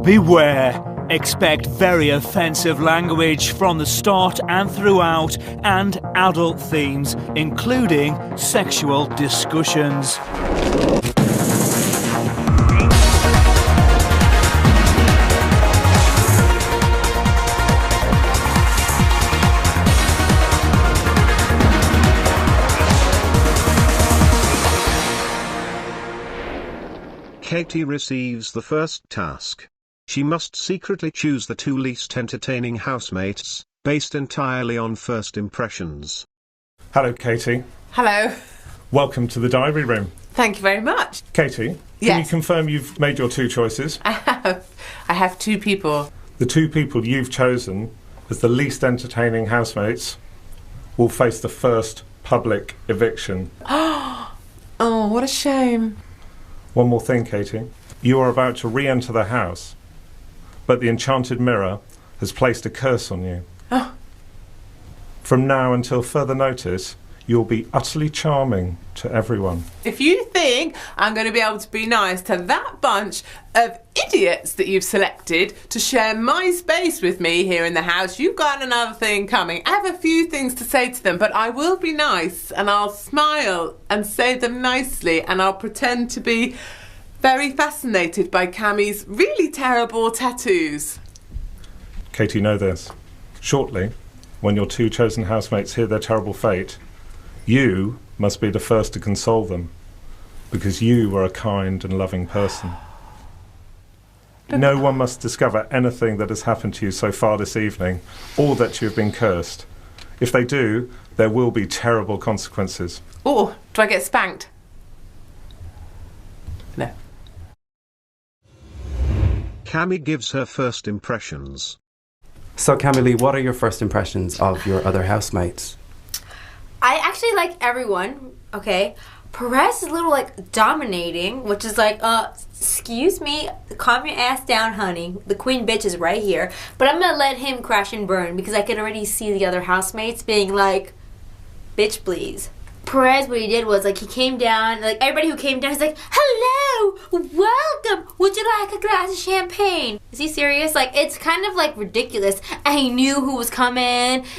Beware. Expect very offensive language from the start and throughout, and adult themes, including sexual discussions. Katie receives the first task. She must secretly choose the 2 least entertaining housemates, based entirely on first impressions. Hello, Katie. Hello. Welcome to the diary room. Thank you very much. Katie, can you confirm you've made your 2 choices? I have 2 people. The 2 people you've chosen as the least entertaining housemates will face the first public eviction. Oh, what a shame. One more thing, Katie. You are about to re-enter the house, but the enchanted mirror has placed a curse on you. Oh. From now until further notice, you'll be utterly charming to everyone. If you think I'm going to be able to be nice to that bunch of idiots that you've selected to share my space with me here in the house, you've got another thing coming. I have a few things to say to them, but I will be nice and I'll smile and say them nicely, and I'll pretend to be very fascinated by Cami's really terrible tattoos. Katie, know this. Shortly, when your 2 chosen housemates hear their terrible fate, you must be the first to console them, because you are a kind and loving person. No one must discover anything that has happened to you so far this evening, or that you have been cursed. If they do, there will be terrible consequences. Oh, do I get spanked? No. Cami gives her first impressions. So, Camille, what are your first impressions of your other housemates? I actually like everyone, okay? Perez is a little, like, dominating, which is like, excuse me, calm your ass down, honey. The queen bitch is right here. But I'm gonna let him crash and burn, because I can already see the other housemates being like, bitch, please. Perez, what he did was, like, he came down, like, everybody who came down is like, hello, welcome, would you like a glass of champagne? Is he serious? Like, it's kind of, like, ridiculous. And he knew who was coming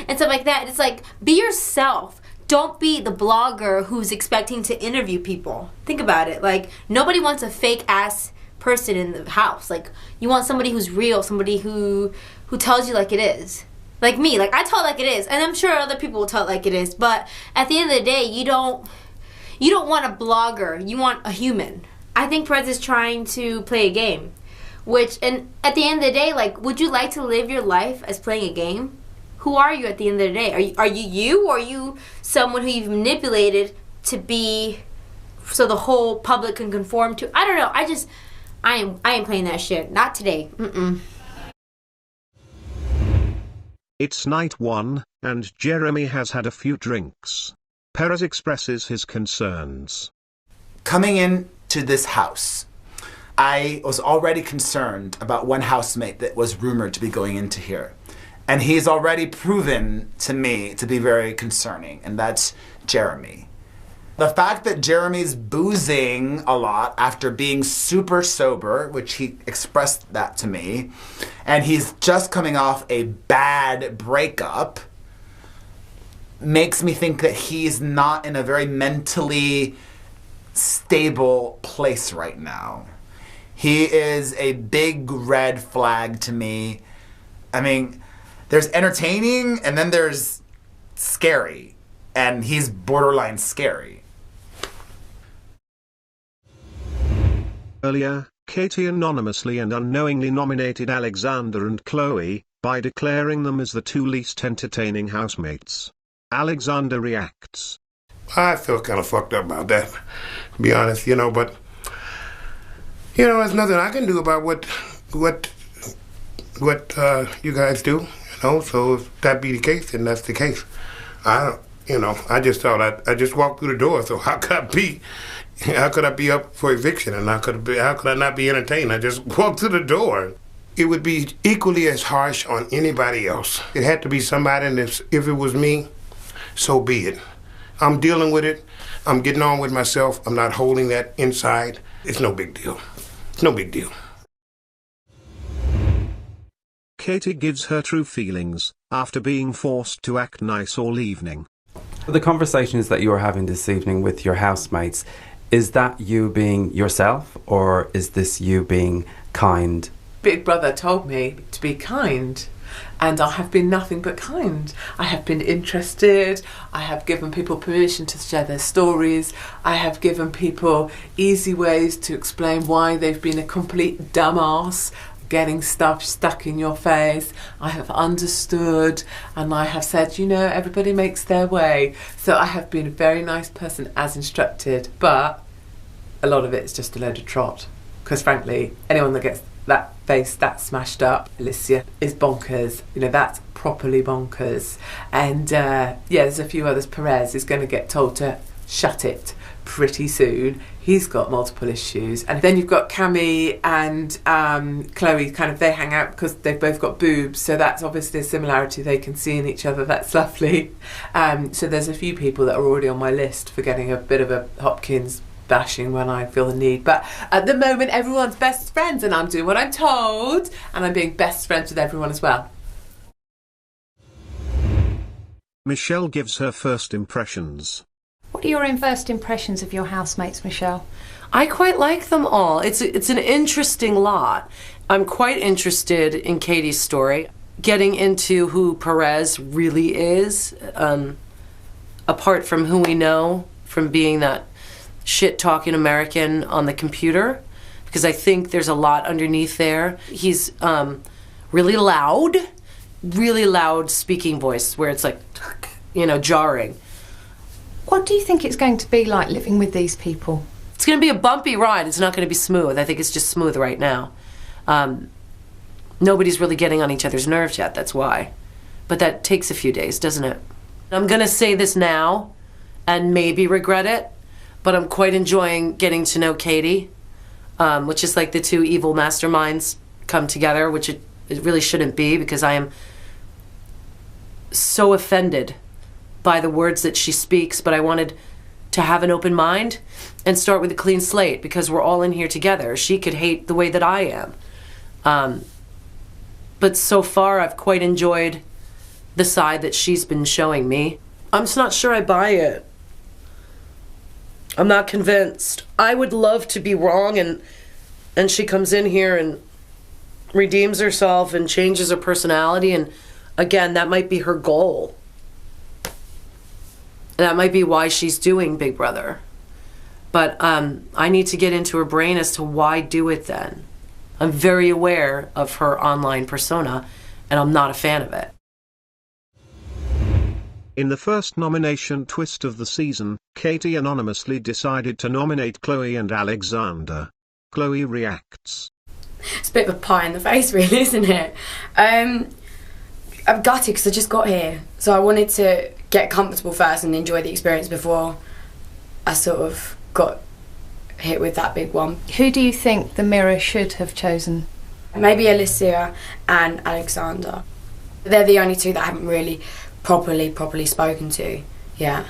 and stuff like that. It's like, be yourself. Don't be the blogger who's expecting to interview people. Think about it. Like, nobody wants a fake-ass person in the house. Like, you want somebody who's real, somebody who tells you like it is. Like me, like I tell it like it is, and I'm sure other people will tell it like it is, but at the end of the day, you don't want a blogger, you want a human. I think Perez is trying to play a game, and at the end of the day, like, would you like to live your life as playing a game? Who are you at the end of the day? Are you or are you someone who you've manipulated to be so the whole public can conform to? I don't know, I ain't playing that shit, not today, It's night 1, and Jeremy has had a few drinks. Perez expresses his concerns. Coming into this house, I was already concerned about one housemate that was rumored to be going into here. And he's already proven to me to be very concerning, and that's Jeremy. The fact that Jeremy's boozing a lot after being super sober, which he expressed that to me, and he's just coming off a bad breakup, makes me think that he's not in a very mentally stable place right now. He is a big red flag to me. I mean, there's entertaining and then there's scary, and he's borderline scary. Earlier, Katie anonymously and unknowingly nominated Alexander and Chloe, by declaring them as the 2 least entertaining housemates. Alexander reacts. I feel kind of fucked up about that, to be honest, but, there's nothing I can do about what you guys do, so if that be the case, then that's the case. I just thought I just walked through the door, so how could I be up for eviction, and how could I not be entertained? I just walked through the door. It would be equally as harsh on anybody else. It had to be somebody, and if it was me, so be it. I'm dealing with it. I'm getting on with myself. I'm not holding that inside. It's no big deal. It's no big deal. Katie gives her true feelings, after being forced to act nice all evening. The conversations that you are having this evening with your housemates, is that you being yourself, or is this you being kind? Big brother told me to be kind, and I have been nothing but kind. I have been interested, I have given people permission to share their stories, I have given people easy ways to explain why they've been a complete dumbass, getting stuff stuck in your face. I have understood, and I have said, you know, everybody makes their way. So I have been a very nice person as instructed, but a lot of it is just a load of trot. Because frankly, anyone that gets that face that smashed up, Alicia, is bonkers. You know, that's properly bonkers. And yeah, there's a few others. Perez is going to get told to shut it pretty soon. He's got multiple issues. And then you've got Cami and Chloe, kind of, they hang out because they've both got boobs, so that's obviously a similarity they can see in each other. That's lovely. So there's a few people that are already on my list for getting a bit of a Hopkins bashing when I feel the need. But at the moment, everyone's best friends, and I'm doing what I'm told, and I'm being best friends with everyone as well. Michelle gives her first impressions. What are your first impressions of your housemates, Michelle? I quite like them all. It's an interesting lot. I'm quite interested in Katie's story, getting into who Perez really is, apart from who we know from being that shit-talking American on the computer, because I think there's a lot underneath there. He's really loud speaking voice, where it's like, you know, jarring. What do you think it's going to be like living with these people? It's going to be a bumpy ride. It's not going to be smooth. I think it's just smooth right now. Nobody's really getting on each other's nerves yet, that's why. But that takes a few days, doesn't it? I'm going to say this now and maybe regret it, but I'm quite enjoying getting to know Katie, which is like the two evil masterminds come together, which it really shouldn't be, because I am so offended by the words that she speaks, but I wanted to have an open mind and start with a clean slate, because we're all in here together. She could hate the way that I am. But so far, I've quite enjoyed the side that she's been showing me. I'm just not sure I buy it. I'm not convinced. I would love to be wrong, and she comes in here and redeems herself and changes her personality, and again, that might be her goal. That might be why she's doing Big Brother. But I need to get into her brain as to why do it then. I'm very aware of her online persona, and I'm not a fan of it. In the first nomination twist of the season, Katie anonymously decided to nominate Chloe and Alexander. Chloe reacts. It's a bit of a pie in the face, really, isn't it? I'm gutted because I just got here, so I wanted to get comfortable first and enjoy the experience before I sort of got hit with that big one. Who do you think the mirror should have chosen? Maybe Alicia and Alexander. They're the only two that I haven't really properly spoken to. Yeah.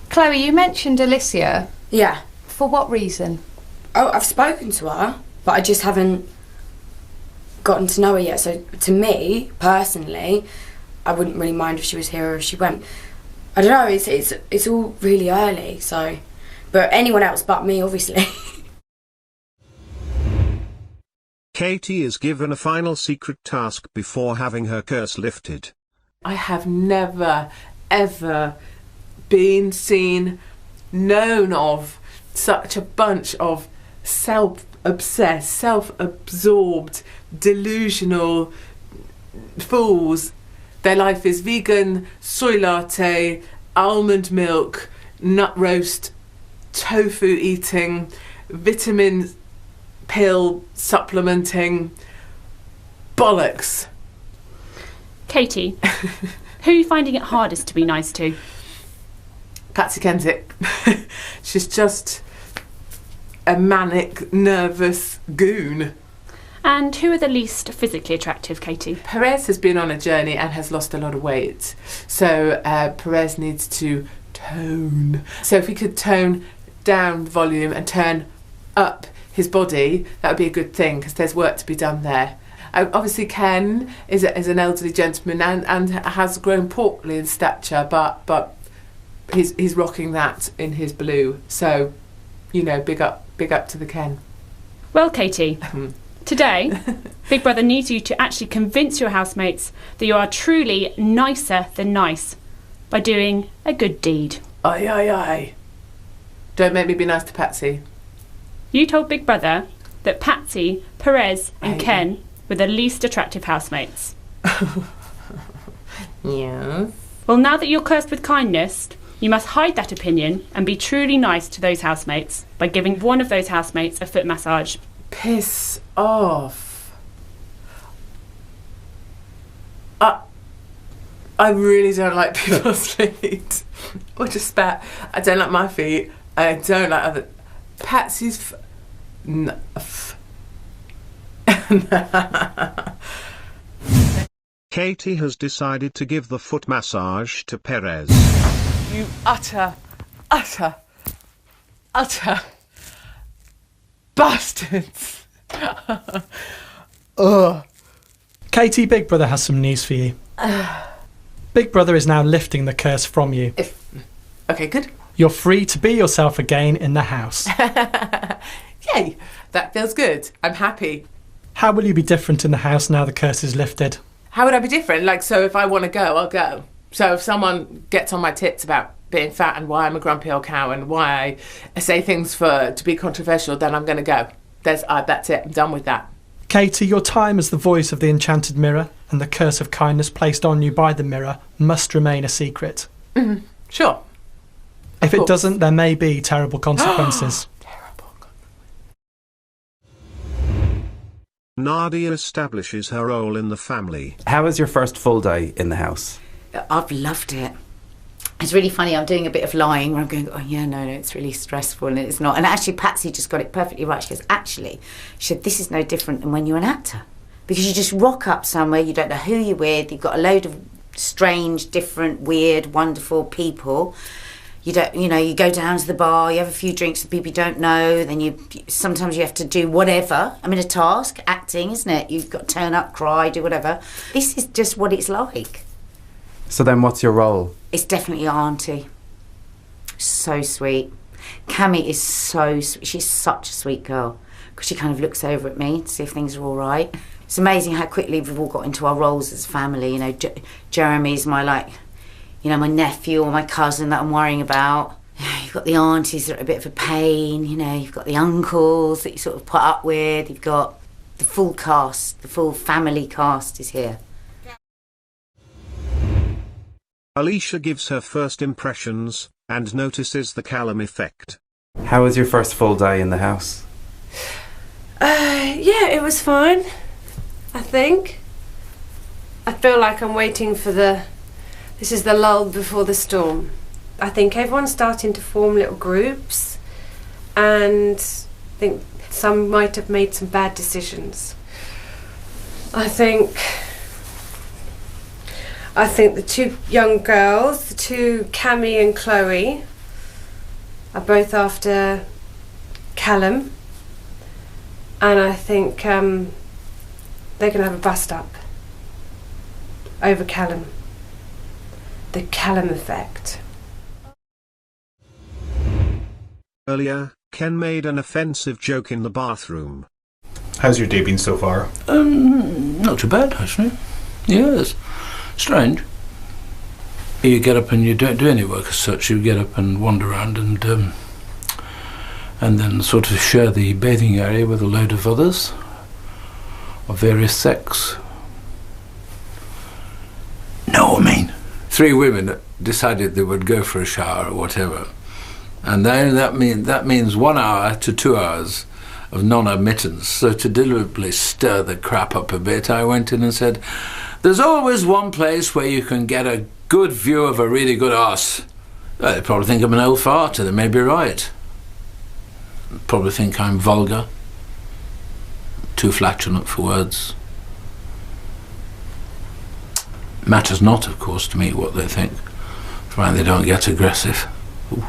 Chloe, you mentioned Alicia. Yeah. For what reason? Oh, I've spoken to her, but I just haven't gotten to know her yet. So to me, personally, I wouldn't really mind if she was here or if she went. I don't know, it's all really early, so. But anyone else but me, obviously. Katie is given a final secret task before having her curse lifted. I have never, ever been seen, known of such a bunch of self-obsessed, self-absorbed, delusional fools. Their life is vegan, soy latte, almond milk, nut roast, tofu eating, vitamin pill supplementing, bollocks. Katie, who are you finding it hardest to be nice to? Patsy Kensit. She's just a manic, nervous goon. And who are the least physically attractive, Katie? Perez has been on a journey and has lost a lot of weight. So Perez needs to tone. So if he could tone down the volume and turn up his body, that would be a good thing, because there's work to be done there. Obviously, Ken is an elderly gentleman and has grown portly in stature, but he's rocking that in his blue. So, you know, big up to the Ken. Well, Katie, today, Big Brother needs you to actually convince your housemates that you are truly nicer than nice by doing a good deed. Aye, aye, aye. Don't make me be nice to Patsy. You told Big Brother that Patsy, Perez and Ken were the least attractive housemates. Yeah. Well, now that you're cursed with kindness, you must hide that opinion and be truly nice to those housemates by giving one of those housemates a foot massage. Piss off. I really don't like people's feet. Or just spat. I don't like my feet. I don't like other... Patsy's... Katie has decided to give the foot massage to Perez. You utter bastards. Ugh. Katie, Big Brother has some news for you. Big Brother is now lifting the curse from you. Okay, good. You're free to be yourself again in the house. Yay, that feels good. I'm happy. How will you be different in the house now the curse is lifted? How would I be different? Like, so if I want to go, I'll go. So if someone gets on my tits about being fat and why I'm a grumpy old cow and why I say things to be controversial, then I'm going to go. That's it. I'm done with that. Katie, your time as the voice of the enchanted mirror and the curse of kindness placed on you by the mirror must remain a secret. Mm-hmm. Sure. If it doesn't, there may be terrible consequences. Nadia establishes her role in the family. How was your first full day in the house? I've loved it. It's really funny. I'm doing a bit of lying where I'm going, oh yeah, no, it's really stressful and it's not. And actually, Patsy just got it perfectly right. She goes, actually, she said, this is no different than when you're an actor. Because you just rock up somewhere, you don't know who you're with, you've got a load of strange, different, weird, wonderful people. You don't, you know, you go down to the bar, you have a few drinks with people you don't know, then sometimes you have to do whatever. I mean, a task, acting, isn't it? You've got to turn up, cry, do whatever. This is just what it's like. So then what's your role? It's definitely auntie. So sweet. Cami is so sweet. She's such a sweet girl because she kind of looks over at me to see if things are all right. It's amazing how quickly we've all got into our roles as family. You know, Jeremy's my, like, you know, my nephew or my cousin that I'm worrying about. You've got the aunties that are a bit of a pain, you know, you've got the uncles that you sort of put up with, you've got the full cast, the full family cast is here. Alicia gives her first impressions and notices the Calum Effect. How was your first full day in the house? Yeah, it was fine, I think. I feel like I'm waiting for this is the lull before the storm. I think everyone's starting to form little groups and I think some might have made some bad decisions. I think the two young girls, the two Cami and Chloe, are both after Calum, and I think they're going to have a bust up over Calum. The Calum Effect. Earlier, Ken made an offensive joke in the bathroom. How's your day been so far? Not too bad, actually. Yes. Strange. You get up and you don't do any work as such. You get up and wander around and then sort of share the bathing area with a load of others of various sex. No, I mean, 3 women decided they would go for a shower or whatever, and then that means 1 hour to 2 hours of non-admittance. So to deliberately stir the crap up a bit, I went in and said, there's always one place where you can get a good view of a really good arse. Well, they probably think I'm an old fart, and they may be right. Probably think I'm vulgar, too flatulent for words. Matters not, of course, to me what they think, provided they don't get aggressive. Ooh.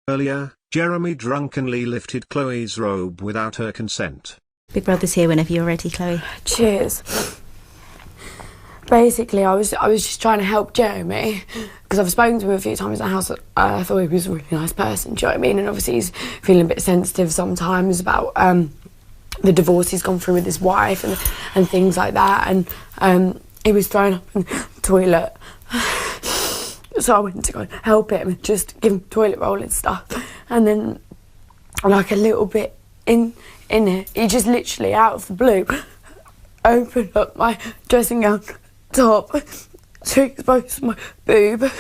Earlier, Jeremy drunkenly lifted Chloe's robe without her consent. Big Brother's here whenever you're ready, Chloe. Cheers. Basically, I was just trying to help Jeremy because I've spoken to him a few times in the house. I thought he was a really nice person, do you know what I mean? And obviously he's feeling a bit sensitive sometimes about the divorce he's gone through with his wife and things like that. And he was thrown up in the toilet. So I went to go and help him and just give him toilet roll and stuff. And then, like a little bit in it, he just literally out of the blue opened up my dressing gown top to expose my boob.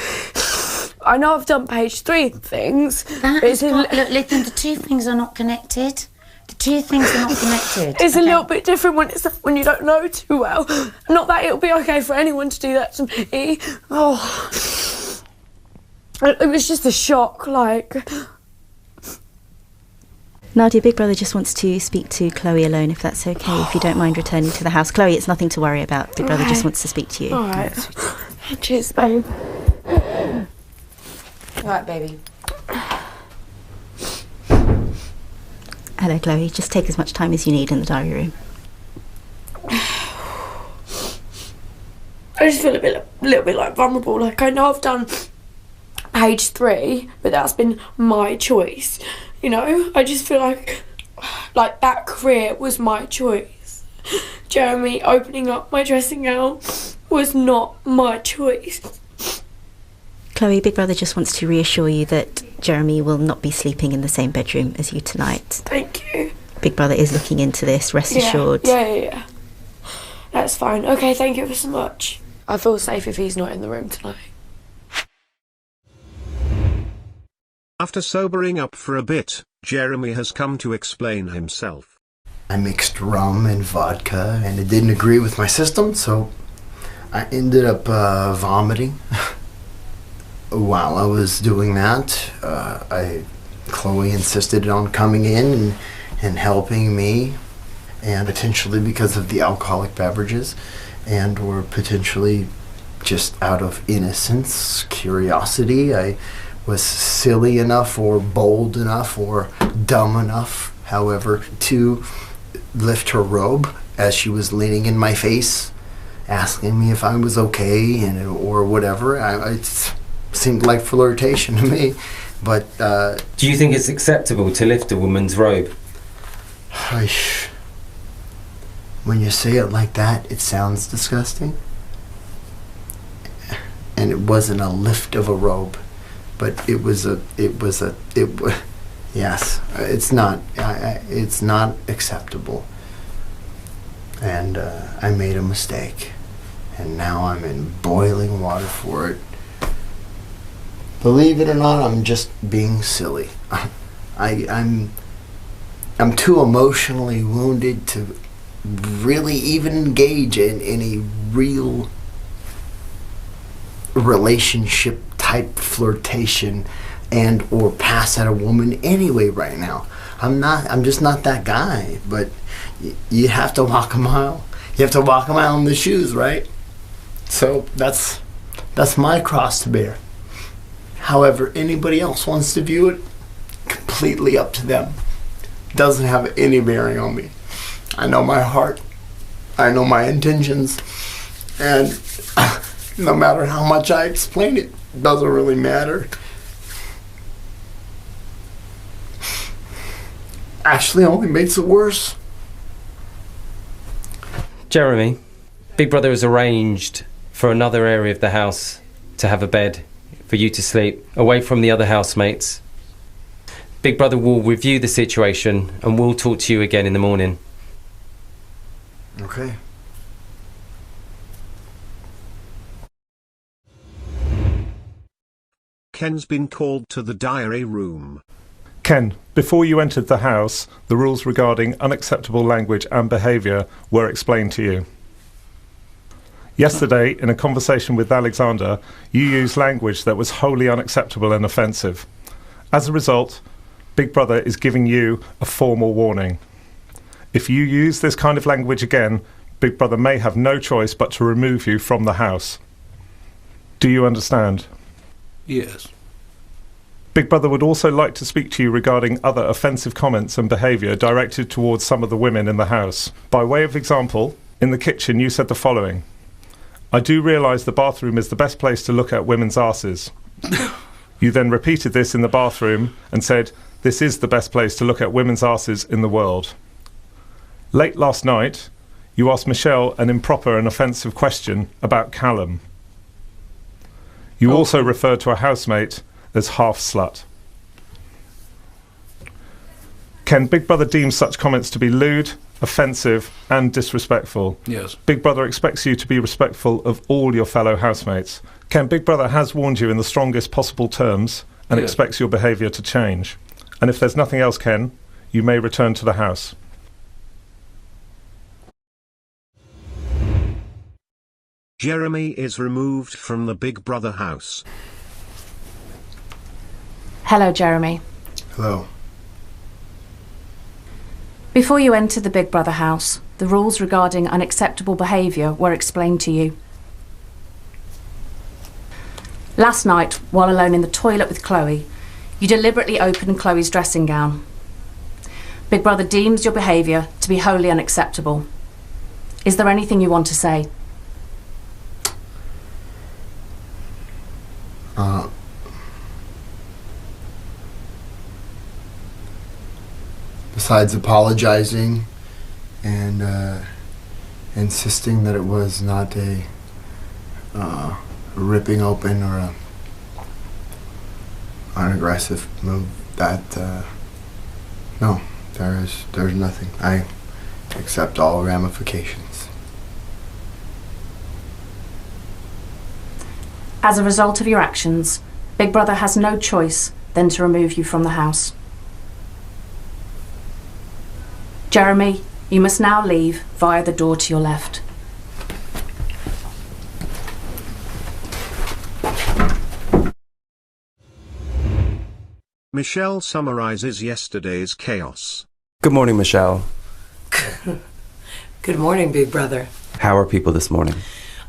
I know I've done page 3 things. Look, listen, the two things are not connected. The two things are not connected. It's a little bit different when you don't know too well. Not that it'll be okay for anyone to do that to me. Oh, it was just a shock, like. Nadia, Big Brother just wants to speak to Chloe alone, if that's okay, if you don't mind returning to the house. Chloe, it's nothing to worry about. Big Brother just wants to speak to you. All right. Cheers, babe. All right, baby. Hello, Chloe. Just take as much time as you need in the diary room. I just feel a little bit like vulnerable. Like, I know I've done page 3, but that's been my choice. You know, I just feel like that career was my choice. Jeremy opening up my dressing gown was not my choice. Chloe, Big Brother just wants to reassure you that Jeremy will not be sleeping in the same bedroom as you tonight. Thank you. Big Brother is looking into this, rest assured. Yeah. That's fine. Okay, thank you so much. I feel safe if he's not in the room tonight. After sobering up for a bit, Jeremy has come to explain himself. I mixed rum and vodka and it didn't agree with my system, so I ended up vomiting. While I was doing that, Chloe insisted on coming in and helping me, and potentially because of the alcoholic beverages, and or potentially just out of innocence, curiosity, I was silly enough or bold enough or dumb enough, however, to lift her robe as she was leaning in my face, asking me if I was okay or whatever. It seemed like flirtation to me, but... Do you think it's acceptable to lift a woman's robe? When you say it like that, it sounds disgusting. And it wasn't a lift of a robe. But yes, it's not acceptable. And I made a mistake. And now I'm in boiling water for it. Believe it or not, I'm just being silly. I'm too emotionally wounded to really even engage in any real relationship type flirtation and or pass at a woman anyway right now. I'm just not that guy, but you have to walk a mile. You have to walk a mile in the shoes, right? So that's my cross to bear. However anybody else wants to view it, completely up to them. Doesn't have any bearing on me. I know my heart. I know my intentions. And no matter how much I explain it, doesn't really matter. Actually only makes it worse. Jeremy, Big Brother has arranged for another area of the house to have a bed for you to sleep, away from the other housemates. Big Brother will review the situation and we'll talk to you again in the morning. Okay. Ken's been called to the diary room. Ken, before you entered the house, the rules regarding unacceptable language and behaviour were explained to you. Yesterday, in a conversation with Alexander, you used language that was wholly unacceptable and offensive. As a result, Big Brother is giving you a formal warning. If you use this kind of language again, Big Brother may have no choice but to remove you from the house. Do you understand? Yes. Big Brother would also like to speak to you regarding other offensive comments and behaviour directed towards some of the women in the house. By way of example, in the kitchen you said the following: "I do realise the bathroom is the best place to look at women's asses." You then repeated this in the bathroom and said, "This is the best place to look at women's asses in the world." Late last night, you asked Michelle an improper and offensive question about Calum. You also referred to a housemate as half-slut. Can Big Brother deem such comments to be lewd, offensive and disrespectful? Yes. Big Brother expects you to be respectful of all your fellow housemates. Ken, Big Brother has warned you in the strongest possible terms and Yes. expects your behaviour to change. And if there's nothing else, Ken, you may return to the house. Jeremy is removed from the Big Brother house. Hello, Jeremy. Hello. Before you entered the Big Brother house, the rules regarding unacceptable behaviour were explained to you. Last night, while alone in the toilet with Chloe, you deliberately opened Chloe's dressing gown. Big Brother deems your behaviour to be wholly unacceptable. Is there anything you want to say? Besides apologizing and insisting that it was not a ripping open or an aggressive move, that no, there's nothing. I accept all ramifications. As a result of your actions, Big Brother has no choice than to remove you from the house. Jeremy, you must now leave via the door to your left. Michelle summarizes yesterday's chaos. Good morning, Michelle. Good morning, Big Brother. How are people this morning?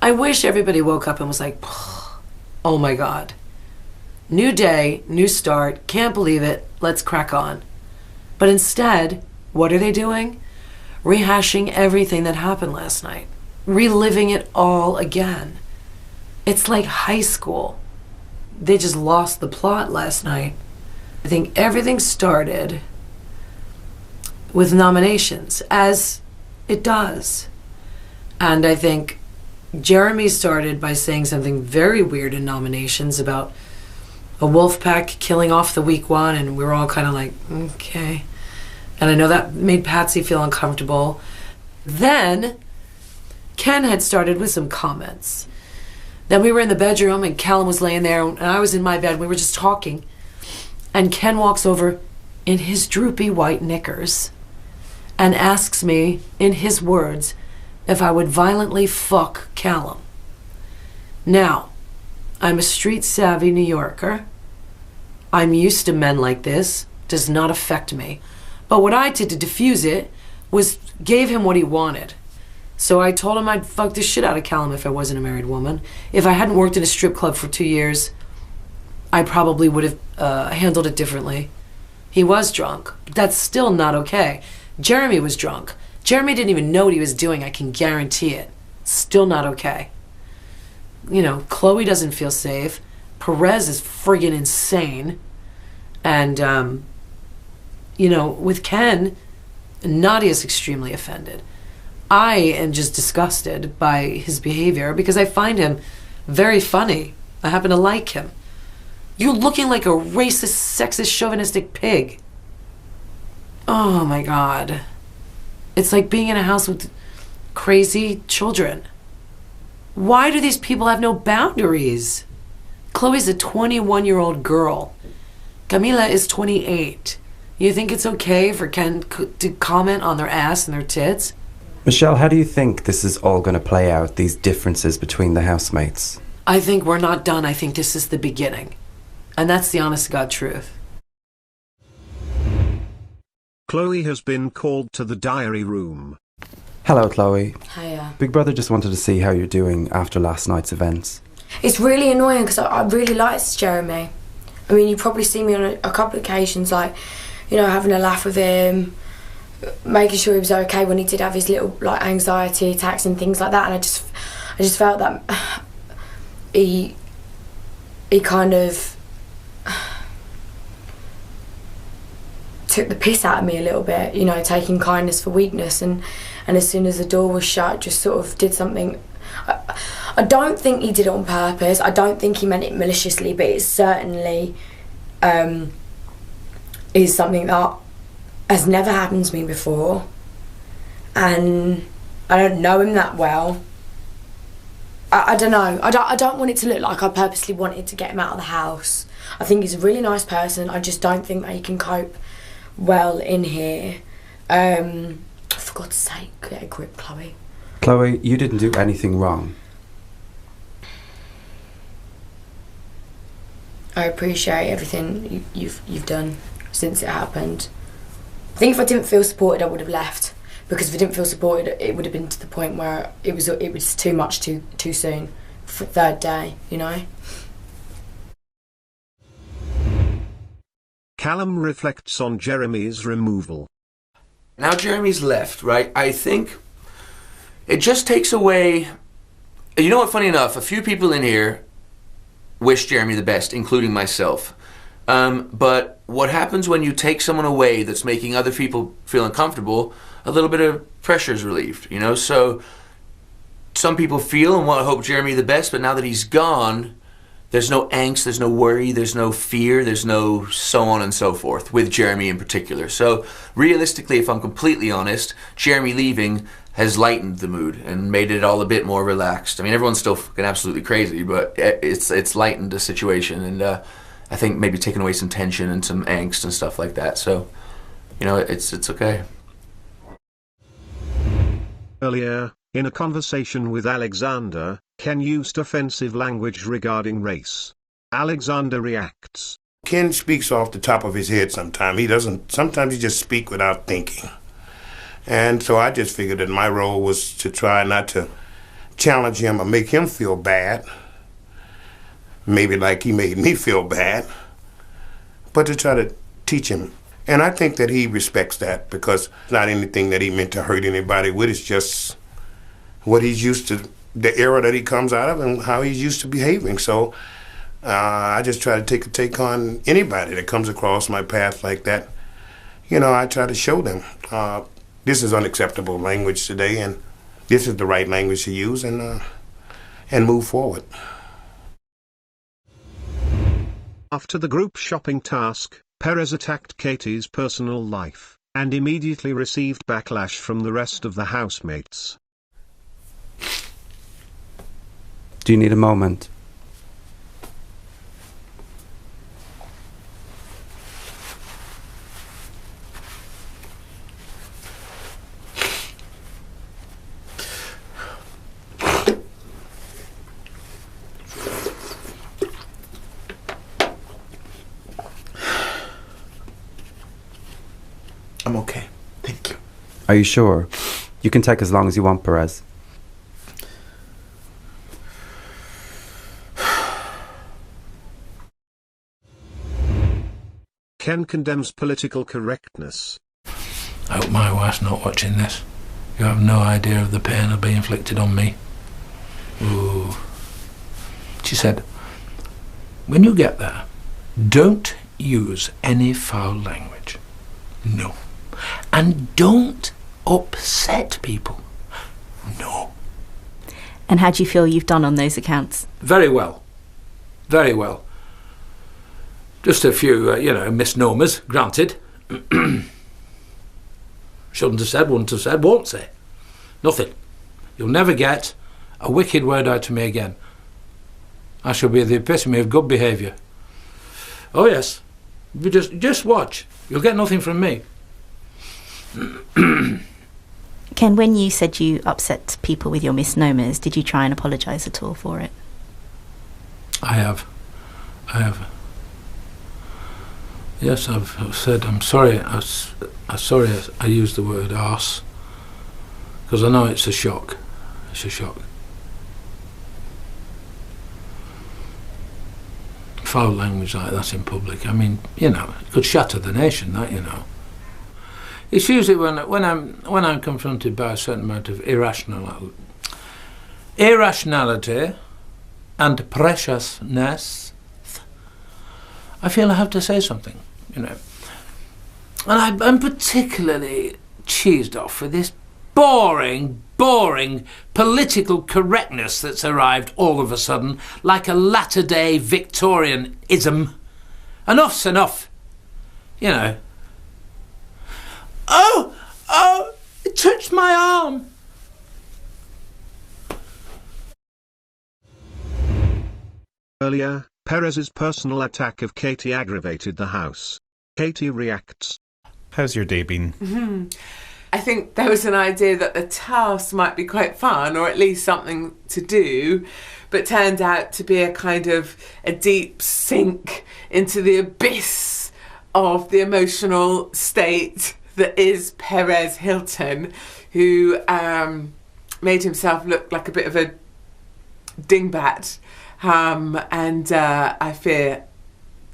I wish everybody woke up and was like, oh my God. New day, new start, can't believe it, let's crack on. But instead, what are they doing? Rehashing everything that happened last night. Reliving it all again. It's like high school. They just lost the plot last night. I think everything started with nominations, as it does. And I think Jeremy started by saying something very weird in nominations about a wolf pack killing off the weak one, and we were all kind of like, okay. And I know that made Patsy feel uncomfortable. Then Ken had started with some comments. Then we were in the bedroom and Calum was laying there and I was in my bed. We were just talking. And Ken walks over in his droopy white knickers and asks me, in his words, if I would violently fuck Calum. Now, I'm a street-savvy New Yorker. I'm used to men like this. Does not affect me. But what I did to diffuse it was gave him what he wanted. So I told him I'd fuck the shit out of Calum if I wasn't a married woman. If I hadn't worked in a strip club for 2 years, I probably would have handled it differently. He was drunk, but that's still not okay. Jeremy was drunk. Jeremy didn't even know what he was doing, I can guarantee it. Still not okay. You know, Chloe doesn't feel safe. Perez is friggin' insane. And, you know, with Ken, Nadia's extremely offended. I am just disgusted by his behavior because I find him very funny. I happen to like him. You're looking like a racist, sexist, chauvinistic pig. Oh my God. It's like being in a house with crazy children. Why do these people have no boundaries? Chloe's a 21-year-old girl. Camila is 28. You think it's okay for Ken to comment on their ass and their tits? Michelle, how do you think this is all going to play out, these differences between the housemates? I think we're not done. I think this is the beginning. And that's the honest to God truth. Chloe has been called to the diary room. Hello, Chloe. Hiya. Big Brother just wanted to see how you're doing after last night's events. It's really annoying because I really liked Jeremy. I mean, you probably see me on a couple of occasions, like, you know, having a laugh with him, making sure he was okay when he did have his little, like, anxiety attacks and things like that. And I just felt that he kind of took the piss out of me a little bit, you know, taking kindness for weakness, and as soon as the door was shut, just sort of did something. I don't think he did it on purpose. I don't think he meant it maliciously, but it certainly is something that has never happened to me before, and I don't know him that well. I don't know. I don't want it to look like I purposely wanted to get him out of the house. I think he's a really nice person. I just don't think that he can cope well in here. For God's sake, get a grip, Chloe. Chloe, you didn't do anything wrong. I appreciate everything you've done since it happened. I think if I didn't feel supported, I would have left. Because if I didn't feel supported, it would have been to the point where it was too much too soon. For the third day, you know. Calum reflects on Jeremy's removal. Now Jeremy's left, right? I think it just takes away... You know what, funny enough, a few people in here wish Jeremy the best, including myself. But what happens when you take someone away that's making other people feel uncomfortable, a little bit of pressure is relieved, you know? So some people feel and want to hope Jeremy the best, but now that he's gone, there's no angst, there's no worry, there's no fear, there's no so on and so forth, with Jeremy in particular. So realistically, if I'm completely honest, Jeremy leaving has lightened the mood and made it all a bit more relaxed. I mean, everyone's still fucking absolutely crazy, but it's lightened the situation, and I think maybe taken away some tension and some angst and stuff like that. So, you know, it's okay. Earlier, in a conversation with Alexander, Ken used offensive language regarding race. Alexander reacts. Ken speaks off the top of his head sometimes. Sometimes he just speaks without thinking. And so I just figured that my role was to try not to challenge him or make him feel bad, maybe like he made me feel bad, but to try to teach him. And I think that he respects that, because it's not anything that he meant to hurt anybody with. It's just what he's used to, the era that he comes out of and how he's used to behaving. So I just try to take a take on anybody that comes across my path like that. You know, I try to show them this is unacceptable language today, and this is the right language to use, and move forward. After the group shopping task, Perez attacked Katie's personal life, and immediately received backlash from the rest of the housemates. Do you need a moment? I'm okay. Thank you. Are you sure? You can take as long as you want, Perez. Ken condemns political correctness. I hope my wife's not watching this. You have no idea of the pain that'll be inflicted on me. Ooh. She said, when you get there, don't use any foul language. No. And don't upset people. No. And how do you feel you've done on those accounts? Very well. Very well. Just a few, misnomers, granted. Shouldn't have said, wouldn't have said, won't say. Nothing. You'll never get a wicked word out of me again. I shall be the epitome of good behaviour. Oh yes. You just watch. You'll get nothing from me. Ken, when you said you upset people with your misnomers, did you try and apologise at all for it? I have. Yes, I've said I'm sorry. I'm sorry I used the word arse, because I know it's a shock. It's a shock. foul language like that in public. I mean, you know, it could shatter the nation, that, you know. It's usually when I'm confronted by a certain amount of irrationality and preciousness, I feel I have to say something, you know. And I'm particularly cheesed off with this boring political correctness that's arrived all of a sudden, like a latter-day Victorianism. Enough's enough, you know. Oh, it touched my arm. Earlier, Perez's personal attack of Katie aggravated the house. Katie reacts. How's your day been? I think there was an idea that the task might be quite fun, or at least something to do, but turned out to be a kind of a deep sink into the abyss of the emotional state that is Perez Hilton, who made himself look like a bit of a dingbat, and I fear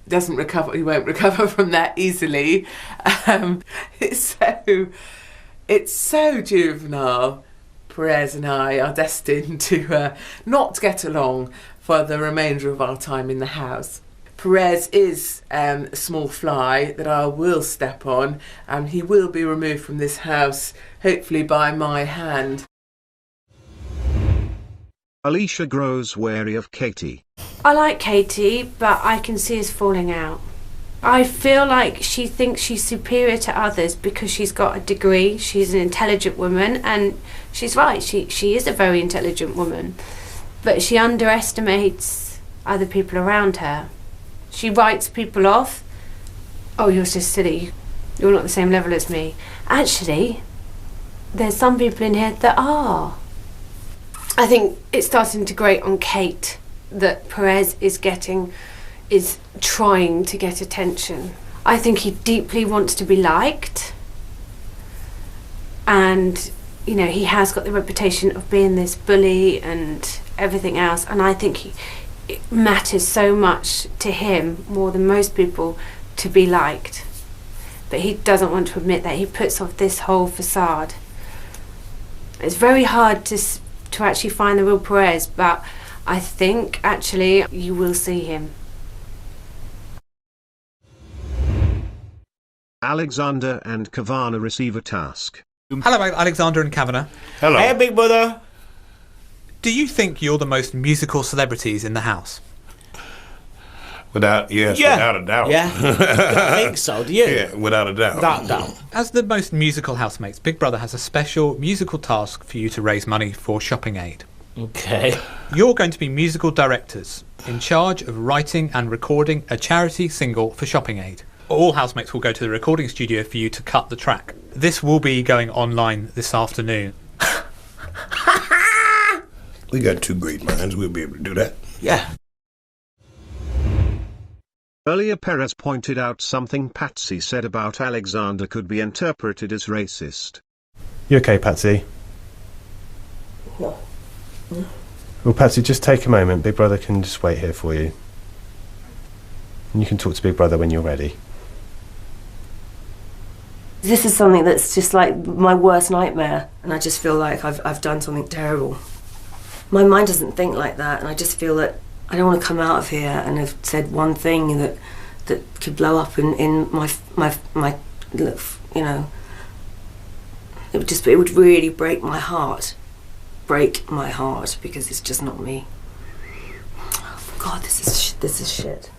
doesn't recover. He won't recover from that easily. It's so juvenile. Perez and I are destined to not get along for the remainder of our time in the house. Perez is a small fly that I will step on, and he will be removed from this house, hopefully by my hand. Alicia grows wary of Katie. I like Katie, but I can see us falling out. I feel like she thinks she's superior to others because she's got a degree, she's an intelligent woman, and she's right, she is a very intelligent woman, but she underestimates other people around her. She writes people off. Oh, you're just silly, you're not the same level as me. Actually, there's some people in here that are. I think it's starting to grate on Kate that Perez is trying to get attention. I think he deeply wants to be liked, and you know, he has got the reputation of being this bully and everything else, and I think it matters so much to him, more than most people, to be liked, but he doesn't want to admit that. He puts off this whole facade. It's very hard to actually find the real Perez, but I think actually you will see him. Alexander and Kavanagh receive a task. Hello, Alexander and Kavanagh. Hello. Hey, big brother. Do you think you're the most musical celebrities in the house? Without a doubt. Yeah, I think so, do you? Yeah, without a doubt. Without a doubt. As the most musical housemates, Big Brother has a special musical task for you to raise money for Shopping Aid. Okay. You're going to be musical directors in charge of writing and recording a charity single for Shopping Aid. All housemates will go to the recording studio for you to cut the track. This will be going online this afternoon. We got two great minds. We'll be able to do that. Yeah. Earlier, Perez pointed out something Patsy said about Alexander could be interpreted as racist. You okay, Patsy? No. Well, Patsy, just take a moment. Big Brother can just wait here for you. And you can talk to Big Brother when you're ready. This is something that's just like my worst nightmare, and I just feel like I've done something terrible. My mind doesn't think like that, and I just feel that I don't want to come out of here and have said one thing that could blow up in my you know. It would really break my heart, because it's just not me. Oh God, this is shit.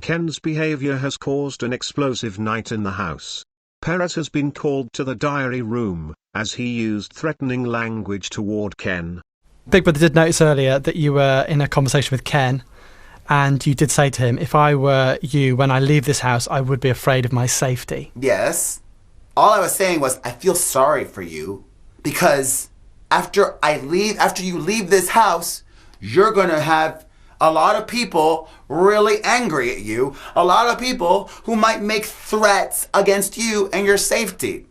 Ken's behavior has caused an explosive night in the house. Perez has been called to the diary room, as he used threatening language toward Ken. Big Brother did notice earlier that you were in a conversation with Ken, and you did say to him, if I were you, when I leave this house, I would be afraid of my safety. Yes. All I was saying was, I feel sorry for you, because after you leave this house, you're going to have a lot of people really angry at you, a lot of people who might make threats against you and your safety.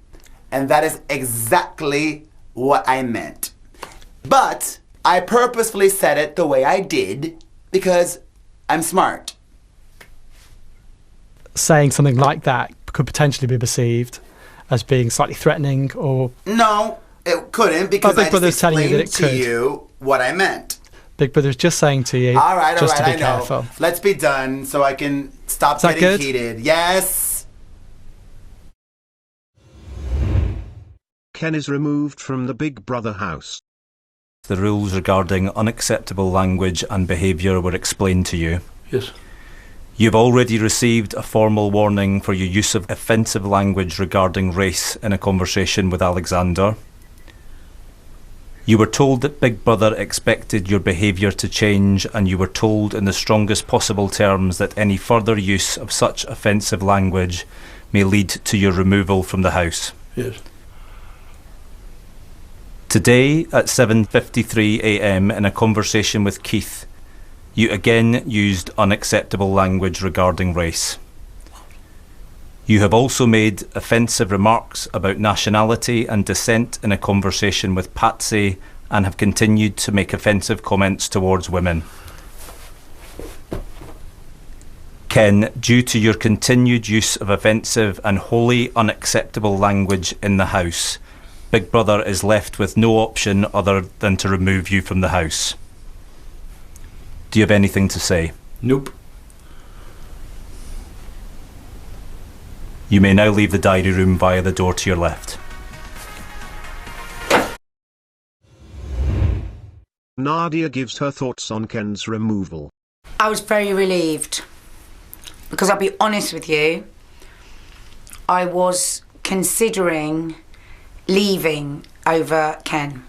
And that is exactly what I meant. But I purposefully said it the way I did because I'm smart. Saying something like that could potentially be perceived as being slightly threatening, or... No, it couldn't, because Big I Brother's just telling you that explained it to could. you what I meant. Big Brother's just saying to you, All right, just to be I know. careful. Let's be done so I can stop Is that getting good? heated. Yes. Ken is removed from the Big Brother house. The rules regarding unacceptable language and behaviour were explained to you. Yes. You've already received a formal warning for your use of offensive language regarding race in a conversation with Alexander. You were told that Big Brother expected your behaviour to change, and you were told in the strongest possible terms that any further use of such offensive language may lead to your removal from the house. Yes. Today at 7:53 a.m. in a conversation with Keith, you again used unacceptable language regarding race. You have also made offensive remarks about nationality and descent in a conversation with Patsy, and have continued to make offensive comments towards women. Ken, due to your continued use of offensive and wholly unacceptable language in the house, Big Brother is left with no option other than to remove you from the house. Do you have anything to say? Nope. You may now leave the diary room via the door to your left. Nadia gives her thoughts on Ken's removal. I was very relieved, because I'll be honest with you, I was considering leaving over Ken.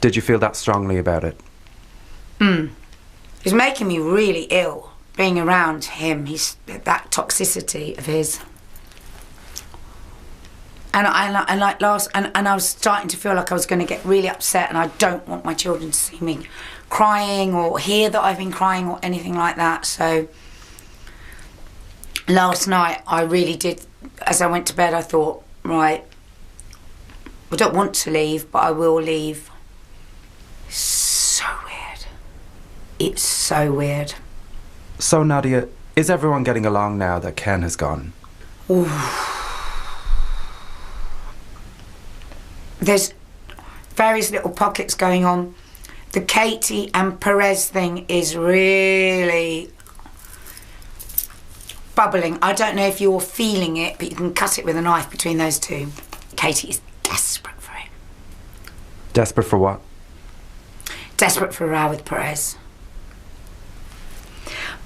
Did you feel that strongly about it? It was making me really ill, being around him, that toxicity of his. And I was starting to feel like I was going to get really upset, and I don't want my children to see me crying or hear that I've been crying or anything like that. So last night I really did, as I went to bed, I thought, right, I don't want to leave, but I will leave. So weird. It's so weird. So, Nadia, is everyone getting along now that Ken has gone? Ooh. There's various little pockets going on. The Katie and Perez thing is really bubbling. I don't know if you're feeling it, but you can cut it with a knife between those two. Katie is desperate for him. Desperate for what? Desperate for a row with Perez.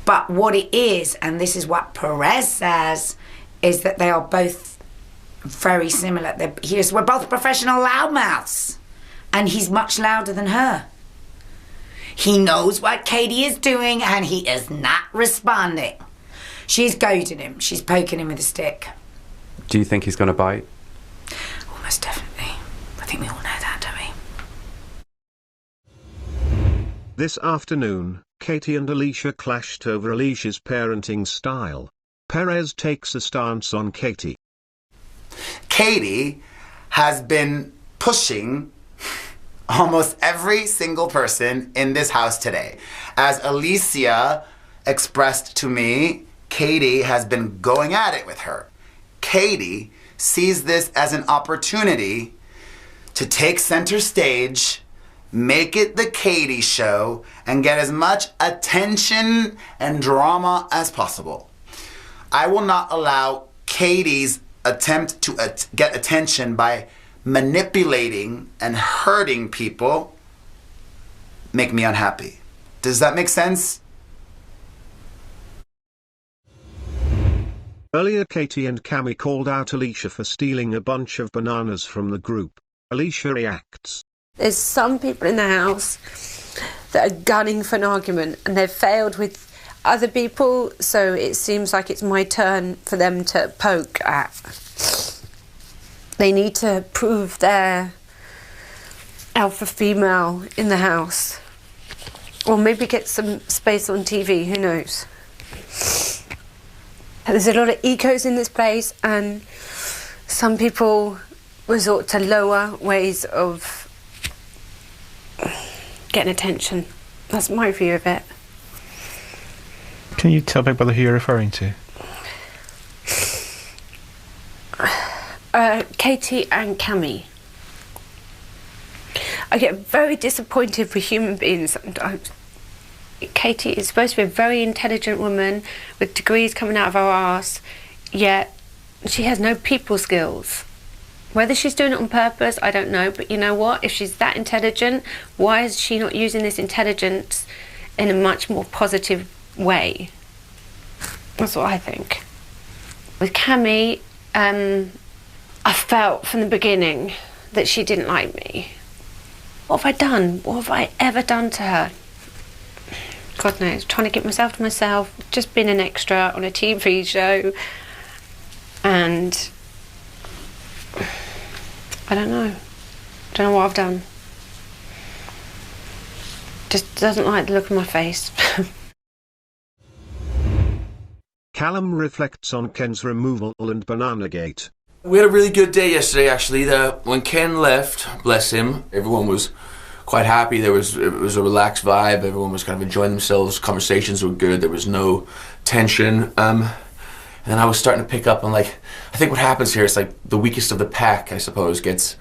But what it is, and this is what Perez says, is that they are both very similar. We're both professional loudmouths, and he's much louder than her. He knows what Katie is doing, and he is not responding. She's goading him. She's poking him with a stick. Do you think he's going to bite? Almost definitely. I think we all know that, don't we? This afternoon, Katie and Alicia clashed over Alicia's parenting style. Perez takes a stance on Katie. Katie has been pushing almost every single person in this house today. As Alicia expressed to me, Katie has been going at it with her. Katie sees this as an opportunity to take center stage, make it the Katie show, and get as much attention and drama as possible. I will not allow Katie's attempt to get attention by manipulating and hurting people make me unhappy. Does that make sense? Earlier, Katie and Cami called out Alicia for stealing a bunch of bananas from the group. Alicia reacts. There's some people in the house that are gunning for an argument, and they've failed with other people, so it seems like it's my turn for them to poke at. They need to prove they're alpha female in the house. Or maybe get some space on TV, who knows. There's a lot of egos in this place, and some people resort to lower ways of getting attention. That's my view of it. Can you tell Big Brother who you're referring to? Katie and Cami. I get very disappointed with human beings sometimes. Katie is supposed to be a very intelligent woman with degrees coming out of her arse, yet she has no people skills. Whether she's doing it on purpose, I don't know, but you know what? If she's that intelligent, why is she not using this intelligence in a much more positive way? That's what I think. With Cami, I felt from the beginning that she didn't like me. What have I done? What have I ever done to her? God knows, trying to keep myself to myself, just being an extra on a TV show, and I don't know what I've done. Just doesn't like the look on my face. Calum reflects on Ken's removal and Bananagate. We had a really good day yesterday, actually. When Ken left, bless him, everyone was quite happy. It was a relaxed vibe. Everyone was kind of enjoying themselves. Conversations were good. There was no tension. And then I was starting to pick up on, like, I think what happens here is, like, the weakest of the pack, I suppose, gets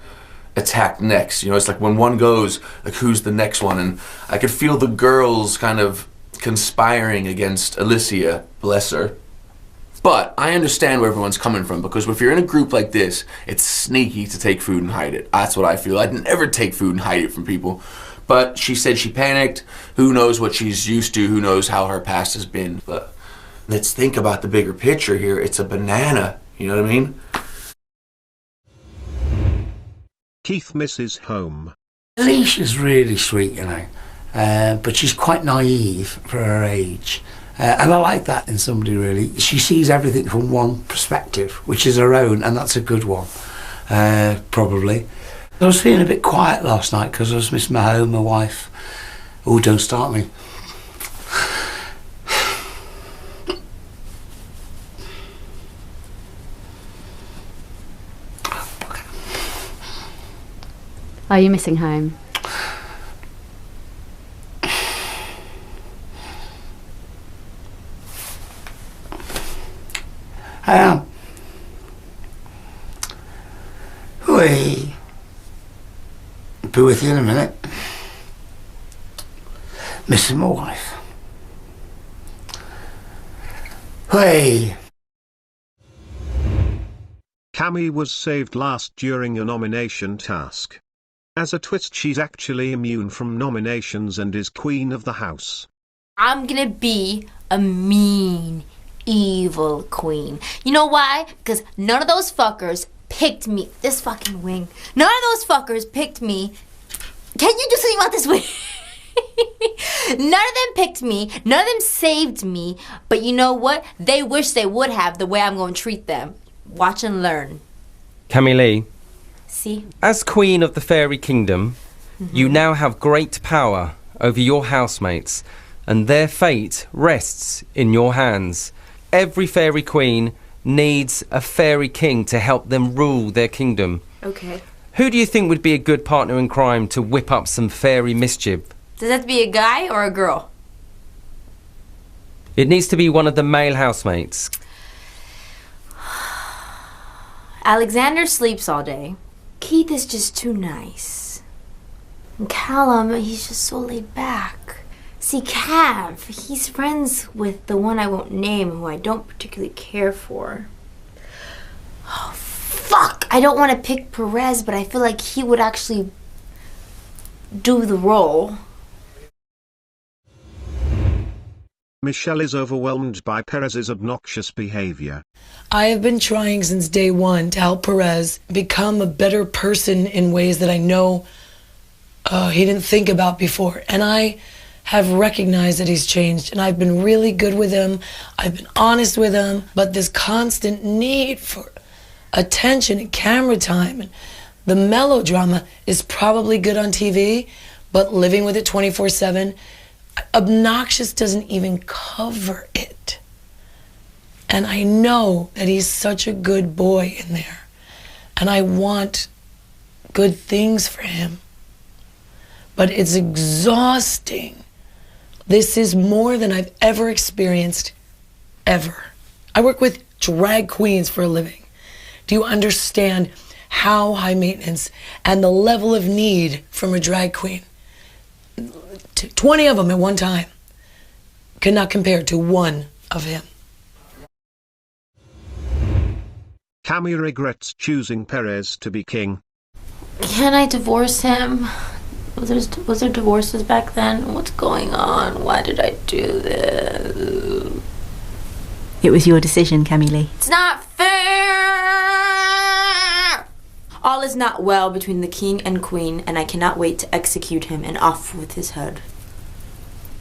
attacked next. You know, it's like when one goes, like, who's the next one? And I could feel the girls kind of conspiring against Alicia, bless her. But I understand where everyone's coming from, because if you're in a group like this, it's sneaky to take food and hide it. That's what I feel. I'd never take food and hide it from people. But she said she panicked. Who knows what she's used to? Who knows how her past has been? But let's think about the bigger picture here. It's a banana. You know what I mean? Keith misses home. Alicia's really sweet, you know, but she's quite naive for her age. And I like that in somebody, really. She sees everything from one perspective, which is her own, and that's a good one, probably. I was feeling a bit quiet last night because I was missing my home, my wife. Oh, don't start me. Are you missing home? I am. Wait. Be with you in a minute. Missing my wife. Wait. Cami was saved last during a nomination task. As a twist, she's actually immune from nominations and is queen of the house. I'm gonna be a mean, evil queen. You know why? Because none of those fuckers picked me. This fucking wing. None of those fuckers picked me. Can you do something about this wing? None of them picked me. None of them saved me. But you know what? They wish they would have, the way I'm going to treat them. Watch and learn. Camille, See? as Queen of the Fairy Kingdom, you now have great power over your housemates, and their fate rests in your hands. Every fairy queen needs a fairy king to help them rule their kingdom. Okay. Who do you think would be a good partner in crime to whip up some fairy mischief? Does that have to be a guy or a girl? It needs to be one of the male housemates. Alexander sleeps all day. Keith is just too nice. And Calum, he's just so laid back. See, Cav, he's friends with the one I won't name, who I don't particularly care for. Oh, fuck! I don't want to pick Perez, but I feel like he would actually do the role. Michelle is overwhelmed by Perez's obnoxious behavior. I have been trying since day one to help Perez become a better person in ways that I know he didn't think about before. And I have recognized that he's changed, and I've been really good with him. I've been honest with him, but this constant need for attention and camera time and the melodrama is probably good on TV, but living with it 24/7, obnoxious doesn't even cover it. And I know that he's such a good boy in there, and I want good things for him. But it's exhausting. This is more than I've ever experienced, ever. I work with drag queens for a living. Do you understand how high maintenance and the level of need from a drag queen? 20 of them at one time cannot compare to one of him. Cami regrets choosing Perez to be king. Can I divorce him? Was there divorces back then? What's going on? Why did I do this? It was your decision, Camille. It's not fair! All is not well between the king and queen, and I cannot wait to execute him and off with his head.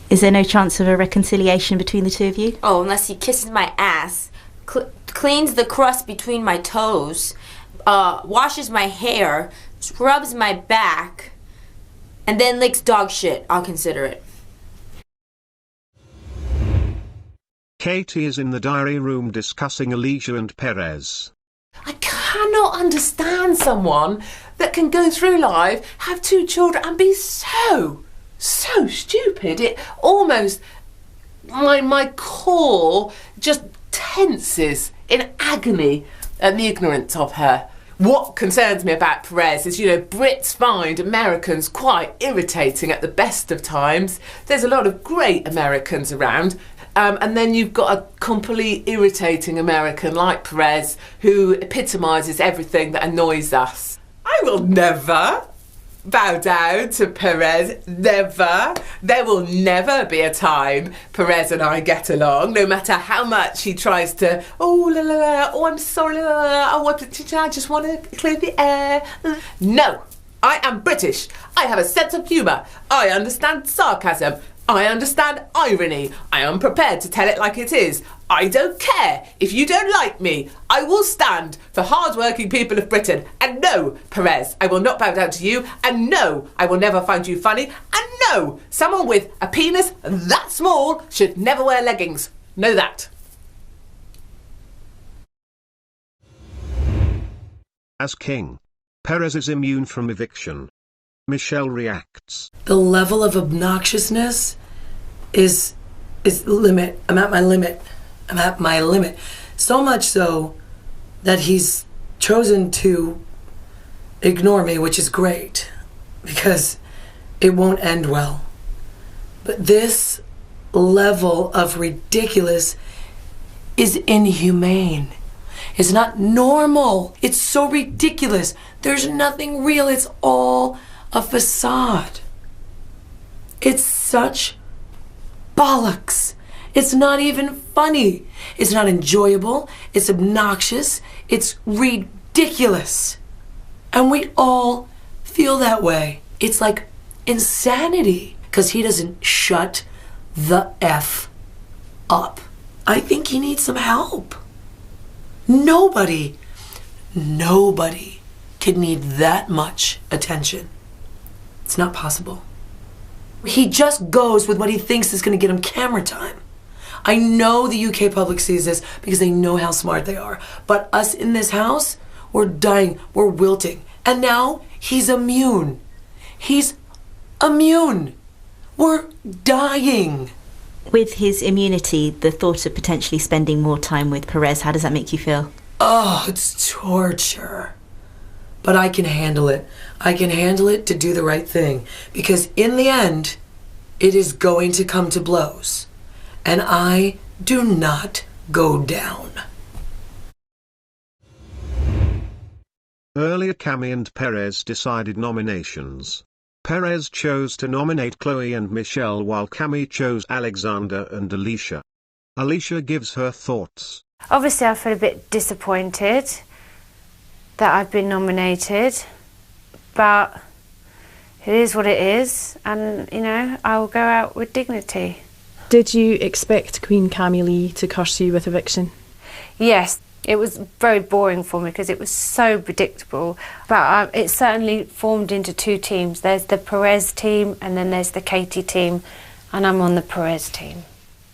Is there no chance of a reconciliation between the two of you? Oh, unless he kisses my ass, cleans the crust between my toes, washes my hair, scrubs my back, and then licks dog shit, I'll consider it. Katie is in the diary room discussing Alicia and Perez. I cannot understand someone that can go through life, have 2 children and be so stupid. It almost, my core just tenses in agony at the ignorance of her. What concerns me about Perez is, Brits find Americans quite irritating at the best of times. There's a lot of great Americans around. And then you've got a completely irritating American like Perez who epitomises everything that annoys us. I will never bow down to Perez. Never. There will never be a time Perez and I get along, no matter how much he tries to, I'm sorry, I just want to clear the air. No, I am British. I have a sense of humour. I understand sarcasm. I understand irony. I am prepared to tell it like it is. I don't care. If you don't like me, I will stand for hard-working people of Britain. And no, Perez, I will not bow down to you. And no, I will never find you funny. And no, someone with a penis that small should never wear leggings. Know that. As king, Perez is immune from eviction. Michelle reacts. The level of obnoxiousness is limit. I'm at my limit. I'm at my limit. So much so that he's chosen to ignore me, which is great because it won't end well. But this level of ridiculous is inhumane. It's not normal. It's so ridiculous. There's nothing real. It's all a facade. It's such bollocks. It's not even funny. It's not enjoyable. It's obnoxious. It's ridiculous. And we all feel that way. It's like insanity because he doesn't shut the F up. I think he needs some help. Nobody can need that much attention. It's not possible. He just goes with what he thinks is going to get him camera time. I know the UK public sees this because they know how smart they are. But us in this house, we're dying, we're wilting. And now he's immune. He's immune. We're dying. With his immunity, the thought of potentially spending more time with Perez, how does that make you feel? Oh, it's torture. But I can handle it. I can handle it to do the right thing. Because in the end, it is going to come to blows. And I do not go down. Earlier, Cami and Perez decided nominations. Perez chose to nominate Chloe and Michelle while Cami chose Alexander and Alicia. Alicia gives her thoughts. Obviously I feel a bit disappointed that I've been nominated, but it is what it is, and I will go out with dignity. Did you expect Queen Camille to curse you with eviction? Yes, it was very boring for me because it was so predictable, but it certainly formed into 2 teams. There's the Perez team and then there's the Katie team, and I'm on the Perez team.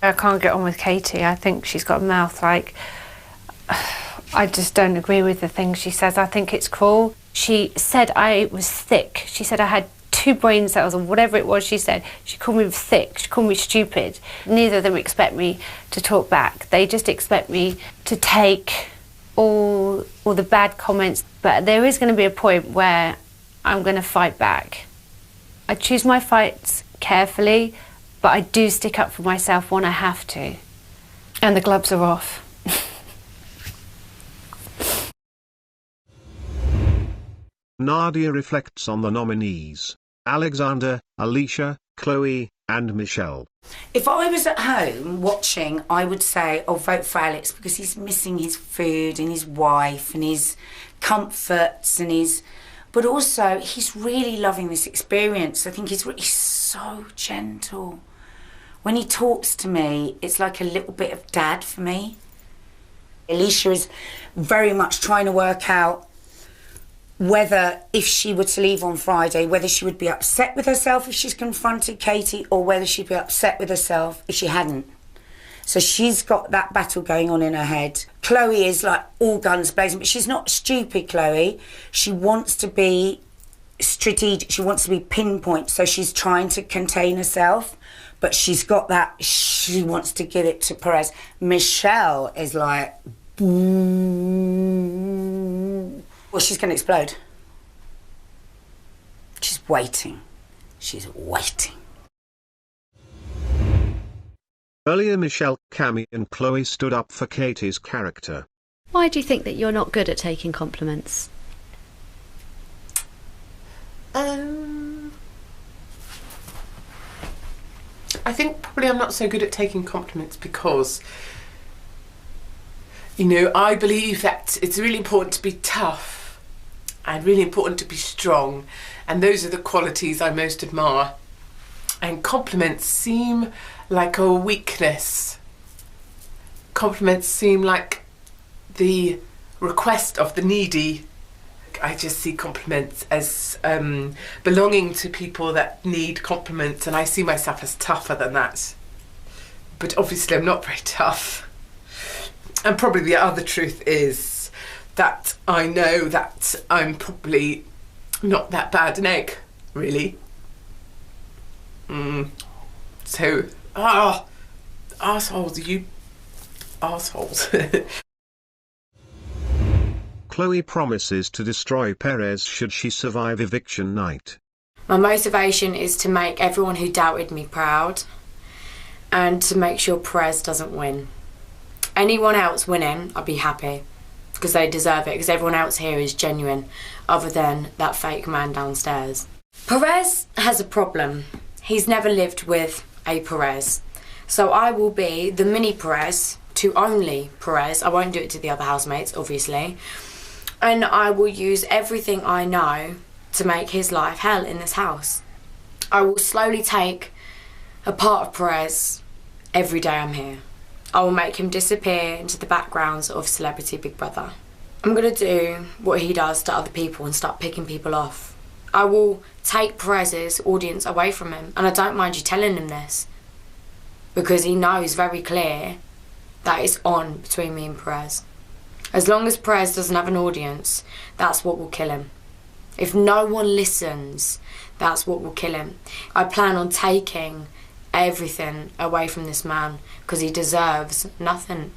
I can't get on with Katie. I think she's got a mouth like... I just don't agree with the things she says. I think it's cruel. She said I was thick. She said I had 2 brain cells or whatever it was she said. She called me thick, she called me stupid. Neither of them expect me to talk back. They just expect me to take all the bad comments. But there is going to be a point where I'm going to fight back. I choose my fights carefully, but I do stick up for myself when I have to. And the gloves are off. Nadia reflects on the nominees: Alexander, Alicia, Chloe, and Michelle. If I was at home watching, I would say, oh, vote for Alex because he's missing his food and his wife and his comforts and his... But also, he's really loving this experience. I think he's so gentle. When he talks to me, it's like a little bit of dad for me. Alicia is very much trying to work out whether, if she were to leave on Friday, whether she would be upset with herself if she's confronted Katie or whether she'd be upset with herself if she hadn't. So she's got that battle going on in her head. Chloe is like all guns blazing, but she's not stupid, Chloe. She wants to be strategic, she wants to be pinpoint, so she's trying to contain herself, but she's got that, she wants to give it to Perez. Michelle is like, well, she's going to explode. She's waiting. She's waiting. Earlier, Michelle, Cami, and Chloe stood up for Katie's character. Why do you think that you're not good at taking compliments? I think probably I'm not so good at taking compliments because, you know, I believe that it's really important to be tough and really important to be strong, and those are the qualities I most admire. And compliments seem like a weakness. Compliments seem like the request of the needy. I just see compliments as belonging to people that need compliments, and I see myself as tougher than that. But obviously I'm not very tough. And probably the other truth is that I know that I'm probably not that bad an egg, really. So, arseholes, you arseholes. Chloe promises to destroy Perez should she survive eviction night. My motivation is to make everyone who doubted me proud and to make sure Perez doesn't win. Anyone else winning, I'd be happy because they deserve it, because everyone else here is genuine other than that fake man downstairs. Perez has a problem. He's never lived with a Perez. So I will be the mini Perez to only Perez. I won't do it to the other housemates, obviously. And I will use everything I know to make his life hell in this house. I will slowly take a part of Perez every day I'm here. I will make him disappear into the backgrounds of Celebrity Big Brother. I'm going to do what he does to other people and start picking people off. I will take Perez's audience away from him, and I don't mind you telling him this, because he knows very clear that it's on between me and Perez. As long as Perez doesn't have an audience, that's what will kill him. If no one listens, that's what will kill him. I plan on taking everything away from this man because he deserves nothing.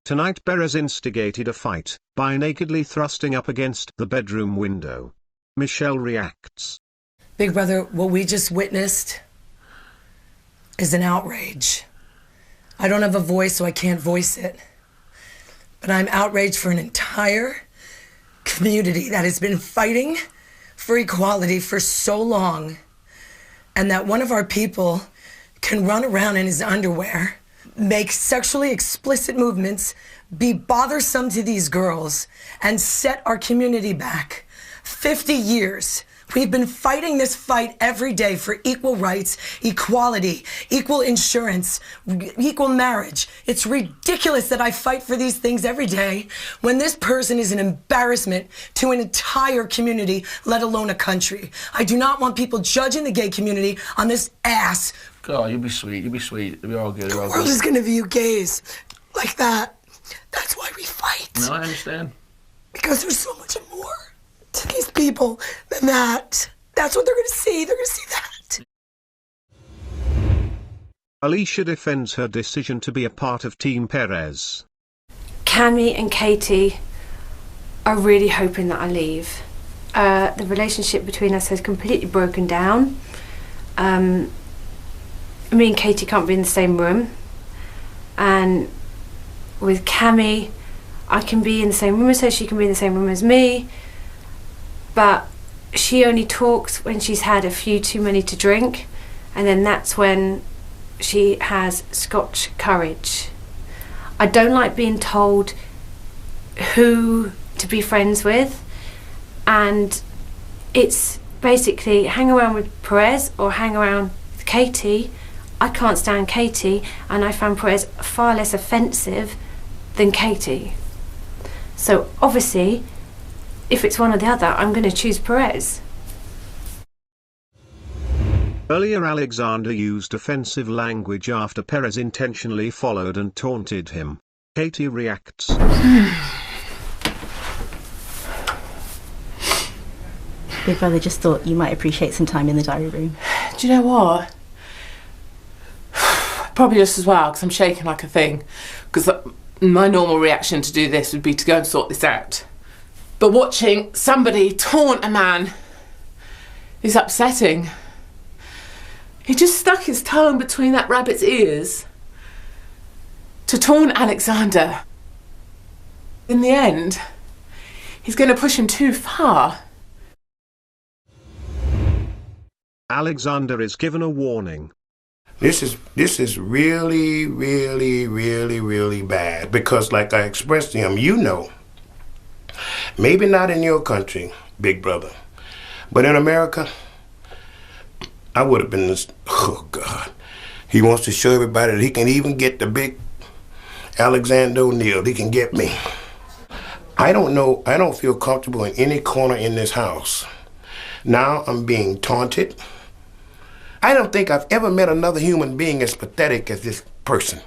Tonight, Perez instigated a fight by nakedly thrusting up against the bedroom window. Michelle reacts. Big Brother, what we just witnessed is an outrage. I don't have a voice, so I can't voice it. But I'm outraged for an entire community that has been fighting for equality for so long, and that one of our people can run around in his underwear, make sexually explicit movements, be bothersome to these girls, and set our community back 50 years. We've been fighting this fight every day for equal rights, equality, equal insurance, equal marriage. It's ridiculous that I fight for these things every day when this person is an embarrassment to an entire community, let alone a country. I do not want people judging the gay community on this ass. God, you'll be sweet, you'll be sweet. It'll be all good. The world is gonna view gays like that. That's why we fight. No, I understand. Because there's so much more to these people than that. That's what they're going to see. They're going to see that. Alicia defends her decision to be a part of Team Perez. Cami and Katie are really hoping that I leave. The relationship between us has completely broken down. Me and Katie can't be in the same room. And with Cami, I can be in the same room as her, she can be in the same room as me. But she only talks when she's had a few too many to drink. And then that's when she has Scotch courage. I don't like being told who to be friends with, and it's basically hang around with Perez or hang around with Katie. I can't stand Katie, and I found Perez far less offensive than Katie. So obviously, if it's one or the other, I'm going to choose Perez. Earlier, Alexander used offensive language after Perez intentionally followed and taunted him. Katie reacts. Big Brother just thought you might appreciate some time in the diary room. Do you know what? Probably just as well, because I'm shaking like a thing. Because my normal reaction to do this would be to go and sort this out. But watching somebody taunt a man is upsetting. He just stuck his tongue between that rabbit's ears to taunt Alexander. In the end, he's going to push him too far. Alexander is given a warning. This is really, really, really, really bad because, like I expressed to him, you know, maybe not in your country, Big Brother, but in America, I would have been this. Oh God, he wants to show everybody that he can even get the big Alexander O'Neill. He can get me. I don't know. I don't feel comfortable in any corner in this house. Now I'm being taunted. I don't think I've ever met another human being as pathetic as this person.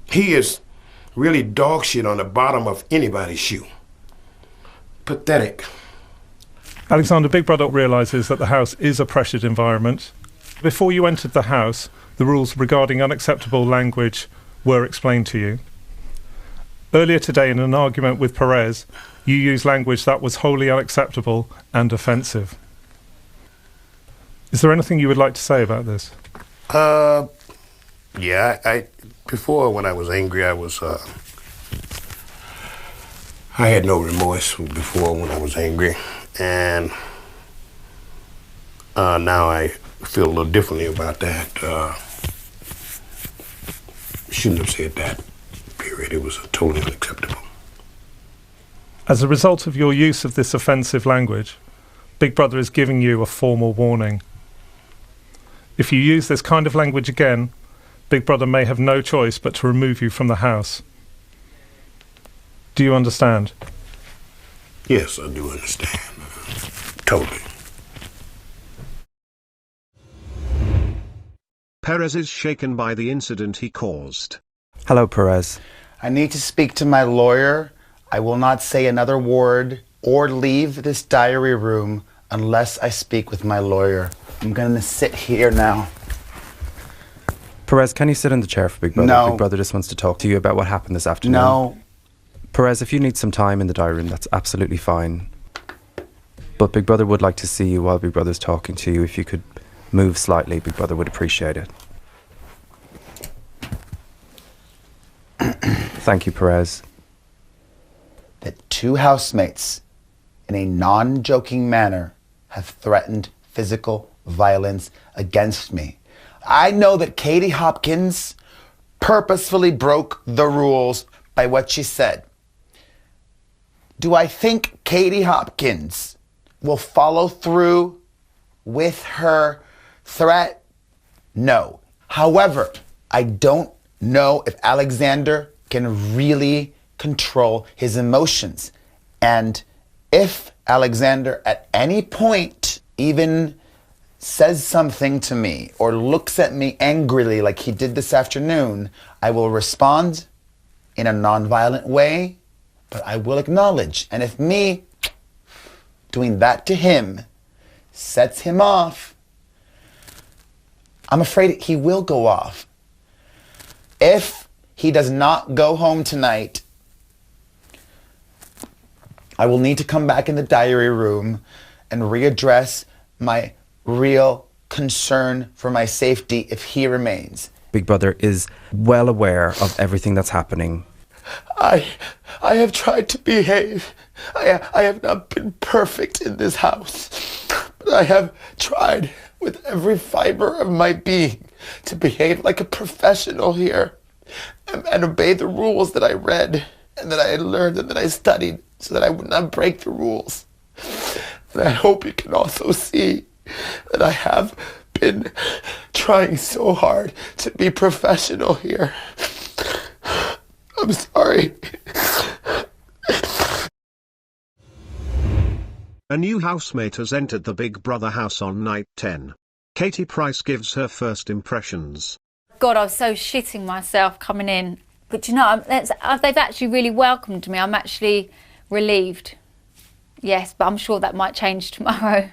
He is really dog shit on the bottom of anybody's shoe. Pathetic. Alexander, Big Brother realises that the house is a pressured environment. Before you entered the house, the rules regarding unacceptable language were explained to you. Earlier today, in an argument with Perez, you used language that was wholly unacceptable and offensive. Is there anything you would like to say about this? Yeah, I before when I was angry, I had no remorse before when I was angry, and now I feel a little differently about that. Shouldn't have said that, period. It was totally unacceptable. As a result of your use of this offensive language, Big Brother is giving you a formal warning. If you use this kind of language again, Big Brother may have no choice but to remove you from the house. Do you understand? Yes, I do understand. Totally. Perez is shaken by the incident he caused. Hello, Perez. I need to speak to my lawyer. I will not say another word or leave this diary room unless I speak with my lawyer. I'm going to sit here now. Perez, can you sit in the chair for Big Brother? No. Big Brother just wants to talk to you about what happened this afternoon. No. Perez, if you need some time in the diary room, that's absolutely fine. But Big Brother would like to see you while Big Brother's talking to you. If you could move slightly, Big Brother would appreciate it. Thank you, Perez. That two housemates, in a non-joking manner, have threatened physical violence against me. I know that Katie Hopkins purposefully broke the rules by what she said. Do I think Katie Hopkins will follow through with her threat? No. However, I don't know if Alexander can really control his emotions. And if Alexander at any point even says something to me or looks at me angrily like he did this afternoon, I will respond in a nonviolent way but I will acknowledge. And if me doing that to him sets him off, I'm afraid he will go off. If he does not go home tonight, I will need to come back in the diary room and readdress my real concern for my safety if he remains. Big Brother is well aware of everything that's happening. I have tried to behave. I have not been perfect in this house, but I have tried with every fiber of my being to behave like a professional here and obey the rules that I read and that I had learned and that I studied so that I would not break the rules. And I hope you can also see that I have been trying so hard to be professional here. I'm sorry. A new housemate has entered the Big Brother house on night 10. Katie Price gives her first impressions. God, I was so shitting myself coming in. But you know, they've actually really welcomed me. I'm actually relieved. Yes, but I'm sure that might change tomorrow.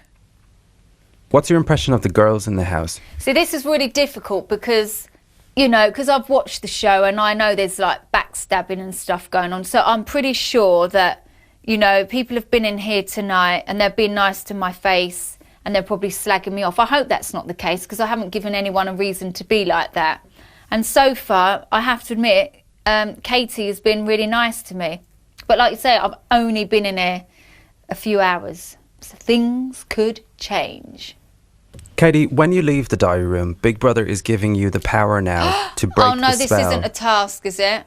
What's your impression of the girls in the house? See, this is really difficult because, you know, because I've watched the show and I know there's like backstabbing and stuff going on. So I'm pretty sure that, you know, people have been in here tonight and they've been nice to my face and they're probably slagging me off. I hope that's not the case because I haven't given anyone a reason to be like that. And so far, I have to admit, Katie has been really nice to me. But like you say, I've only been in here a few hours. So things could change. Katie, when you leave the diary room, Big Brother is giving you the power now to break the spell. Oh no, this isn't a task, is it?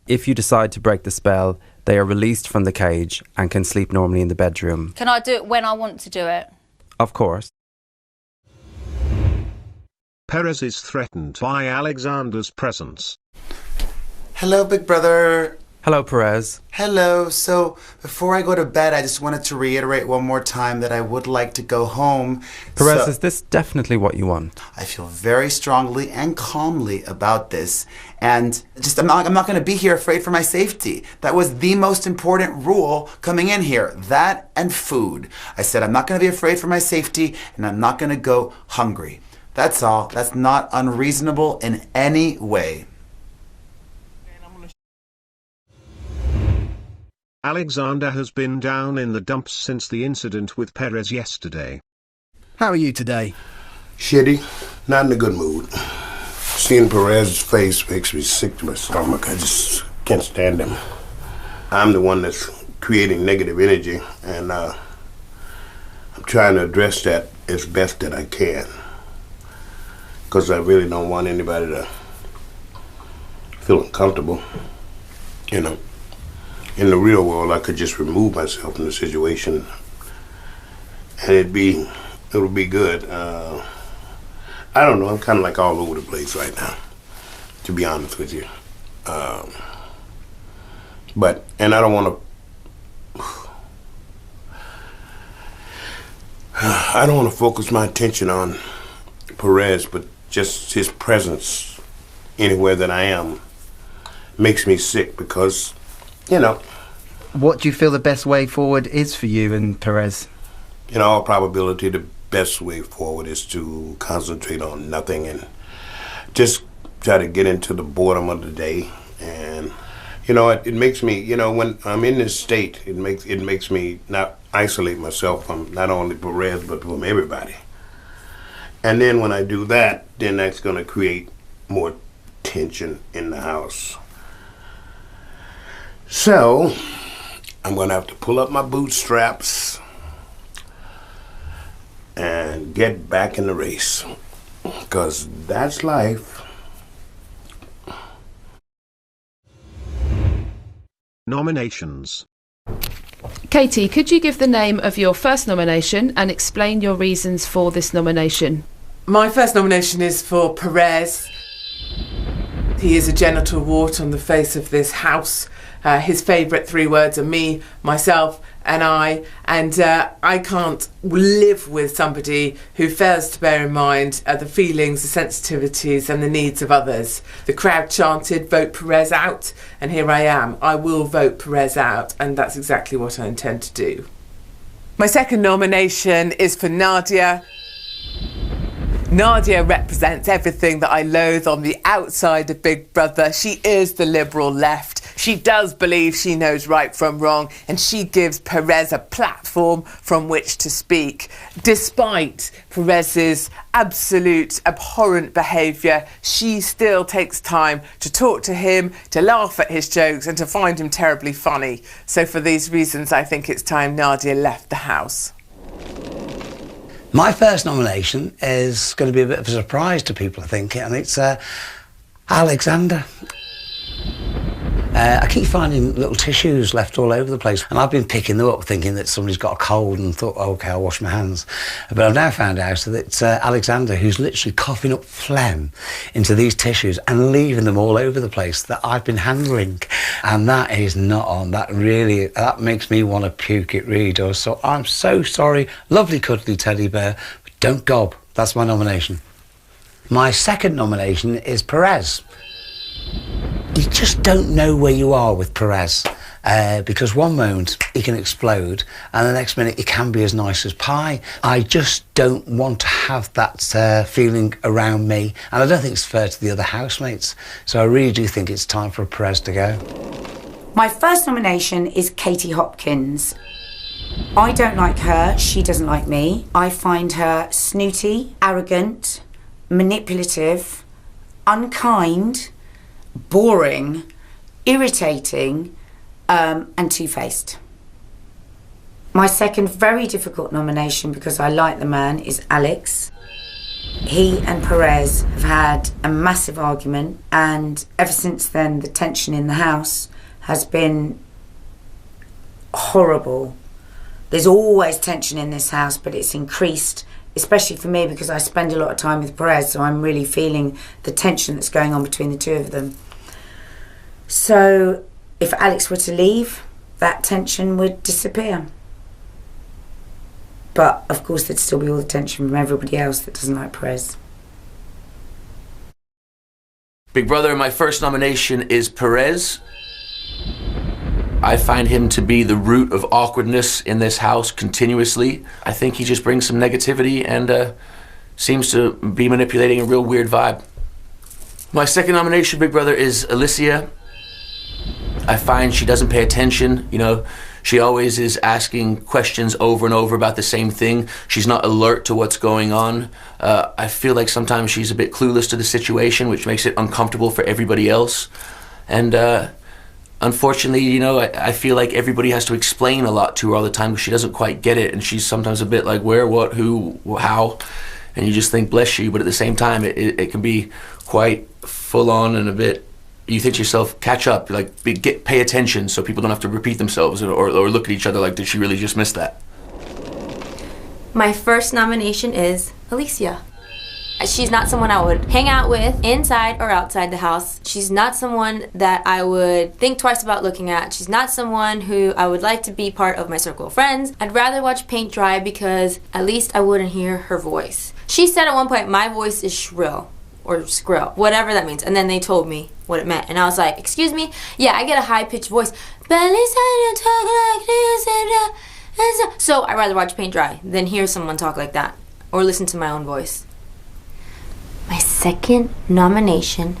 If you decide to break the spell, they are released from the cage and can sleep normally in the bedroom. Can I do it when I want to do it? Of course. Perez is threatened by Alexander's presence. Hello, Big Brother. Hello, Perez. Hello. So, before I go to bed, I just wanted to reiterate one more time that I would like to go home. Perez, is this definitely what you want? I feel very strongly and calmly about this. And just, I'm not going to be here afraid for my safety. That was the most important rule coming in here. That and food. I said I'm not going to be afraid for my safety and I'm not going to go hungry. That's all. That's not unreasonable in any way. Alexander has been down in the dumps since the incident with Perez yesterday. How are you today? Shitty. Not in a good mood. Seeing Perez's face makes me sick to my stomach. I just can't stand him. I'm the one that's creating negative energy, and I'm trying to address that as best that I can. Because I really don't want anybody to feel uncomfortable, you know. In the real world, I could just remove myself from the situation, and it'll be good. I don't know. I'm kind of like all over the place right now, to be honest with you. And I don't want to focus my attention on Perez, but just his presence anywhere that I am makes me sick because, you know. What do you feel the best way forward is for you and Perez? In all probability, the best way forward is to concentrate on nothing and just try to get into the boredom of the day. And, you know, it makes me, you know, when I'm in this state, it makes me not isolate myself from not only Perez, but from everybody. And then when I do that, then that's going to create more tension in the house. So, I'm going to have to pull up my bootstraps and get back in the race, because that's life. Nominations. Katie, could you give the name of your first nomination and explain your reasons for this nomination? My first nomination is for Perez. He is a genital wart on the face of this house. His favourite 3 words are me, myself, and I can't live with somebody who fails to bear in mind the feelings, the sensitivities and the needs of others. The crowd chanted, "Vote Perez out," and here I am. I will vote Perez out, and that's exactly what I intend to do. My second nomination is for Nadia. Nadia represents everything that I loathe on the outside of Big Brother. She is the liberal left. She does believe she knows right from wrong, and she gives Perez a platform from which to speak. Despite Perez's absolute abhorrent behaviour, she still takes time to talk to him, to laugh at his jokes and to find him terribly funny. So for these reasons, I think it's time Nadia left the house. My first nomination is going to be a bit of a surprise to people, I think, and it's Alexander. I keep finding little tissues left all over the place, and I've been picking them up thinking that somebody's got a cold and thought, oh, OK, I'll wash my hands. But I've now found out that it's Alexander who's literally coughing up phlegm into these tissues and leaving them all over the place that I've been handling. And that is not on. That makes me want to puke, it really does. So I'm so sorry, lovely cuddly teddy bear, but don't gob. That's my nomination. My second nomination is Perez. You just don't know where you are with Perez, because one moment he can explode and the next minute he can be as nice as pie. I just don't want to have that feeling around me, and I don't think it's fair to the other housemates. So I really do think it's time for Perez to go. My first nomination is Katie Hopkins. I don't like her, she doesn't like me. I find her snooty, arrogant, manipulative, unkind, boring, irritating, and two-faced. My second very difficult nomination, because I like the man, is Alex. He and Perez have had a massive argument, and ever since then the tension in the house has been horrible. There's always tension in this house, but it's increased, especially for me because I spend a lot of time with Perez, so I'm really feeling the tension that's going on between the two of them. So if Alex were to leave, that tension would disappear. But of course there'd still be all the tension from everybody else that doesn't like Perez. Big Brother, my first nomination is Perez. I find him to be the root of awkwardness in this house continuously. I think he just brings some negativity and seems to be manipulating a real weird vibe. My second nomination, Big Brother, is Alicia. I find she doesn't pay attention, you know. She always is asking questions over and over about the same thing. She's not alert to what's going on. I feel like sometimes she's a bit clueless to the situation, which makes it uncomfortable for everybody else. And unfortunately, you know, I feel like everybody has to explain a lot to her all the time because she doesn't quite get it, and she's sometimes a bit like, where, what, who, how, and you just think, bless you, but at the same time, it can be quite full on and a bit, you think to yourself, catch up, like pay attention so people don't have to repeat themselves or look at each other like, did she really just miss that? My first nomination is Alicia. She's not someone I would hang out with inside or outside the house. She's not someone that I would think twice about looking at. She's not someone who I would like to be part of my circle of friends. I'd rather watch paint dry because at least I wouldn't hear her voice. She said at one point, my voice is shrill or skrill, whatever that means. And then they told me what it meant. And I was like, excuse me? Yeah, I get a high-pitched voice. But at least I don't talk like this. So I'd rather watch paint dry than hear someone talk like that or listen to my own voice. My second nomination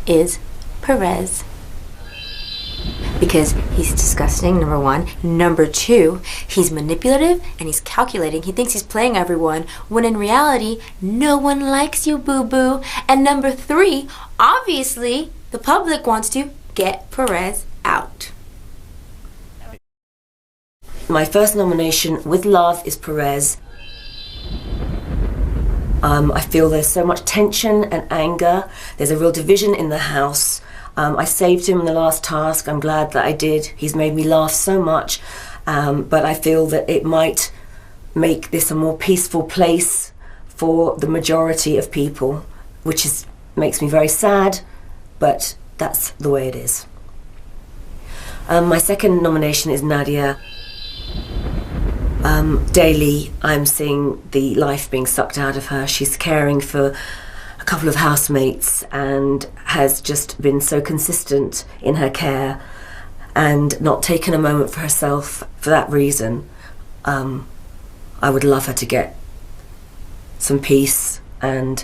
is Perez. Because he's disgusting, number one. Number two, he's manipulative and he's calculating. He thinks he's playing everyone, when in reality, no one likes you, boo-boo. And number three, obviously, the public wants to get Perez out. My first nomination, with love, is Perez. I feel there's so much tension and anger. There's a real division in the house. I saved him in the last task. I'm glad that I did. He's made me laugh so much. But I feel that it might make this a more peaceful place for the majority of people, which makes me very sad, but that's the way it is. My second nomination is Nadia. Daily, I'm seeing the life being sucked out of her. She's caring for a couple of housemates and has just been so consistent in her care and not taken a moment for herself. For that reason, I would love her to get some peace and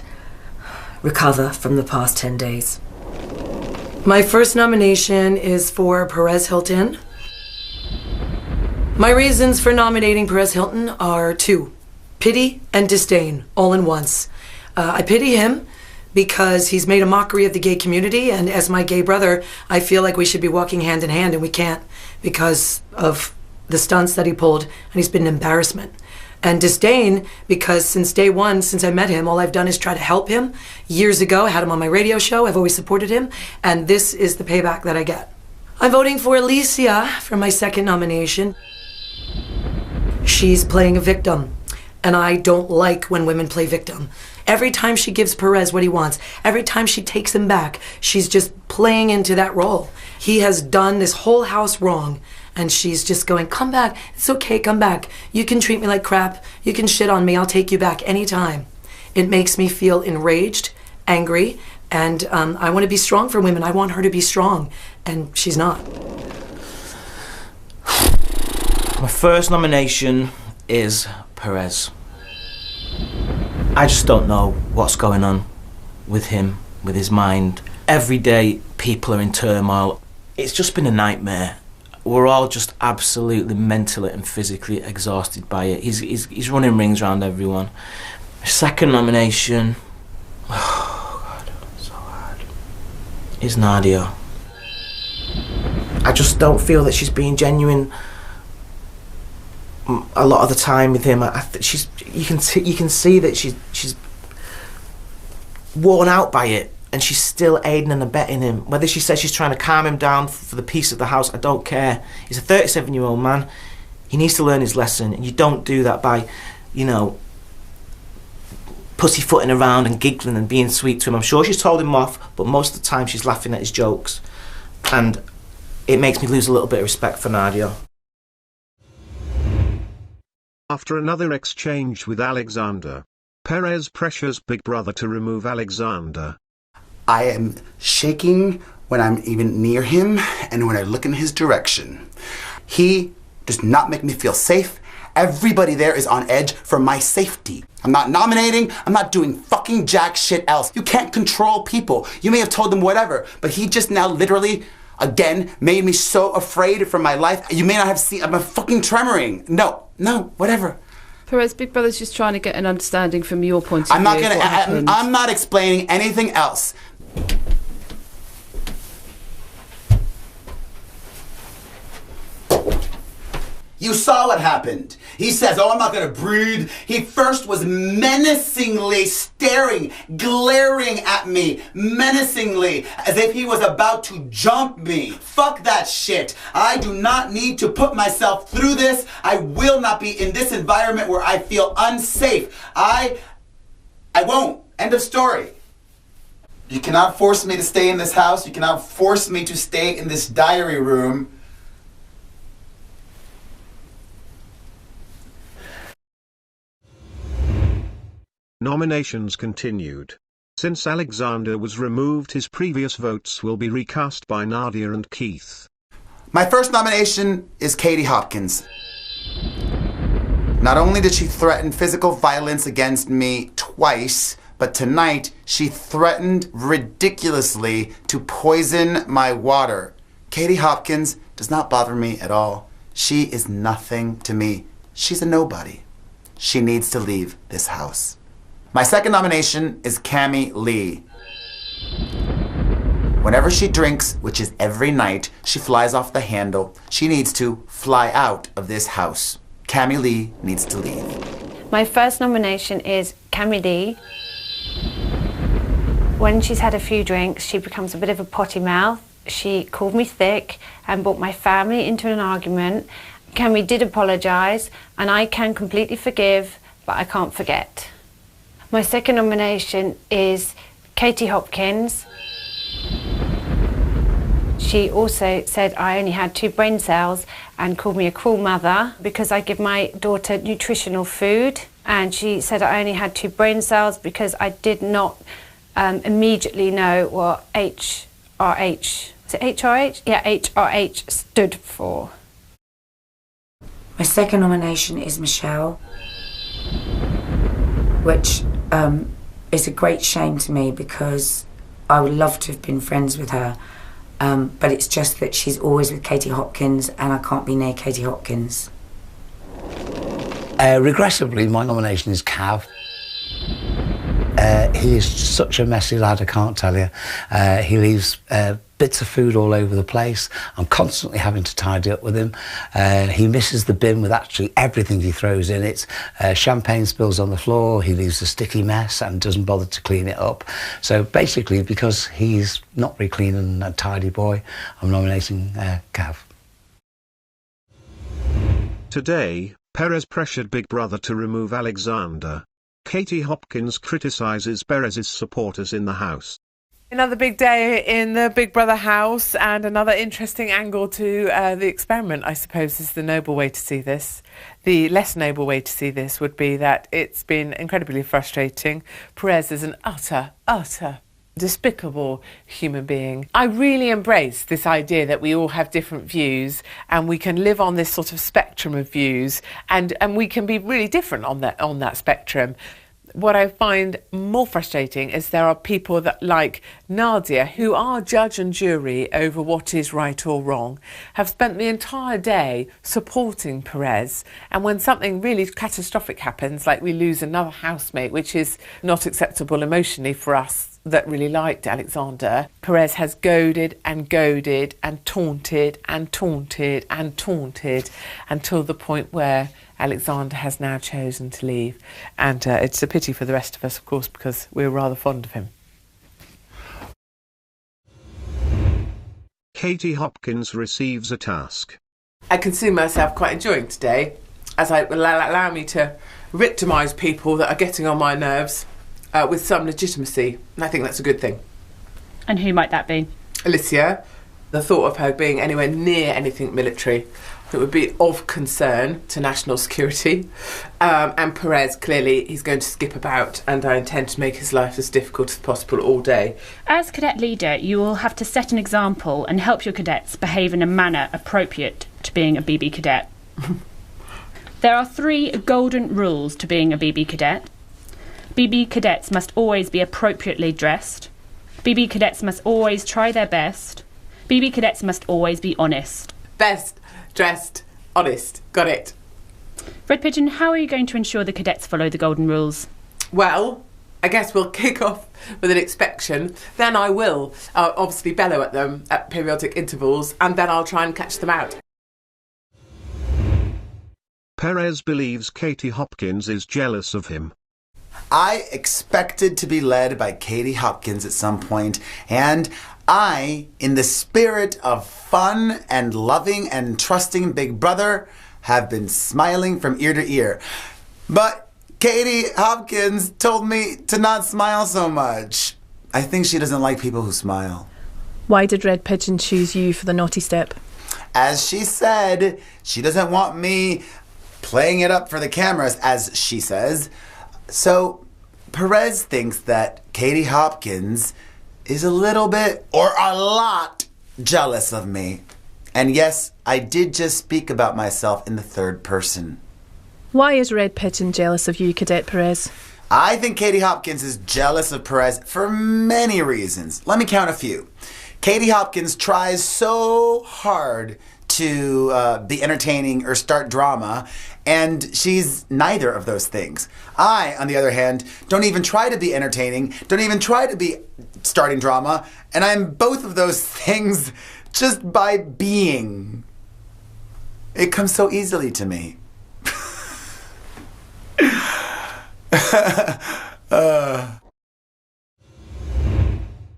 recover from the past 10 days. My first nomination is for Perez Hilton. My reasons for nominating Perez Hilton are two: pity and disdain, all in once. I pity him because he's made a mockery of the gay community, and as my gay brother, I feel like we should be walking hand in hand, and we can't because of the stunts that he pulled, and he's been an embarrassment. And disdain because since day one, since I met him, all I've done is try to help him. Years ago, I had him on my radio show, I've always supported him, and this is the payback that I get. I'm voting for Alicia for my second nomination. She's playing a victim, and I don't like when women play victim. Every time she gives Perez what he wants, every time she takes him back, she's just playing into that role. He has done this whole house wrong, and she's just going, come back, it's okay, come back. You can treat me like crap, you can shit on me, I'll take you back anytime. It makes me feel enraged, angry, and I want to be strong for women. I want her to be strong, and she's not. My first nomination is Perez. I just don't know what's going on with him, with his mind. Every day people are in turmoil. It's just been a nightmare. We're all just absolutely mentally and physically exhausted by it. He's running rings around everyone. My second nomination, oh God, so hard, is Nadia. I just don't feel that she's being genuine a lot of the time with him. You can see that she's worn out by it, and she's still aiding and abetting him. Whether she says she's trying to calm him down for the peace of the house, I don't care. He's a 37-year-old man. He needs to learn his lesson, and you don't do that by, you know, pussyfooting around and giggling and being sweet to him. I'm sure she's told him off, but most of the time she's laughing at his jokes, and it makes me lose a little bit of respect for Nadia. After another exchange with Alexander, Perez pressures Big Brother to remove Alexander. I am shaking when I'm even near him and when I look in his direction. He does not make me feel safe. Everybody there is on edge for my safety. I'm not nominating, I'm not doing fucking jack shit else. You can't control people. You may have told them whatever, but he just now literally, again, made me so afraid for my life. You may not have seen, I'm fucking tremoring. No, whatever. Perez, Big Brother's just trying to get an understanding from your point of view. I'm not explaining anything else. You saw what happened. He says, oh, I'm not gonna breathe. He first was menacingly staring, glaring at me, menacingly, as if he was about to jump me. Fuck that shit. I do not need to put myself through this. I will not be in this environment where I feel unsafe. I won't. End of story. You cannot force me to stay in this house. You cannot force me to stay in this diary room. Nominations continued. Since Alexander was removed, his previous votes will be recast by Nadia and Keith. My first nomination is Katie Hopkins. Not only did she threaten physical violence against me twice, but tonight she threatened ridiculously to poison my water. Katie Hopkins does not bother me at all. She is nothing to me. She's a nobody. She needs to leave this house. My second nomination is Cami Lee. Whenever she drinks, which is every night, she flies off the handle. She needs to fly out of this house. Cami Lee needs to leave. My first nomination is Cami Lee. When she's had a few drinks, she becomes a bit of a potty mouth. She called me thick and brought my family into an argument. Cami did apologise, and I can completely forgive, but I can't forget. My second nomination is Katie Hopkins. She She also said I only had 2 brain cells and called me a cruel mother because I give my daughter nutritional food. And she said I only had 2 brain cells because I did not immediately know what HRH, is it HRH? Yeah, HRH stood for. My second nomination is Michelle, which is a great shame to me because I would love to have been friends with her, but it's just that she's always with Katie Hopkins and I can't be near Katie Hopkins. Regressively, my nomination is Cav. He is such a messy lad, I can't tell you. He leaves bits of food all over the place. I'm constantly having to tidy up with him. He misses the bin with actually everything he throws in it. Champagne spills on the floor, he leaves a sticky mess and doesn't bother to clean it up. So basically, because he's not very clean and a tidy boy, I'm nominating Cav. Today, Perez pressured Big Brother to remove Alexander. Katie Hopkins criticises Perez's supporters in the house. Another big day in the Big Brother house and another interesting angle to the experiment, I suppose, is the noble way to see this. The less noble way to see this would be that it's been incredibly frustrating. Perez is an utter despicable human being. I really embrace this idea that we all have different views and we can live on this sort of spectrum of views and we can be really different on that spectrum. What I find more frustrating is there are people that, like Nadia, who are judge and jury over what is right or wrong, have spent the entire day supporting Perez, and when something really catastrophic happens, like we lose another housemate, which is not acceptable emotionally for us that really liked Alexander, Perez has goaded and taunted and taunted and taunted until the point where Alexander has now chosen to leave. And it's a pity for the rest of us, of course, because we're rather fond of him. Katie Hopkins receives a task. I can see myself quite enjoying today, as it will allow me to victimise people that are getting on my nerves with some legitimacy. And I think that's a good thing. And who might that be? Alicia. The thought of her being anywhere near anything military that would be of concern to national security. And Perez, clearly, he's going to skip about, and I intend to make his life as difficult as possible all day. As cadet leader, you will have to set an example and help your cadets behave in a manner appropriate to being a BB cadet. There are 3 golden rules to being a BB cadet. BB cadets must always be appropriately dressed. BB cadets must always try their best. BB cadets must always be honest. Best dressed, honest. Got it. Red Pigeon, how are you going to ensure the cadets follow the golden rules? Well, I guess we'll kick off with an inspection. Then I will obviously bellow at them at periodic intervals, and then I'll try and catch them out. Perez believes Katie Hopkins is jealous of him. I expected to be led by Katie Hopkins at some point, and I, in the spirit of fun and loving and trusting Big Brother, have been smiling from ear to ear. But Katie Hopkins told me to not smile so much. I think she doesn't like people who smile. Why did Red Pigeon choose you for the naughty step? As she said, she doesn't want me playing it up for the cameras, as she says. So Perez thinks that Katie Hopkins is a little bit or a lot jealous of me. And yes, I did just speak about myself in the third person. Why is Red Pigeon jealous of you, Cadet Perez? I think Katie Hopkins is jealous of Perez for many reasons. Let me count a few. Katie Hopkins tries so hard to be entertaining or start drama, and she's neither of those things. I, on the other hand, don't even try to be entertaining, don't even try to be starting drama, and I'm both of those things just by being. It comes so easily to me.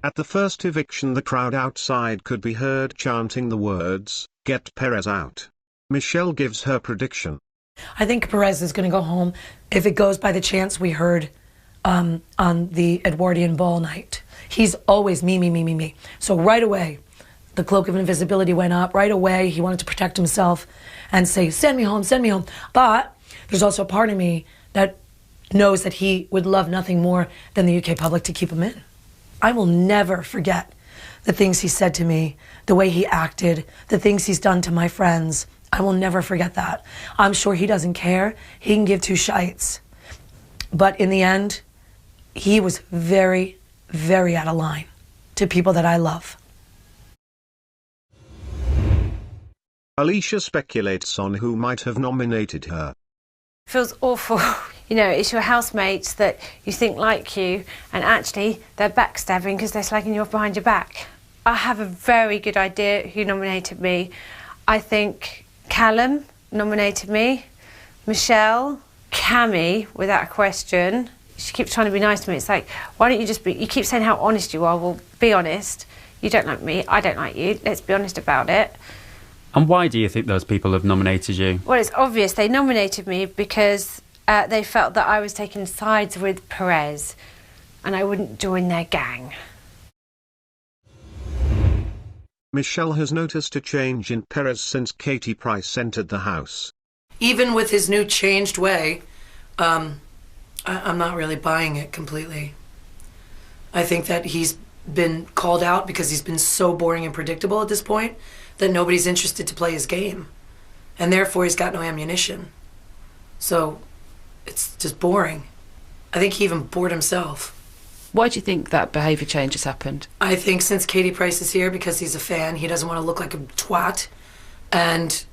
At the first eviction, the crowd outside could be heard chanting the words, "Get Perez out." Michelle gives her prediction. I think Perez is going to go home if it goes by the chants we heard on the Edwardian ball night. He's always me. So right away, The cloak of invisibility went up right away. He wanted to protect himself and say, send me home, send me home. But there's also a part of me that knows that he would love nothing more than the UK public to keep him in. I will never forget the things he said to me, the way he acted, the things he's done to my friends. I will never forget that. I'm sure he doesn't care. He can give two shites. But in the end, he was very, very out of line to people that I love. Alicia speculates on who might have nominated her. Feels awful. You know, it's your housemates that you think like you, and actually they're backstabbing because they're slagging you off behind your back. I have a very good idea who nominated me. I think Calum nominated me, Michelle, Cami, without a question. She keeps trying to be nice to me. It's like, why don't you just be... You keep saying how honest you are. Well, be honest. You don't like me, I don't like you. Let's be honest about it. And why do you think those people have nominated you? Well, it's obvious. They nominated me because they felt that I was taking sides with Perez and I wouldn't join their gang. Michelle has noticed a change in Perez since Katie Price entered the house. Even with his new changed way, I'm not really buying it completely. I think that he's been called out because he's been so boring and predictable at this point that nobody's interested to play his game. And therefore he's got no ammunition. So it's just boring. I think he even bored himself. Why do you think that behaviour change has happened? I think since Katie Price is here, because he's a fan, he doesn't want to look like a twat. And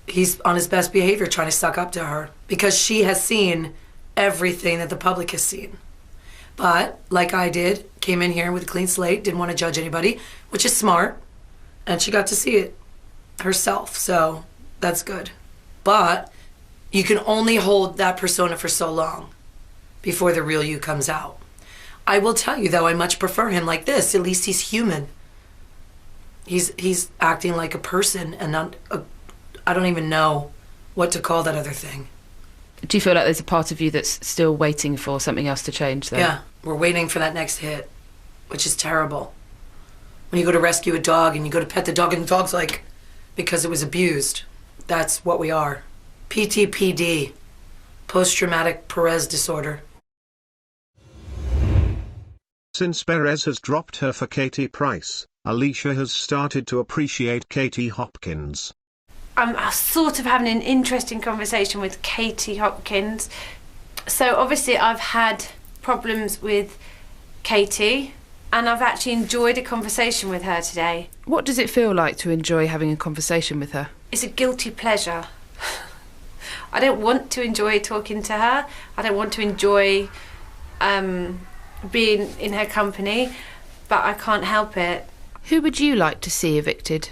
he's on his best behavior trying to suck up to her because she has seen everything that the public has seen. But, like I did, came in here with a clean slate, didn't want to judge anybody, which is smart. And she got to see it herself, so that's good. But you can only hold that persona for so long before the real you comes out. I will tell you, though, I much prefer him like this. At least he's human. He's acting like a person and not I don't even know what to call that other thing. Do you feel like there's a part of you that's still waiting for something else to change, though? Yeah, we're waiting for that next hit, which is terrible. When you go to rescue a dog and you go to pet the dog and the dog's like, because it was abused. That's what we are. PTPD, post-traumatic Perez disorder. Since Perez has dropped her for Katie Price, Alicia has started to appreciate Katie Hopkins. I'm sort of having an interesting conversation with Katie Hopkins. So obviously I've had problems with Katie and I've actually enjoyed a conversation with her today. What does it feel like to enjoy having a conversation with her? It's a guilty pleasure. I don't want to enjoy talking to her. I don't want to enjoy being in her company, but I can't help it. Who would you like to see evicted?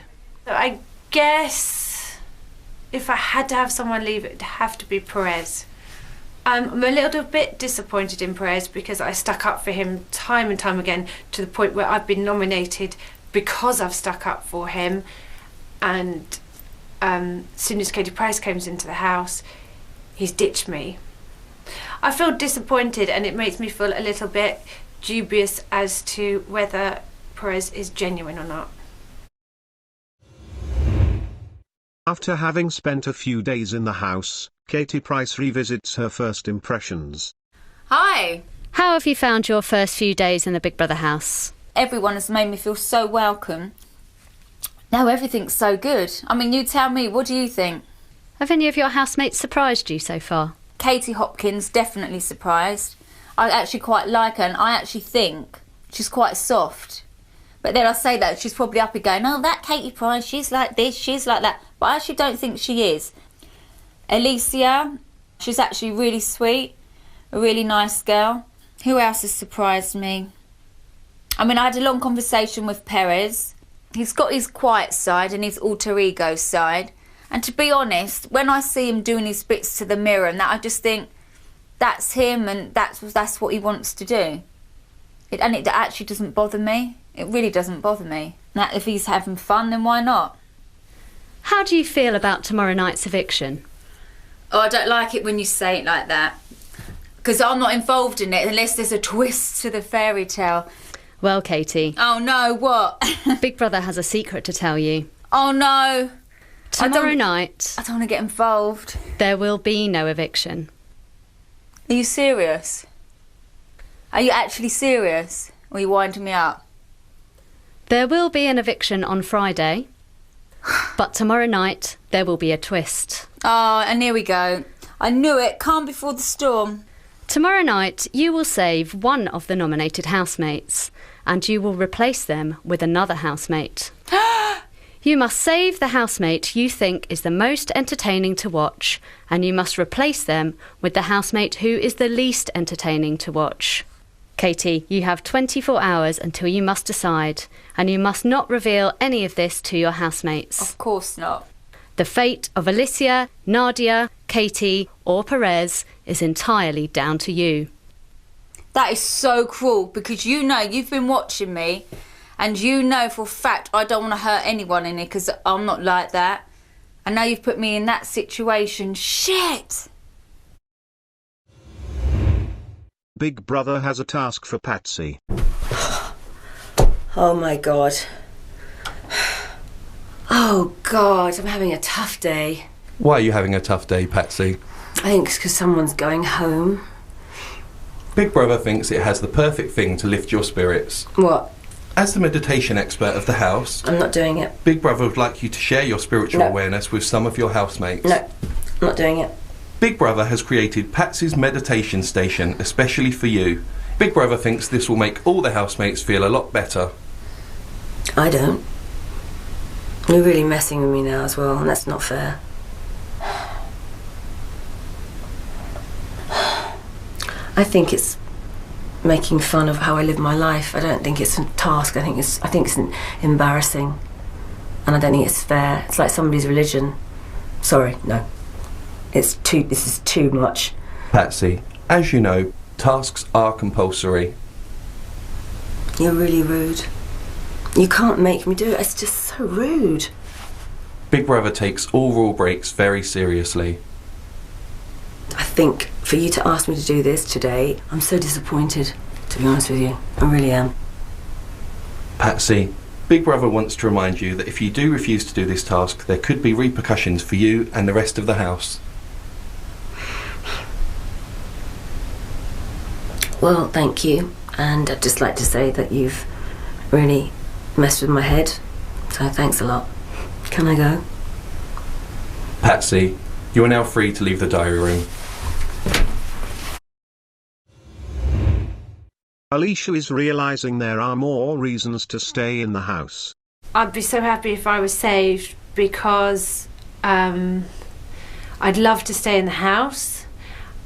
I guess if I had to have someone leave, it'd have to be Perez. I'm a little bit disappointed in Perez because I stuck up for him time and time again to the point where I've been nominated because I've stuck up for him. And as soon as Katie Price comes into the house, he's ditched me. I feel disappointed and it makes me feel a little bit dubious as to whether Perez is genuine or not. After having spent a few days in the house, Katie Price revisits her first impressions. Hi! How have you found your first few days in the Big Brother house? Everyone has made me feel so welcome. Now everything's so good. I mean, you tell me, what do you think? Have any of your housemates surprised you so far? Katie Hopkins definitely surprised. I actually quite like her and I actually think she's quite soft. But then I say that, she's probably up and going, oh, that Katie Price, she's like this, she's like that. But I actually don't think she is. Alicia, she's actually really sweet, a really nice girl. Who else has surprised me? I mean, I had a long conversation with Perez. He's got his quiet side and his alter ego side. And to be honest, when I see him doing his bits to the mirror and that, I just think, that's him and that's what he wants to do. And it actually doesn't bother me. It really doesn't bother me. Now, if he's having fun, then why not? How do you feel about tomorrow night's eviction? Oh, I don't like it when you say it like that. Because I'm not involved in it unless there's a twist to the fairy tale. Well, Katie. Oh no, what? Big Brother has a secret to tell you. Oh no. Tomorrow night. I don't want to get involved. There will be no eviction. Are you serious? Are you actually serious? Or are you winding me up? There will be an eviction on Friday, but tomorrow night there will be a twist. Oh, and here we go. I knew it. Calm before the storm. Tomorrow night you will save one of the nominated housemates, and you will replace them with another housemate. You must save the housemate you think is the most entertaining to watch, and you must replace them with the housemate who is the least entertaining to watch. Katie, you have 24 hours until you must decide, and you must not reveal any of this to your housemates. Of course not. The fate of Alicia, Nadia, Katie or Perez is entirely down to you. That is so cruel, because you know you've been watching me and you know for a fact I don't want to hurt anyone in it, because I'm not like that. And now you've put me in that situation. Shit! Big Brother has a task for Patsy. Oh my God. Oh God, I'm having a tough day. Why are you having a tough day, Patsy? I think it's because someone's going home. Big Brother thinks it has the perfect thing to lift your spirits. What? As the meditation expert of the house... I'm not doing it. Big Brother would like you to share your spiritual No. awareness with some of your housemates. No, I'm not doing it. Big Brother has created Patsy's meditation station especially for you. Big Brother thinks this will make all the housemates feel a lot better. I don't. You're really messing with me now as well, and that's not fair. I think it's making fun of how I live my life. I don't think it's a task. I think it's embarrassing, and I don't think it's fair. It's like somebody's religion. Sorry, no. This is too much. Patsy, as you know, tasks are compulsory. You're really rude. You can't make me do it. It's just so rude. Big Brother takes all rule breaks very seriously. I think for you to ask me to do this today, I'm so disappointed, to be honest with you. I really am. Patsy, Big Brother wants to remind you that if you do refuse to do this task, there could be repercussions for you and the rest of the house. Well, thank you. And I'd just like to say that you've really messed with my head. So thanks a lot. Can I go? Patsy, you are now free to leave the diary room. Alicia is realising there are more reasons to stay in the house. I'd be so happy if I was saved, because I'd love to stay in the house.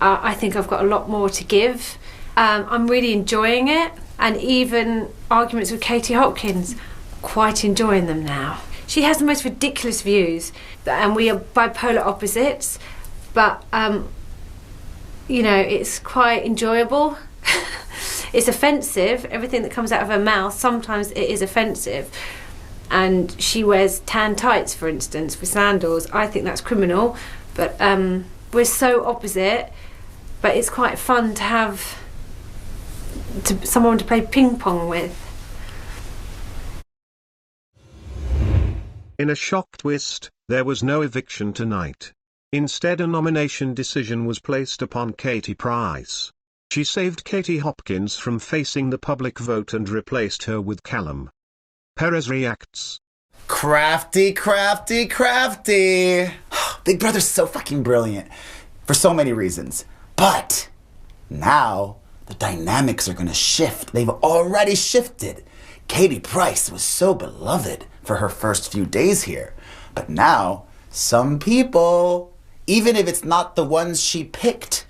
I think I've got a lot more to give. I'm really enjoying it, and even arguments with Katie Hopkins, quite enjoying them now. She has the most ridiculous views, and we are bipolar opposites, but you know, it's quite enjoyable. It's offensive, everything that comes out of her mouth, sometimes it is offensive. And she wears tan tights, for instance, with sandals. I think that's criminal, but we're so opposite, but it's quite fun to have someone to play ping pong with. In a shock twist, there was no eviction tonight. Instead, a nomination decision was placed upon Katie Price. She saved Katie Hopkins from facing the public vote and replaced her with Calum. Perez reacts. Crafty, crafty, crafty. Big Brother's so fucking brilliant for so many reasons. But now the dynamics are gonna shift. They've already shifted. Katie Price was so beloved for her first few days here. But now, some people, even if it's not the ones she picked,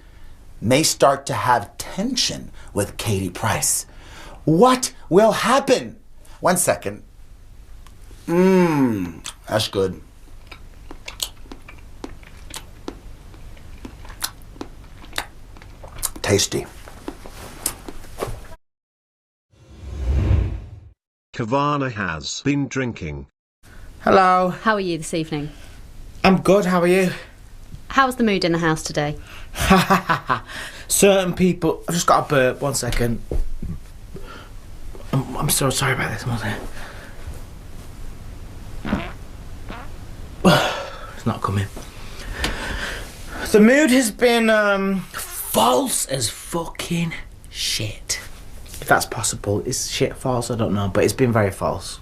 may start to have tension with Katie Price. What will happen? 1 second. That's good. Tasty. Kavana has been drinking. Hello. How are you this evening? I'm good, how are you? How's the mood in the house today? Certain people... I've just got a burp, 1 second. I'm so sorry about this, Mother. It's not coming. The mood has been false as fucking shit. If that's possible. Is shit false? I don't know, but it's been very false.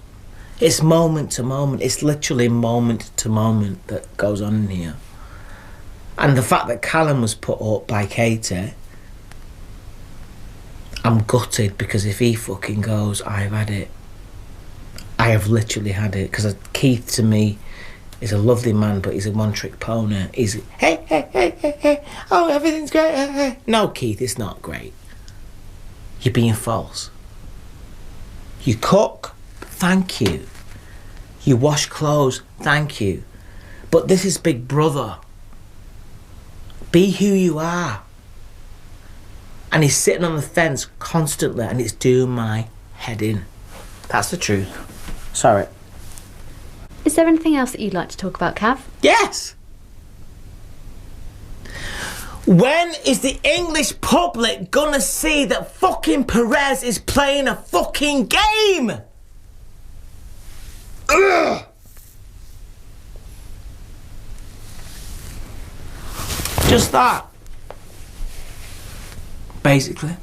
It's moment to moment. It's literally moment to moment that goes on in here. And the fact that Calum was put up by Katie, I'm gutted, because if he fucking goes, I've had it. I have literally had it, because Keith to me is a lovely man, but he's a one-trick pony. He's hey, oh, everything's great, hey. No, Keith, it's not great. You're being false. You cook, thank you. You wash clothes, thank you. But this is Big Brother. Be who you are. And he's sitting on the fence constantly, and it's doing my head in. That's the truth. Sorry. Is there anything else that you'd like to talk about, Cav? Yes! When is the English public gonna see that fucking Perez is playing a fucking game? Ugh! Just that. Basically.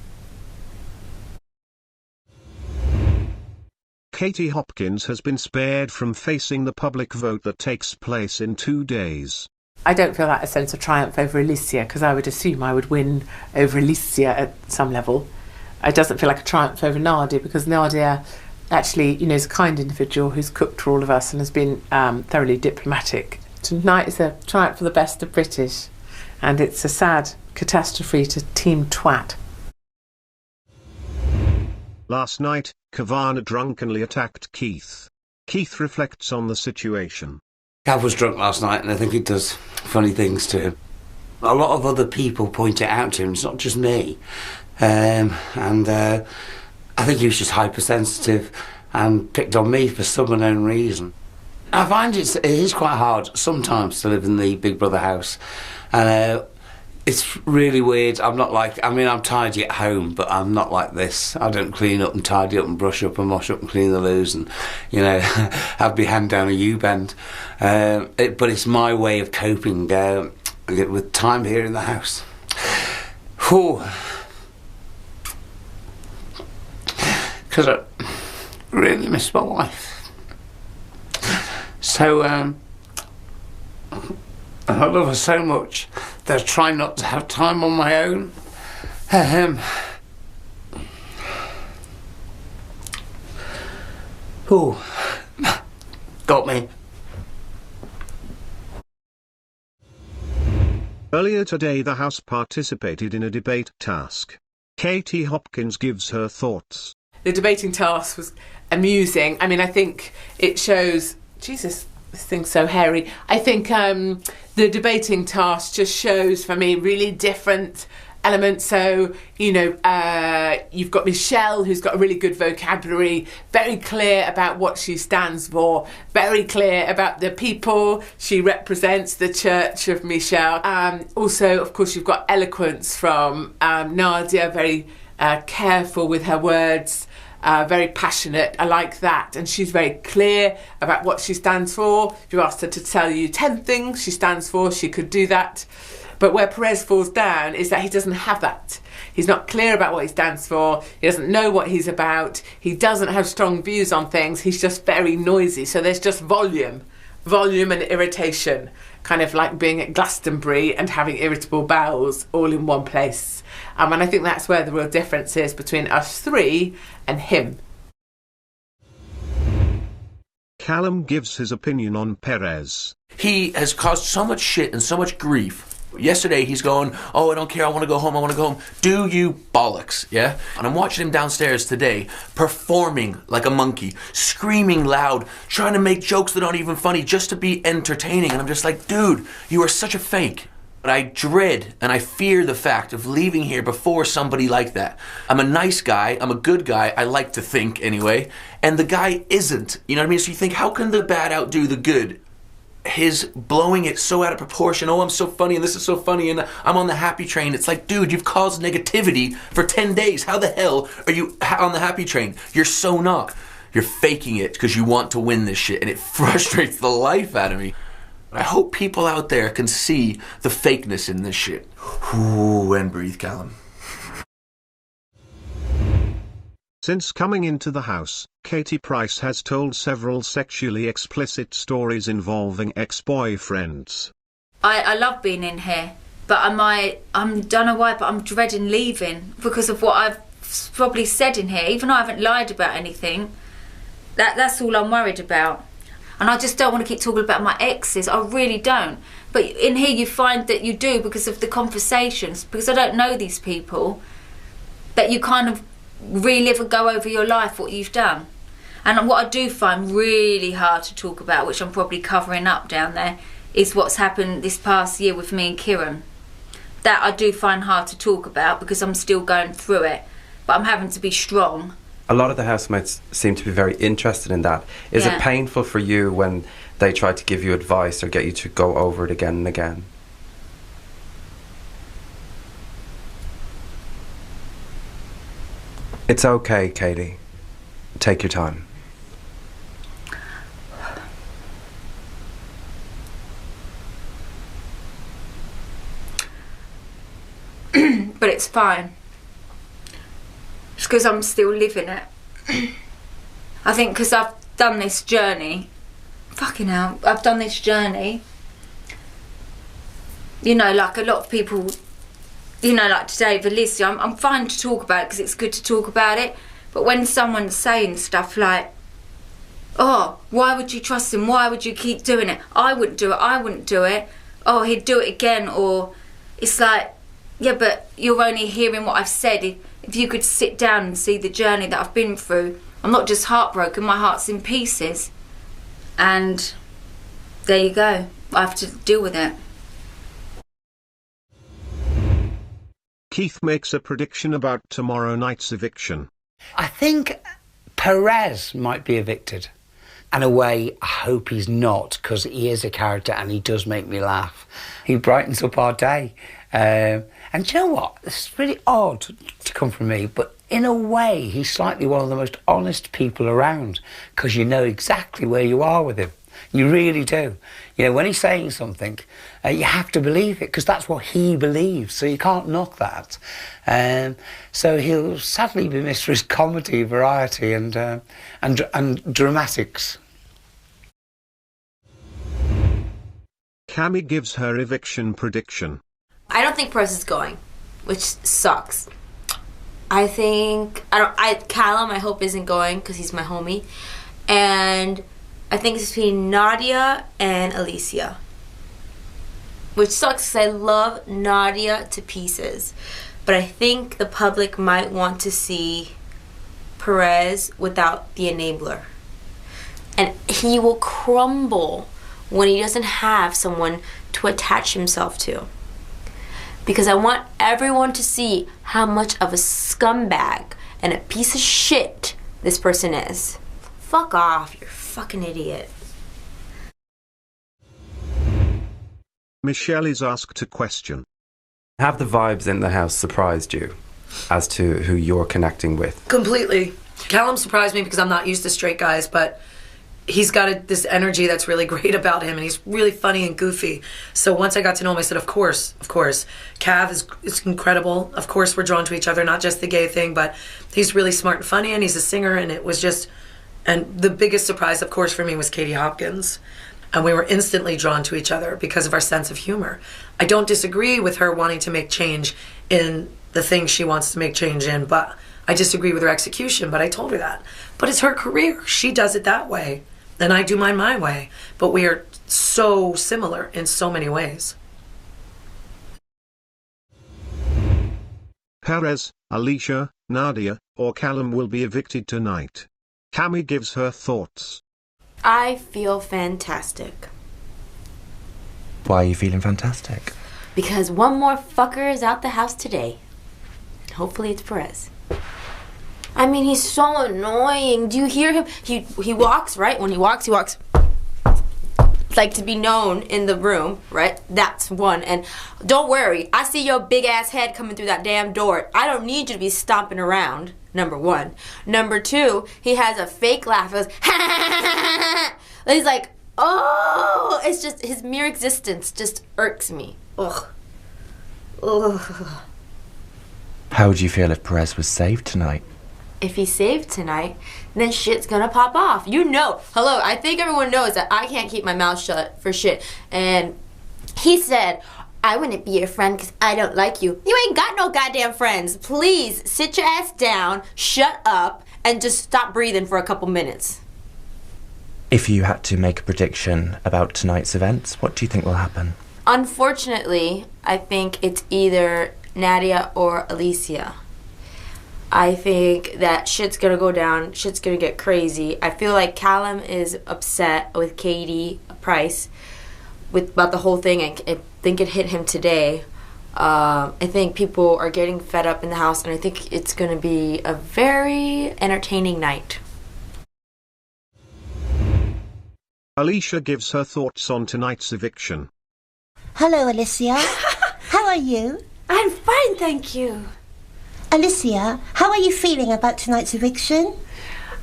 Katie Hopkins has been spared from facing the public vote that takes place in 2 days. I don't feel that a sense of triumph over Alicia, because I would assume I would win over Alicia at some level. It doesn't feel like a triumph over Nadia, because Nadia actually, you know, is a kind individual who's cooked for all of us and has been thoroughly diplomatic. Tonight is a triumph for the best of British, and it's a sad catastrophe to Team Twat. Last night, Kavana drunkenly attacked Keith. Keith reflects on the situation. Cav was drunk last night, and I think it does funny things to him. A lot of other people point it out to him, it's not just me. I think he was just hypersensitive and picked on me for some unknown reason. I find it is quite hard sometimes to live in the Big Brother house. And it's really weird. I'm tidy at home, but I'm not like this. I don't clean up and tidy up and brush up and wash up and clean the loos and, you know, have my hand down a U-bend. But it's my way of coping with time here in the house. Because I really miss my wife. So, I love her so much that I try not to have time on my own. Got me. Earlier today, the House participated in a debate task. Katie Hopkins gives her thoughts. The debating task was amusing. I mean, I think it shows... Jesus, this thing's so hairy. I think the debating task just shows, for me, really different elements. So, you know, you've got Michelle, who's got a really good vocabulary, very clear about what she stands for, very clear about the people she represents, the Church of Michelle. Also, of course, you've got eloquence from Nadia, very careful with her words, very passionate. I like that. And she's very clear about what she stands for. If you asked her to tell you 10 things she stands for, she could do that. But where Perez falls down is that he doesn't have that. He's not clear about what he stands for. He doesn't know what he's about. He doesn't have strong views on things. He's just very noisy. So there's just volume and irritation, kind of like being at Glastonbury and having irritable bowels all in one place. And I think that's where the real difference is between us three and him. Calum gives his opinion on Perez. He has caused so much shit and so much grief. Yesterday he's going, oh, I don't care, I want to go home. Do you bollocks, yeah? And I'm watching him downstairs today, performing like a monkey, screaming loud, trying to make jokes that aren't even funny just to be entertaining. And I'm just like, dude, you are such a fake. But I dread and I fear the fact of leaving here before somebody like that. I'm a nice guy, I'm a good guy, I like to think anyway, and the guy isn't. You know what I mean? So you think, how can the bad outdo the good? his blowing it so out of proportion. Oh, I'm so funny and this is so funny and I'm on the happy train. It's like, dude, you've caused negativity for 10 days. How the hell are you on the happy train? You're so not. You're faking it because you want to win this shit, and it frustrates the life out of me. I hope people out there can see the fakeness in this shit. Ooh, and breathe, Calum. Since coming into the house, Katie Price has told several sexually explicit stories involving ex-boyfriends. I love being in here, but I don't know why, but I'm dreading leaving because of what I've probably said in here. Even though I haven't lied about anything, that's all I'm worried about. And I just don't want to keep talking about my exes. I really don't. But in here you find that you do because of the conversations, because I don't know these people, that you kind of relive and go over your life, what you've done. And what I do find really hard to talk about, which I'm probably covering up down there, is what's happened this past year with me and Kieran. That I do find hard to talk about because I'm still going through it, but I'm having to be strong. A lot of the housemates seem to be very interested in that. Is it painful for you when they try to give you advice or get you to go over it again and again? It's okay, Katie. Take your time. But it's fine. It's because I'm still living it. I think because I've done this journey. Fucking hell, I've done this journey. You know, like a lot of people, you know, like today with Alicia, I'm fine to talk about it because it's good to talk about it. But when someone's saying stuff like, oh, why would you trust him? Why would you keep doing it? I wouldn't do it. I wouldn't do it. Oh, he'd do it again. Or it's like, yeah, but you're only hearing what I've said. If you could sit down and see the journey that I've been through, I'm not just heartbroken, my heart's in pieces. And there you go. I have to deal with it. Keith makes a prediction about tomorrow night's eviction. I think Perez might be evicted. In a way, I hope he's not, because he is a character and he does make me laugh. He brightens up our day. And you know what? This is really odd to come from me, but in a way, he's slightly one of the most honest people around, because you know exactly where you are with him. You really do. You know, when he's saying something, you have to believe it, because that's what he believes, so you can't knock that. So he'll sadly be missed for his comedy, variety, and dramatics. Cami gives her eviction prediction. I don't think Perez is going, which sucks. I think Calum, I hope, isn't going because he's my homie, and I think it's between Nadia and Alicia, which sucks because I love Nadia to pieces, but I think the public might want to see Perez without the enabler, and he will crumble when he doesn't have someone to attach himself to. Because I want everyone to see how much of a scumbag and a piece of shit this person is. Fuck off, you're a fucking idiot. Michelle is asked a question. Have the vibes in the house surprised you as to who you're connecting with? Completely. Calum surprised me because I'm not used to straight guys, but he's got this energy that's really great about him, and he's really funny and goofy. So once I got to know him, I said, of course. Cav is incredible. Of course we're drawn to each other, not just the gay thing, but he's really smart and funny, and he's a singer, and it was just... And the biggest surprise, of course, for me was Katie Hopkins. And we were instantly drawn to each other because of our sense of humor. I don't disagree with her wanting to make change in the things she wants to make change in, but I disagree with her execution, but I told her that. But it's her career. She does it that way. And I do mine my way. But we are so similar in so many ways. Perez, Alicia, Nadia, or Calum will be evicted tonight. Cami gives her thoughts. I feel fantastic. Why are you feeling fantastic? Because one more fucker is out the house today. Hopefully it's Perez. I mean, he's so annoying. Do you hear him? He walks, right? When he walks, like to be known in the room, right? That's one. And don't worry, I see your big ass head coming through that damn door. I don't need you to be stomping around, number one. Number two, he has a fake laugh. He goes, he's like, oh, it's just, his mere existence just irks me. Ugh. Ugh. How would you feel if Perez was saved tonight? If he's saved tonight, then shit's gonna pop off. You know, hello, I think everyone knows that I can't keep my mouth shut for shit. And he said, I wouldn't be your friend because I don't like you. You ain't got no goddamn friends. Please sit your ass down, shut up, and just stop breathing for a couple minutes. If you had to make a prediction about tonight's events, what do you think will happen? Unfortunately, I think it's either Nadia or Alicia. I think that shit's gonna go down, shit's gonna get crazy. I feel like Calum is upset with Katie Price about the whole thing. I think it hit him today. I think people are getting fed up in the house, and I think it's gonna be a very entertaining night. Alicia gives her thoughts on tonight's eviction. Hello, Alicia. How are you? I'm fine, thank you. Alicia, how are you feeling about tonight's eviction?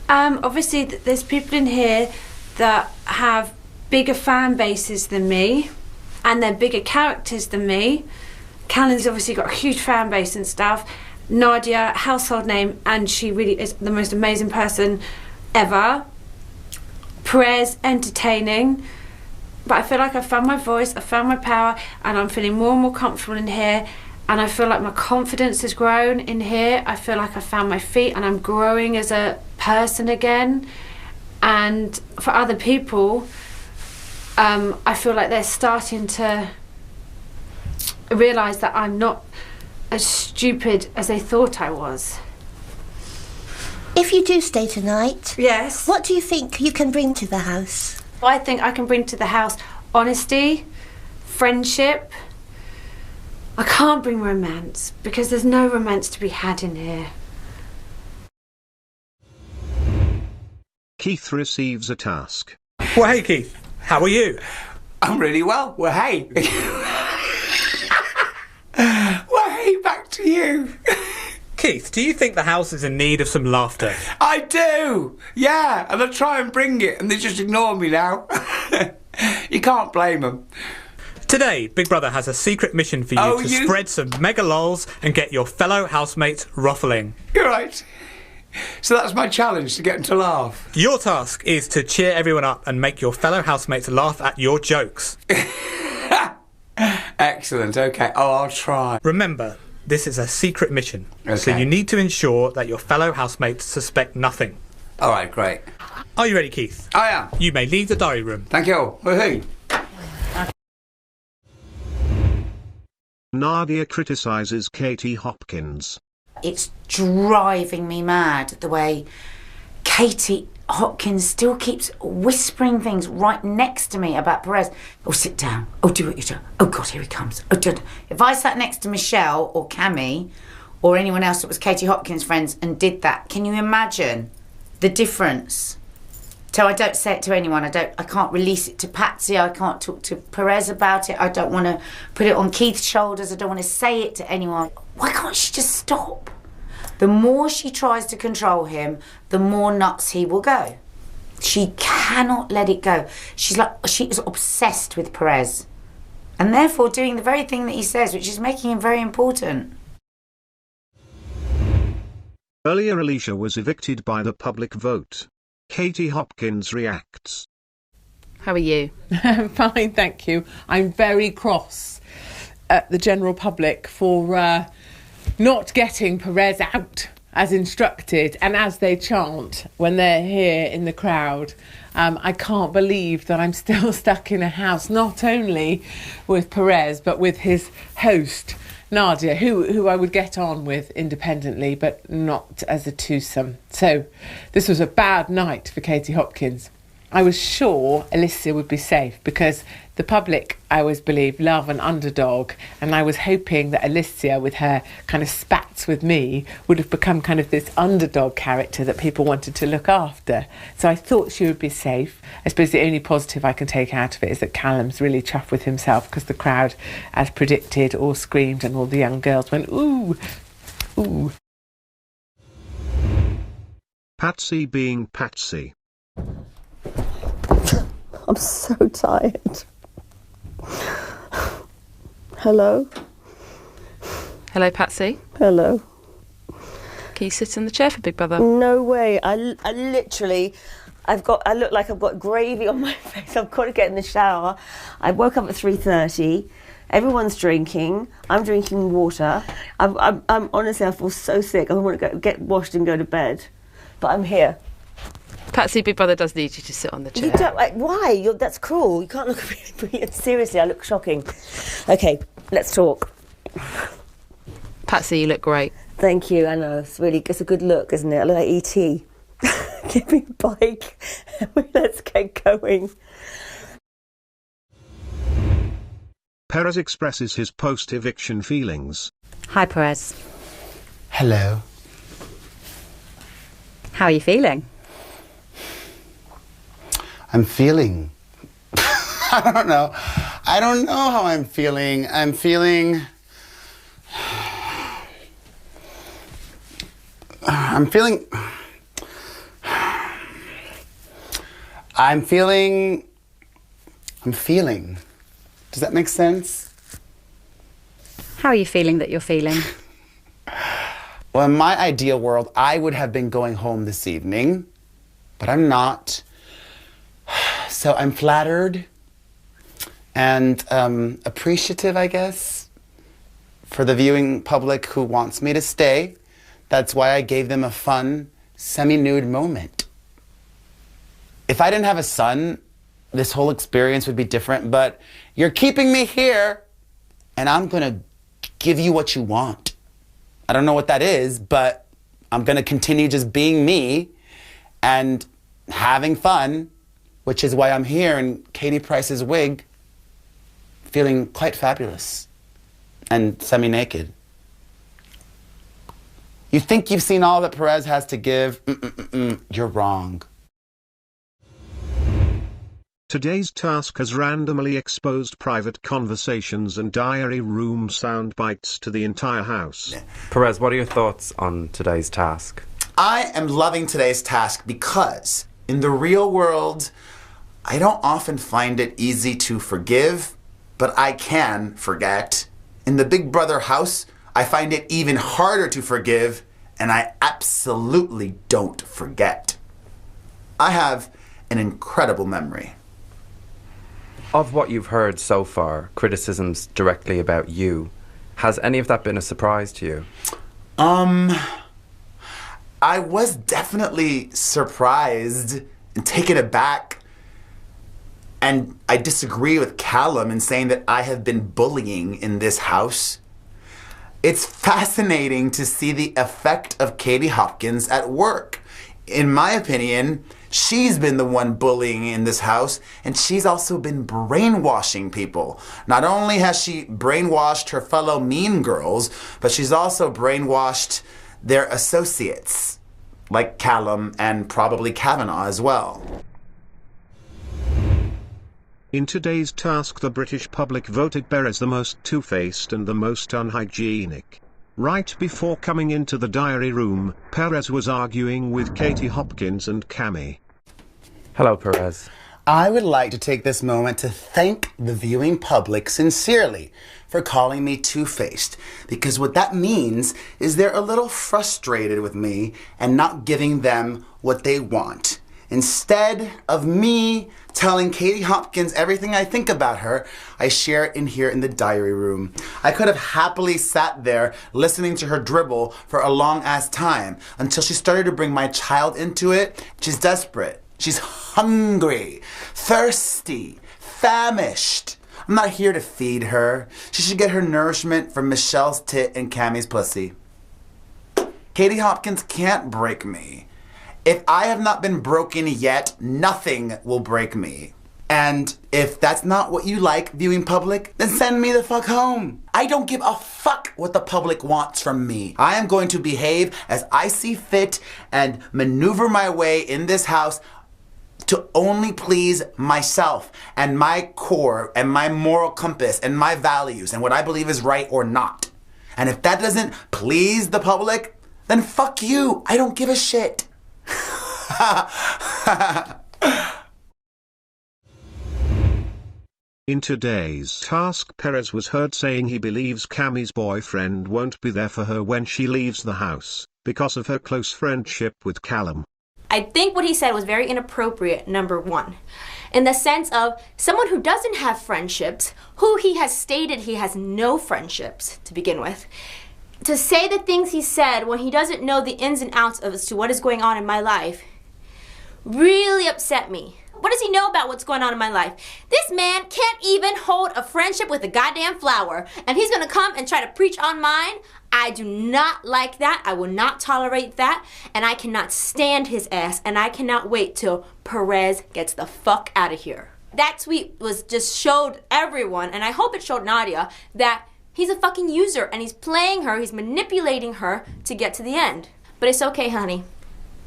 Obviously, there's people in here that have bigger fan bases than me, and they're bigger characters than me. Calum's obviously got a huge fan base and stuff. Nadia, household name, and she really is the most amazing person ever. Perez, entertaining. But I feel like I found my voice, I found my power, and I'm feeling more and more comfortable in here. And I feel like my confidence has grown in here. I feel like I found my feet and I'm growing as a person again. And for other people, I feel like they're starting to realise that I'm not as stupid as they thought I was. If you do stay tonight, yes, what do you think you can bring to the house? I think I can bring to the house honesty, friendship. I can't bring romance because there's no romance to be had in here. Keith receives a task. Well, hey Keith, how are you? I'm really well. Well, hey. Well, hey, back to you. Keith, do you think the house is in need of some laughter? I do, yeah, and I try and bring it and they just ignore me now. You can't blame them. Today, Big Brother has a secret mission for you to spread some mega lols and get your fellow housemates ruffling. You're right. So that's my challenge, to get them to laugh. Your task is to cheer everyone up and make your fellow housemates laugh at your jokes. Excellent, okay. Oh, I'll try. Remember, this is a secret mission, okay. So you need to ensure that your fellow housemates suspect nothing. All right, great. Are you ready, Keith? I am. You may leave the diary room. Thank you. Woohoo. Nadia criticises Katie Hopkins. It's driving me mad the way Katie Hopkins still keeps whispering things right next to me about Perez. Oh, sit down. Oh, do what you do. Oh, God, here he comes. Oh, don't. If I sat next to Michelle or Cami or anyone else that was Katie Hopkins' friends and did that, can you imagine the difference? So I don't say it to anyone. I can't release it to Patsy. I can't talk to Perez about it. I don't want to put it on Keith's shoulders. I don't want to say it to anyone. Why can't she just stop? The more she tries to control him, the more nuts he will go. She cannot let it go. She is obsessed with Perez. And therefore doing the very thing that he says, which is making him very important. Earlier, Alicia was evicted by the public vote. Katie Hopkins reacts. How are you? Fine, thank you. I'm very cross at the general public for not getting Perez out as instructed and as they chant when they're here in the crowd. I can't believe that I'm still stuck in a house, not only with Perez, but with his host, Nadia, who I would get on with independently, but not as a twosome. So this was a bad night for Katie Hopkins. I was sure Alicia would be safe because the public, I always believe, love an underdog, and I was hoping that Alicia, with her kind of spats with me, would have become kind of this underdog character that people wanted to look after. So I thought she would be safe. I suppose the only positive I can take out of it is that Calum's really chuffed with himself because the crowd, as predicted, all screamed and all the young girls went, ooh, ooh. Patsy being Patsy. I'm so tired. Hello? Hello, Patsy. Hello. Can you sit in the chair for Big Brother? No way. I literally, I look like I've got gravy on my face. I've got to get in the shower. I woke up at 3:30. Everyone's drinking. I'm drinking water. I'm honestly, I feel so sick. I want to get washed and go to bed. But I'm here. Patsy, Big Brother does need you to sit on the chair. You don't, why? That's cruel. You can't look at me. Seriously, I look shocking. Okay, let's talk. Patsy, you look great. Thank you. I know, it's a good look, isn't it? I look like E.T. Give me a bike. Let's get going. Perez expresses his post-eviction feelings. Hi, Perez. Hello. How are you feeling? I'm feeling. I don't know. I don't know how I'm feeling. I'm feeling. I'm feeling. Does that make sense? How are you feeling that you're feeling? Well, in my ideal world, I would have been going home this evening, but I'm not. So I'm flattered and appreciative, I guess, for the viewing public who wants me to stay. That's why I gave them a fun, semi-nude moment. If I didn't have a son, this whole experience would be different, but you're keeping me here, and I'm gonna give you what you want. I don't know what that is, but I'm gonna continue just being me and having fun, which is why I'm here in Katie Price's wig, feeling quite fabulous and semi-naked. You think you've seen all that Perez has to give? You're wrong. Today's task has randomly exposed private conversations and diary room sound bites to the entire house. Perez, what are your thoughts on today's task? I am loving today's task because in the real world, I don't often find it easy to forgive, but I can forget. In the Big Brother house, I find it even harder to forgive, and I absolutely don't forget. I have an incredible memory. Of what you've heard so far, criticisms directly about you, has any of that been a surprise to you? I was definitely surprised and taken aback. And I disagree with Calum in saying that I have been bullying in this house. It's fascinating to see the effect of Katie Hopkins at work. In my opinion, she's been the one bullying in this house, and she's also been brainwashing people. Not only has she brainwashed her fellow mean girls, but she's also brainwashed their associates, like Calum and probably Kavanaugh as well. In today's task, the British public voted Perez the most two-faced and the most unhygienic. Right before coming into the diary room, Perez was arguing with Katie Hopkins and Cami. Hello, Perez. I would like to take this moment to thank the viewing public sincerely for calling me two-faced, because what that means is they're a little frustrated with me and not giving them what they want. Instead of me telling Katie Hopkins everything I think about her, I share it in here in the diary room. I could have happily sat there listening to her dribble for a long-ass time until she started to bring my child into it. She's desperate. She's hungry, thirsty, famished. I'm not here to feed her. She should get her nourishment from Michelle's tit and Cami's pussy. Katie Hopkins can't break me. If I have not been broken yet, nothing will break me. And if that's not what you like, viewing public, then send me the fuck home. I don't give a fuck what the public wants from me. I am going to behave as I see fit and maneuver my way in this house to only please myself and my core and my moral compass and my values and what I believe is right or not. And if that doesn't please the public, then fuck you. I don't give a shit. In today's task, Perez was heard saying he believes Cami's boyfriend won't be there for her when she leaves the house, because of her close friendship with Calum. I think what he said was very inappropriate, number one, in the sense of someone who doesn't have friendships, who he has stated he has no friendships to begin with, to say the things he said when he doesn't know the ins and outs as to what is going on in my life really upset me. What does he know about what's going on in my life? This man can't even hold a friendship with a goddamn flower, and he's gonna come and try to preach on mine? I do not like that. I will not tolerate that, and I cannot stand his ass, and I cannot wait till Perez gets the fuck out of here. That tweet was just showed everyone, and I hope it showed Nadia, that he's a fucking user, and he's playing her, he's manipulating her to get to the end. But it's okay, honey.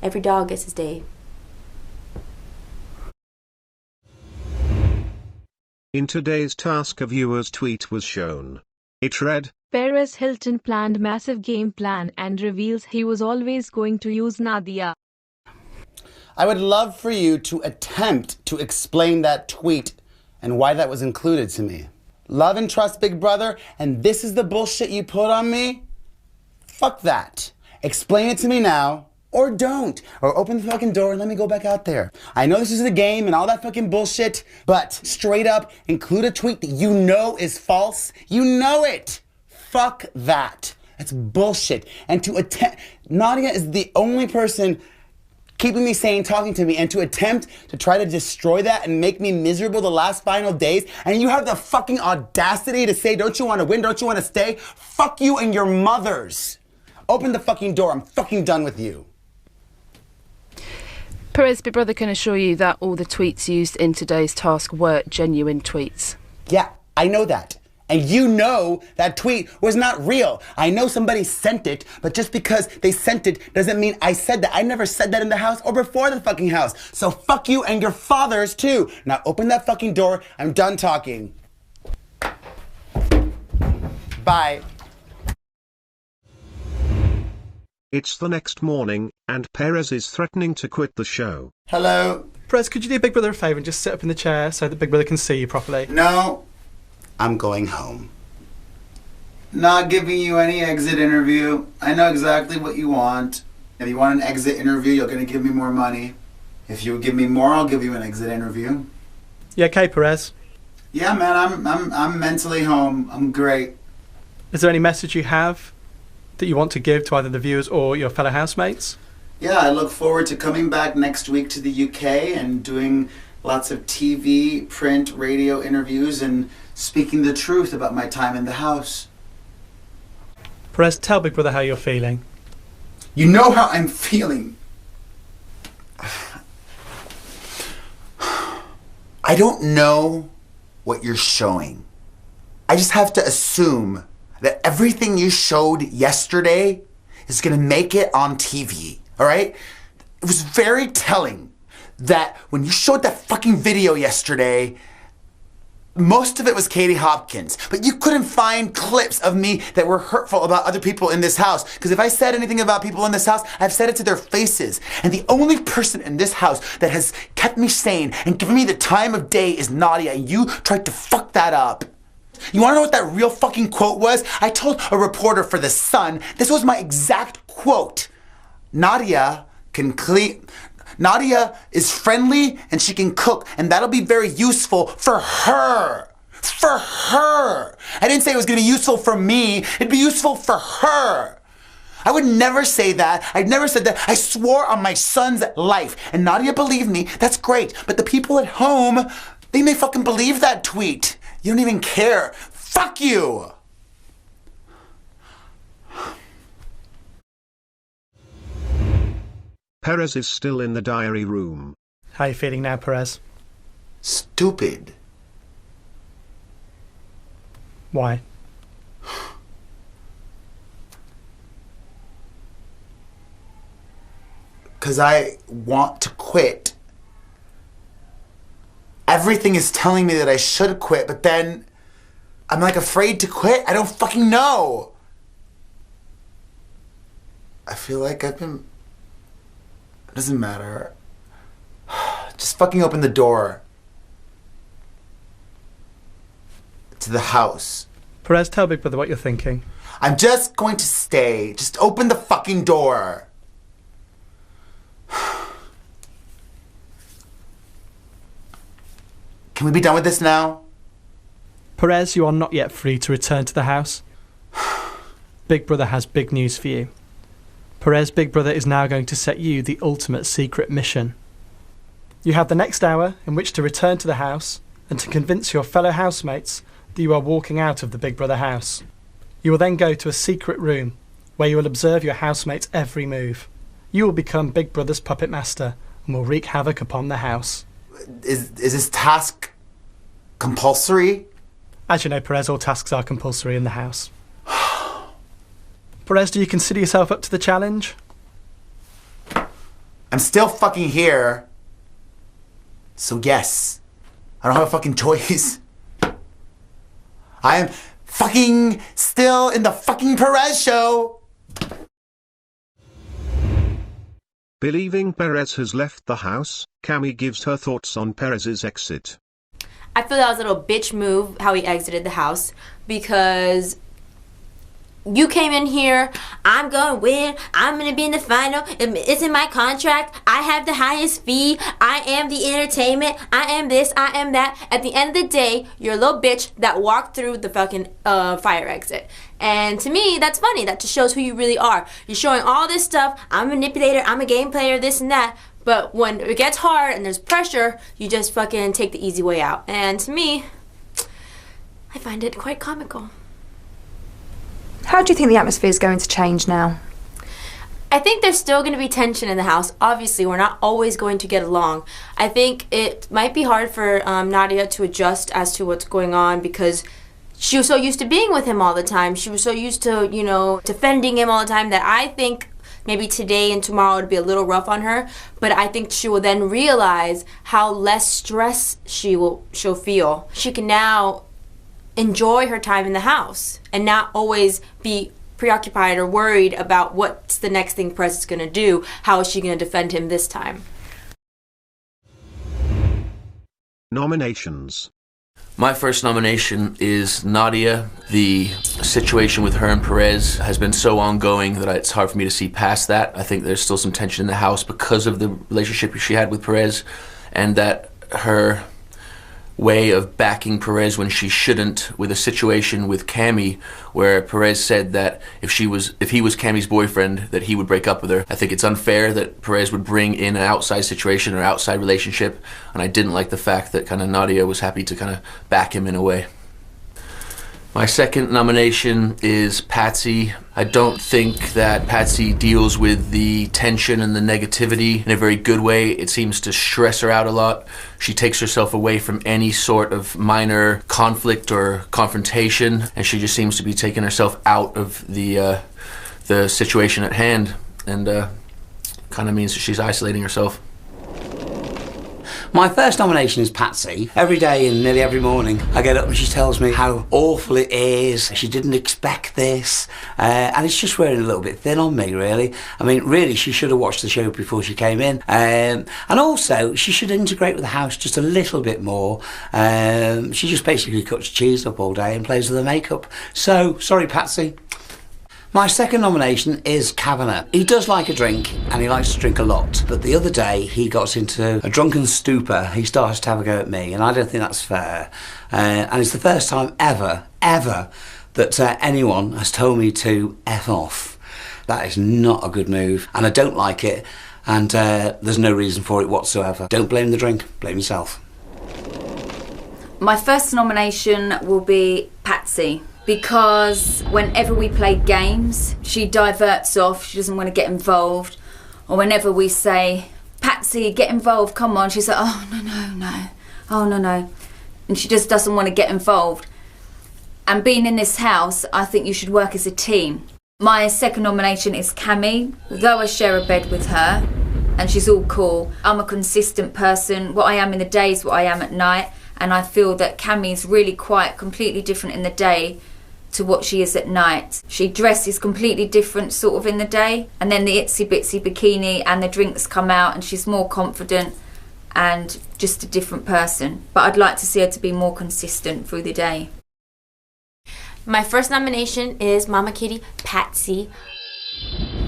Every dog gets his day. In today's task, a viewer's tweet was shown. It read, Perez Hilton planned massive game plan and reveals he was always going to use Nadia. I would love for you to attempt to explain that tweet and why that was included to me. Love and trust, big brother, and this is the bullshit you put on me? Fuck that. Explain it to me now, or don't. Or open the fucking door and let me go back out there. I know this is a game and all that fucking bullshit, but straight up, include a tweet that you know is false. You know it. Fuck that. That's bullshit. And to attempt, Nadia is the only person keeping me sane, talking to me, and to attempt to try to destroy that and make me miserable the last final days, and you have the fucking audacity to say, don't you want to win, don't you want to stay? Fuck you and your mothers. Open the fucking door, I'm fucking done with you. Perez, Big Brother can assure you that all the tweets used in today's task were genuine tweets. Yeah, I know that. And you know that tweet was not real. I know somebody sent it, but just because they sent it doesn't mean I said that. I never said that in the house or before the fucking house. So fuck you and your fathers too. Now open that fucking door. I'm done talking. Bye. It's the next morning, and Perez is threatening to quit the show. Hello? Perez, could you do Big Brother a favour and just sit up in the chair so that Big Brother can see you properly? No. I'm going home. Not giving you any exit interview. I know exactly what you want. If you want an exit interview, you're going to give me more money. If you give me more, I'll give you an exit interview. You okay, Perez? Yeah, man, I'm mentally home. I'm great. Is there any message you have that you want to give to either the viewers or your fellow housemates? Yeah, I look forward to coming back next week to the UK and doing lots of TV, print, radio interviews and speaking the truth about my time in the house. Perez, tell Big Brother how you're feeling. You know how I'm feeling. I don't know what you're showing. I just have to assume that everything you showed yesterday is gonna make it on TV, all right? It was very telling that when you showed that fucking video yesterday, most of it was Katie Hopkins, but you couldn't find clips of me that were hurtful about other people in this house. Because if I said anything about people in this house, I've said it to their faces. And the only person in this house that has kept me sane and given me the time of day is Nadia, and you tried to fuck that up. You wanna know what that real fucking quote was? I told a reporter for The Sun, this was my exact quote. Nadia is friendly and she can cook, and that'll be very useful for her. For her. I didn't say it was gonna be useful for me, it'd be useful for her. I would never say that. I'd never said that. I swore on my son's life. And Nadia believed me, that's great. But the people at home, they may fucking believe that tweet. You don't even care. Fuck you! Perez is still in the diary room. How are you feeling now, Perez? Stupid. Why? Because I want to quit. Everything is telling me that I should quit, but then I'm like afraid to quit. I don't fucking know. I feel like I've been... It doesn't matter. Just fucking open the door to the house. Perez, tell Big Brother what you're thinking. I'm just going to stay. Just open the fucking door. Can we be done with this now? Perez, you are not yet free to return to the house. Big Brother has big news for you. Perez, Big Brother is now going to set you the ultimate secret mission. You have the next hour in which to return to the house and to convince your fellow housemates that you are walking out of the Big Brother house. You will then go to a secret room where you will observe your housemates' every move. You will become Big Brother's puppet master and will wreak havoc upon the house. Is this task compulsory? As you know, Perez, all tasks are compulsory in the house. Perez, do you consider yourself up to the challenge? I'm still fucking here. So yes, I don't have a fucking choice. I am fucking still in the fucking Perez show. Believing Perez has left the house, Cami gives her thoughts on Perez's exit. I feel that was a little bitch move how he exited the house, because you came in here, I'm gonna win, I'm gonna be in the final, it's in my contract, I have the highest fee, I am the entertainment, I am this, I am that. At the end of the day, you're a little bitch that walked through the fucking fire exit. And to me, that's funny. That just shows who you really are. You're showing all this stuff, I'm a manipulator, I'm a game player, this and that. But when it gets hard and there's pressure, you just fucking take the easy way out. And to me, I find it quite comical. How do you think the atmosphere is going to change now? I think there's still going to be tension in the house. Obviously, we're not always going to get along. I think it might be hard for Nadia to adjust as to what's going on, because she was so used to being with him all the time. She was so used to, you know, defending him all the time, that I think maybe today and tomorrow would be a little rough on her. But I think she will then realize how less stress she'll feel. She can now enjoy her time in the house and not always be preoccupied or worried about what's the next thing Perez is going to do. How is she going to defend him this time? Nominations. My first nomination is Nadia. The situation with her and Perez has been so ongoing that it's hard for me to see past that. I think there's still some tension in the house because of the relationship she had with Perez, and that her way of backing Perez when she shouldn't, with a situation with Cami where Perez said that if he was Cami's boyfriend, that he would break up with her. I think it's unfair that Perez would bring in an outside situation or outside relationship, and I didn't like the fact that kind of Nadia was happy to kind of back him in a way. My second nomination is Patsy. I don't think that Patsy deals with the tension and the negativity in a very good way. It seems to stress her out a lot. She takes herself away from any sort of minor conflict or confrontation, and she just seems to be taking herself out of the situation at hand, and kind of means that she's isolating herself. My first nomination is Patsy. Every day and nearly every morning I get up and she tells me how awful it is. She didn't expect this, and it's just wearing a little bit thin on me, really. I mean, really, she should have watched the show before she came in, and also she should integrate with the house just a little bit more. She just basically cuts cheese up all day and plays with her makeup. So, sorry Patsy. My second nomination is Kavanagh. He does like a drink, and he likes to drink a lot. But the other day, he got into a drunken stupor. He started to have a go at me, and I don't think that's fair. And it's the first time ever that anyone has told me to F off. That is not a good move, and I don't like it, and there's no reason for it whatsoever. Don't blame the drink, blame yourself. My first nomination will be Patsy, because whenever we play games, she diverts off, she doesn't want to get involved. Or whenever we say, Patsy, get involved, come on, she's like, oh, no. Oh, no. And she just doesn't want to get involved. And being in this house, I think you should work as a team. My second nomination is Cami. Though I share a bed with her, and she's all cool, I'm a consistent person. What I am in the day is what I am at night. And I feel that Cami is really quite completely different in the day to what she is at night. She dresses completely different sort of in the day, and then the itsy bitsy bikini and the drinks come out and she's more confident and just a different person. But I'd like to see her to be more consistent through the day. My first nomination is Mama Kitty Patsy.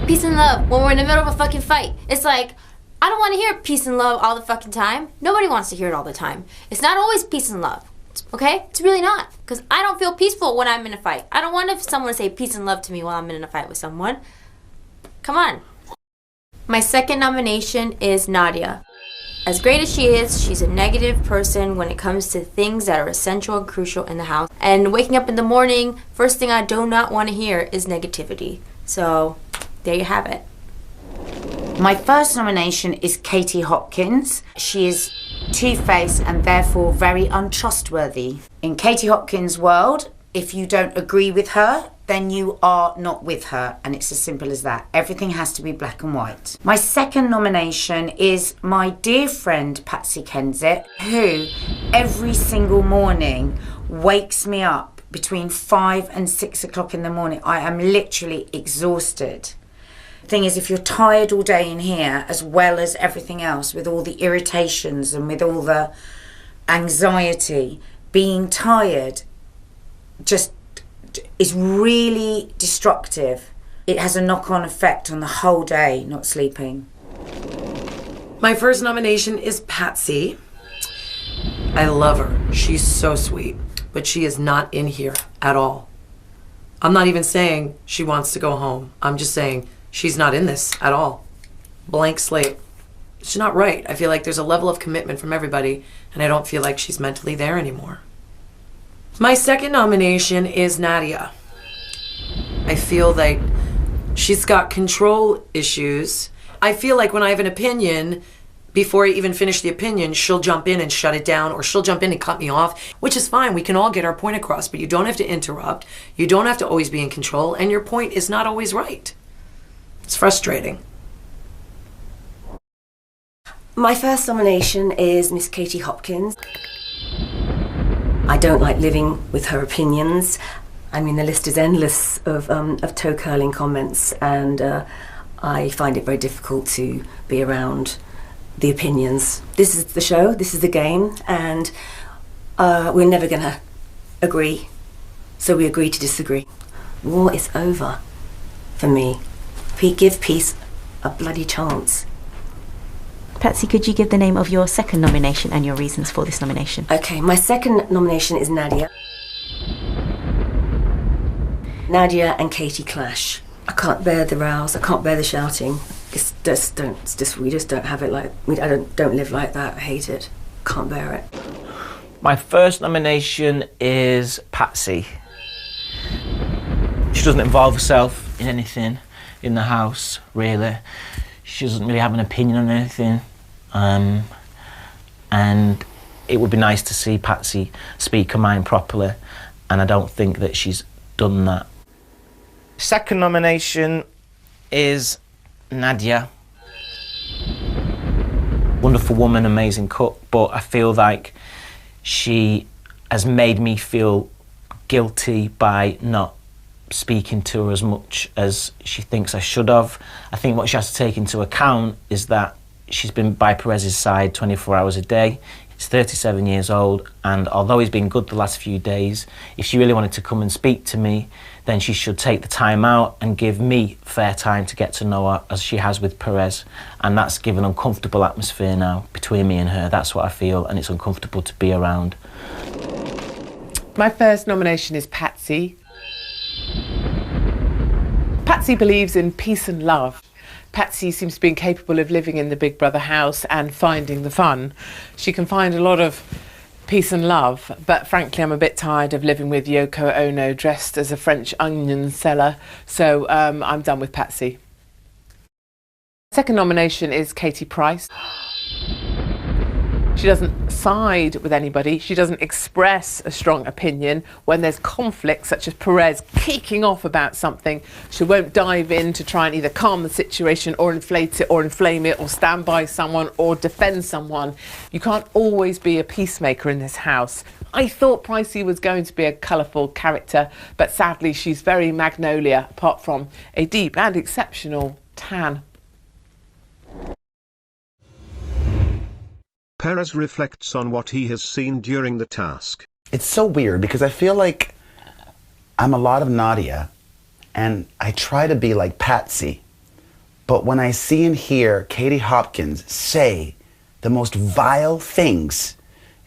Peace and love when we're in the middle of a fucking fight. It's like, I don't want to hear peace and love all the fucking time. Nobody wants to hear it all the time. It's not always peace and love. Okay? It's really not. Because I don't feel peaceful when I'm in a fight. I don't want someone to say peace and love to me while I'm in a fight with someone. Come on. My second nomination is Nadia. As great as she is, she's a negative person when it comes to things that are essential and crucial in the house. And waking up in the morning, first thing I do not want to hear is negativity. So, there you have it. My first nomination is Katie Hopkins. She is two-faced and therefore very untrustworthy. In Katie Hopkins' world, if you don't agree with her, then you are not with her, and it's as simple as that. Everything has to be black and white. My second nomination is my dear friend Patsy Kensit, who every single morning wakes me up between 5 and 6 o'clock in the morning. I am literally exhausted. The thing is, if you're tired all day in here, as well as everything else, with all the irritations and with all the anxiety, being tired just is really destructive. It has a knock-on effect on the whole day, not sleeping. My first nomination is Patsy. I love her. She's so sweet, but she is not in here at all. I'm not even saying she wants to go home. I'm just saying she's not in this at all. Blank slate. She's not right. I feel like there's a level of commitment from everybody, and I don't feel like she's mentally there anymore. My second nomination is Nadia. I feel like she's got control issues. I feel like when I have an opinion, before I even finish the opinion, she'll jump in and shut it down, or she'll jump in and cut me off, which is fine. We can all get our point across, but you don't have to interrupt. You don't have to always be in control, and your point is not always right. It's frustrating. My first nomination is Miss Katie Hopkins. I don't like living with her opinions. I mean, the list is endless of toe curling comments, and I find it very difficult to be around the opinions. This is the show, this is the game, and we're never gonna agree, so we agree to disagree. War is over for me. Give peace a bloody chance. Patsy, could you give the name of your second nomination and your reasons for this nomination? Okay, my second nomination is Nadia. Nadia and Katie clash. I can't bear the rows, I can't bear the shouting. We just don't have it like, I don't live like that, I hate it. Can't bear it. My first nomination is Patsy. She doesn't involve herself in anything in the house, really. She doesn't really have an opinion on anything. And it would be nice to see Patsy speak her mind properly, and I don't think that she's done that. Second nomination is Nadia. Wonderful woman, amazing cook, but I feel like she has made me feel guilty by not speaking to her as much as she thinks I should have. I think what she has to take into account is that she's been by Perez's side 24 hours a day. He's 37 years old, and although he's been good the last few days, if she really wanted to come and speak to me, then she should take the time out and give me fair time to get to know her, as she has with Perez. And that's given an uncomfortable atmosphere now between me and her. That's what I feel, and it's uncomfortable to be around. My first nomination is Patsy. Patsy believes in peace and love. Patsy seems to be incapable of living in the Big Brother house and finding the fun. She can find a lot of peace and love, but frankly I'm a bit tired of living with Yoko Ono dressed as a French onion seller, so I'm done with Patsy. Second nomination is Katie Price. She doesn't side with anybody. She doesn't express a strong opinion. When there's conflict, such as Perez kicking off about something, she won't dive in to try and either calm the situation or inflate it or inflame it or stand by someone or defend someone. You can't always be a peacemaker in this house. I thought Pricey was going to be a colourful character, but sadly she's very Magnolia, apart from a deep and exceptional tan. Perez reflects on what he has seen during the task. It's so weird because I feel like I'm a lot of Nadia and I try to be like Patsy. But when I see and hear Katie Hopkins say the most vile things,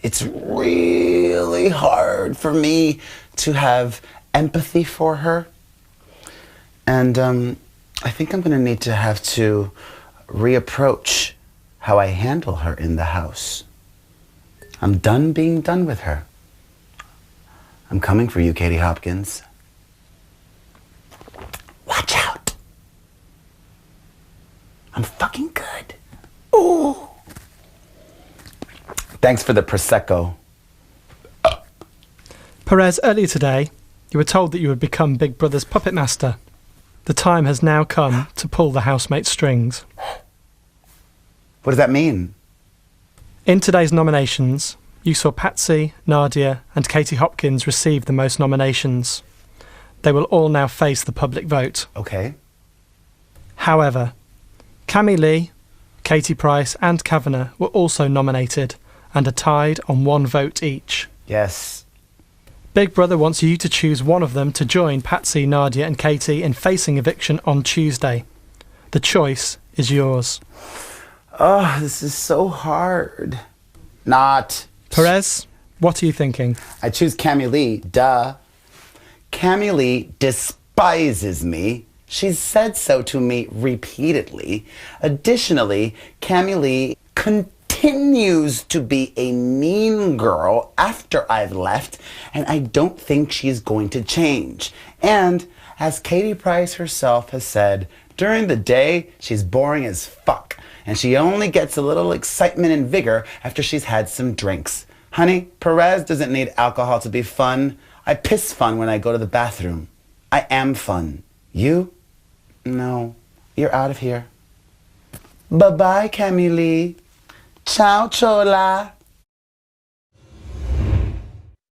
it's really hard for me to have empathy for her. And I think I'm going to need to have to reapproach how I handle her in the house. I'm done being done with her. I'm coming for you, Katie Hopkins. Watch out. I'm fucking good. Ooh. Thanks for the Prosecco. Perez, earlier today, you were told that you would become Big Brother's puppet master. The time has now come to pull the housemate's strings. What does that mean? In today's nominations, you saw Patsy, Nadia and Katie Hopkins receive the most nominations. They will all now face the public vote. Okay. However, Cami Lee, Katie Price and Kavanagh were also nominated and are tied on 1 vote each. Yes. Big Brother wants you to choose one of them to join Patsy, Nadia and Katie in facing eviction on Tuesday. The choice is yours. Oh, this is so hard. Not. Perez, what are you thinking? I choose Cami Lee, duh. Cami Lee despises me. She's said so to me repeatedly. Additionally, Cami Lee continues to be a mean girl after I've left, and I don't think she's going to change. And as Katie Price herself has said, during the day, she's boring as fuck. And she only gets a little excitement and vigor after she's had some drinks. Honey, Perez doesn't need alcohol to be fun. I piss fun when I go to the bathroom. I am fun. You? No. You're out of here. Bye-bye, Cami Lee. Ciao, chola.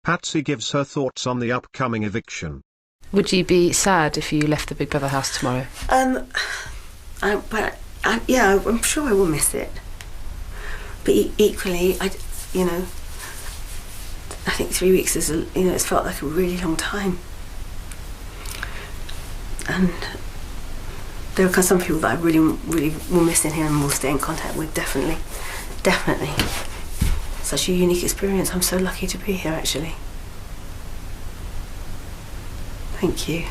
Patsy gives her thoughts on the upcoming eviction. Would you be sad if you left the Big Brother house tomorrow? Yeah, I'm sure I will miss it. But equally, I think 3 weeks is, it's felt like a really long time. And there are some people that I really, really will miss in here and will stay in contact with, definitely. Definitely. Such a unique experience. I'm so lucky to be here, actually. Thank you.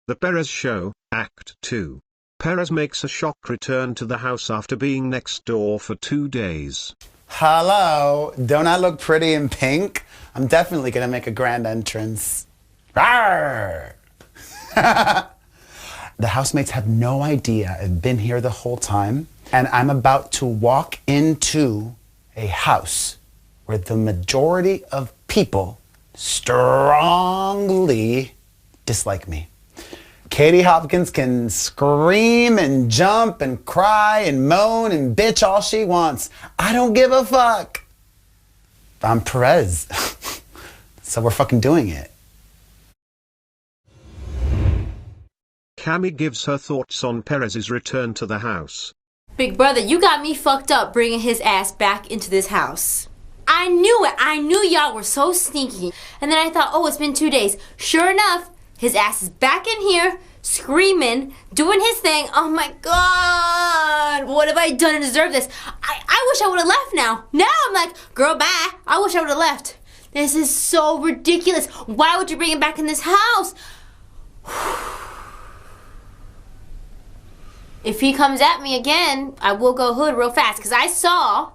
The Perez Show, Act 2. Perez makes a shock return to the house after being next door for 2 days. Hello, don't I look pretty in pink? I'm definitely gonna make a grand entrance. Rawr! The housemates have no idea I've been here the whole time, and I'm about to walk into a house where the majority of people strongly dislike me. Katie Hopkins can scream and jump and cry and moan and bitch all she wants. I don't give a fuck. I'm Perez. So we're fucking doing it. Cami gives her thoughts on Perez's return to the house. Big Brother, you got me fucked up bringing his ass back into this house. I knew it. I knew y'all were so sneaky. And then I thought, oh, it's been 2 days. Sure enough, his ass is back in here, screaming, doing his thing. Oh my God, what have I done to deserve this? I wish I would have left now. Now I'm like, girl, bye. I wish I would have left. This is so ridiculous. Why would you bring him back in this house? If he comes at me again, I will go hood real fast, because I saw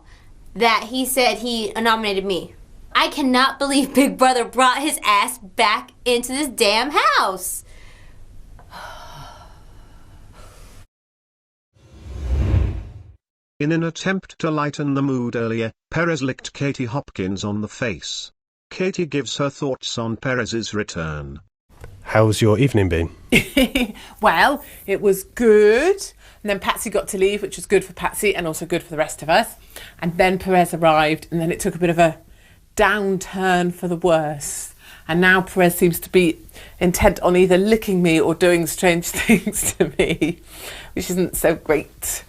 that he said he nominated me. I cannot believe Big Brother brought his ass back into this damn house. In an attempt to lighten the mood earlier, Perez licked Katie Hopkins on the face. Katie gives her thoughts on Perez's return. How's your evening been? Well, it was good. And then Patsy got to leave, which was good for Patsy and also good for the rest of us. And then Perez arrived, and then it took a bit of a downturn for the worse. And now Perez seems to be intent on either licking me or doing strange things to me, which isn't so great.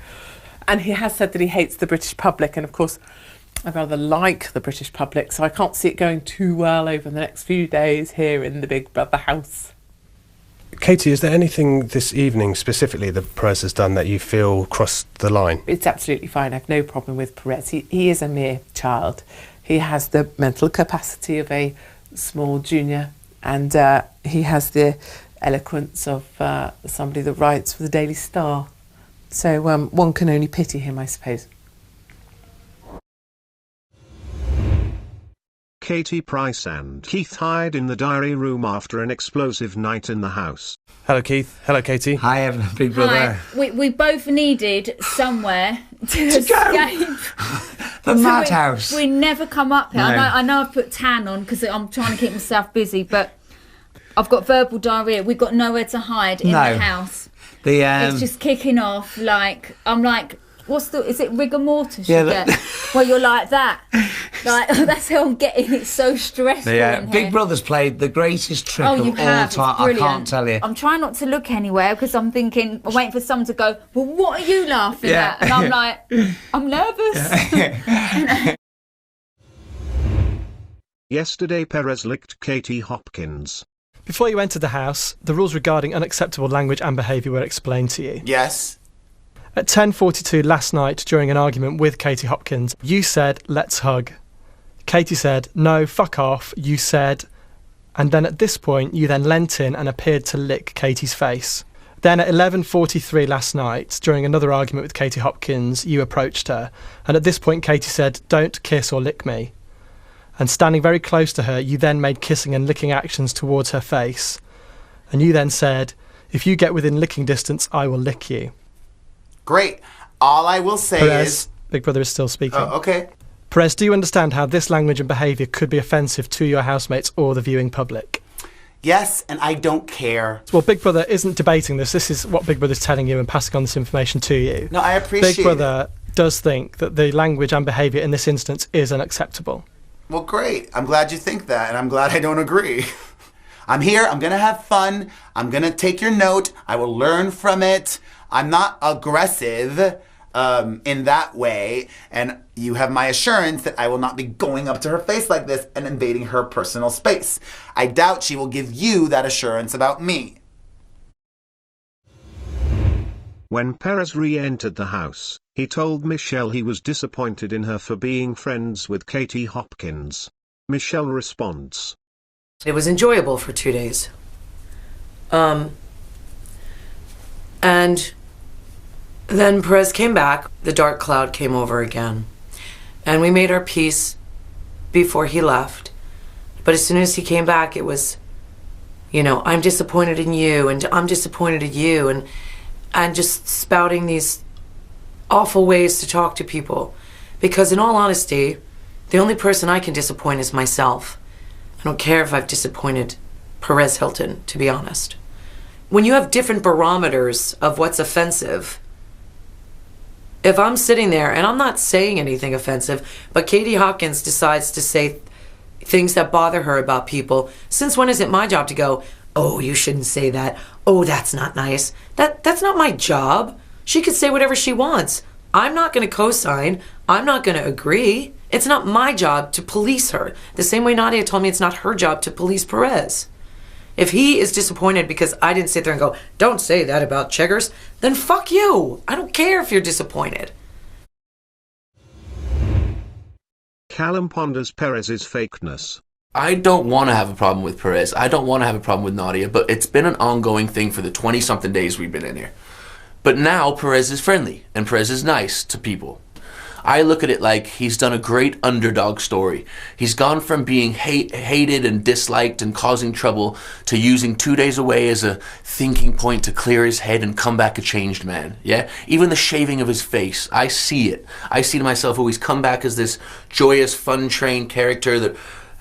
And he has said that he hates the British public, and of course I rather like the British public, so I can't see it going too well over the next few days here in the Big Brother house. Katie, is there anything this evening specifically that Perez has done that you feel crossed the line? It's absolutely fine. I've no problem with Perez. He is a mere child. He has the mental capacity of a small junior, and he has the eloquence of somebody that writes for the Daily Star. So one can only pity him, I suppose. Katie Price and Keith hide in the diary room after an explosive night in the house. Hello, Keith. Hello, Katie. Hi, Big Brother. Hi. We both needed somewhere to escape. The madhouse. We never come up here. No. I know I've put tan on because I'm trying to keep myself busy, but I've got verbal diarrhea. We've got nowhere to hide in the house. It's just kicking off. I'm like, is it rigor mortis you get? Well, you're like that. Like, that's how I'm getting. It's so stressful in here. Big Brother's played the greatest trick of all It's time. brilliant. I can't tell you. I'm trying not to look anywhere because I'm waiting for someone to go, well, what are you laughing at? And I'm like, I'm nervous. Yesterday Perez licked Katie Hopkins. Before you entered the house, the rules regarding unacceptable language and behaviour were explained to you. Yes. At 10:42 last night, during an argument with Katie Hopkins, you said, let's hug. Katie said, no, fuck off, you said, and then at this point, you then leant in and appeared to lick Katie's face. Then at 11:43 last night, during another argument with Katie Hopkins, you approached her, and at this point, Katie said, don't kiss or lick me. And standing very close to her, you then made kissing and licking actions towards her face. And you then said, if you get within licking distance, I will lick you. Great. All I will say Perez, is... Big Brother is still speaking. Oh, okay. Perez, do you understand how this language and behaviour could be offensive to your housemates or the viewing public? Yes, and I don't care. Well, Big Brother isn't debating this. This is what Big Brother's telling you and passing on this information to you. No, I appreciate Big Brother does think that the language and behaviour in this instance is unacceptable. Well, great. I'm glad you think that, and I'm glad I don't agree. I'm here. I'm going to have fun. I'm going to take your note. I will learn from it. I'm not aggressive in that way, and you have my assurance that I will not be going up to her face like this and invading her personal space. I doubt she will give you that assurance about me. When Perez re-entered the house, he told Michelle he was disappointed in her for being friends with Katie Hopkins. Michelle responds. It was enjoyable for 2 days. And then Perez came back, the dark cloud came over again. And we made our peace before he left. But as soon as he came back, it was, I'm disappointed in you, and I'm disappointed in you, and just spouting these awful ways to talk to people. Because in all honesty, the only person I can disappoint is myself. I don't care if I've disappointed Perez Hilton, to be honest. When you have different barometers of what's offensive, if I'm sitting there and I'm not saying anything offensive, but Katie Hopkins decides to say things that bother her about people, since when is it my job to go, oh, you shouldn't say that, oh, that's not nice. That's not my job. She could say whatever she wants. I'm not going to co-sign. I'm not going to agree. It's not my job to police her. The same way Nadia told me it's not her job to police Perez. If he is disappointed because I didn't sit there and go, don't say that about Cheggers, then fuck you. I don't care if you're disappointed. Calum ponders Perez's fakeness. I don't want to have a problem with Perez. I don't want to have a problem with Nadia, but it's been an ongoing thing for the 20-something days we've been in here. But now Perez is friendly, and Perez is nice to people. I look at it like he's done a great underdog story. He's gone from being hated and disliked and causing trouble to using 2 days away as a thinking point to clear his head and come back a changed man. Yeah? Even the shaving of his face, I see it. I see to myself, oh, he's come back as this joyous, fun-trained character that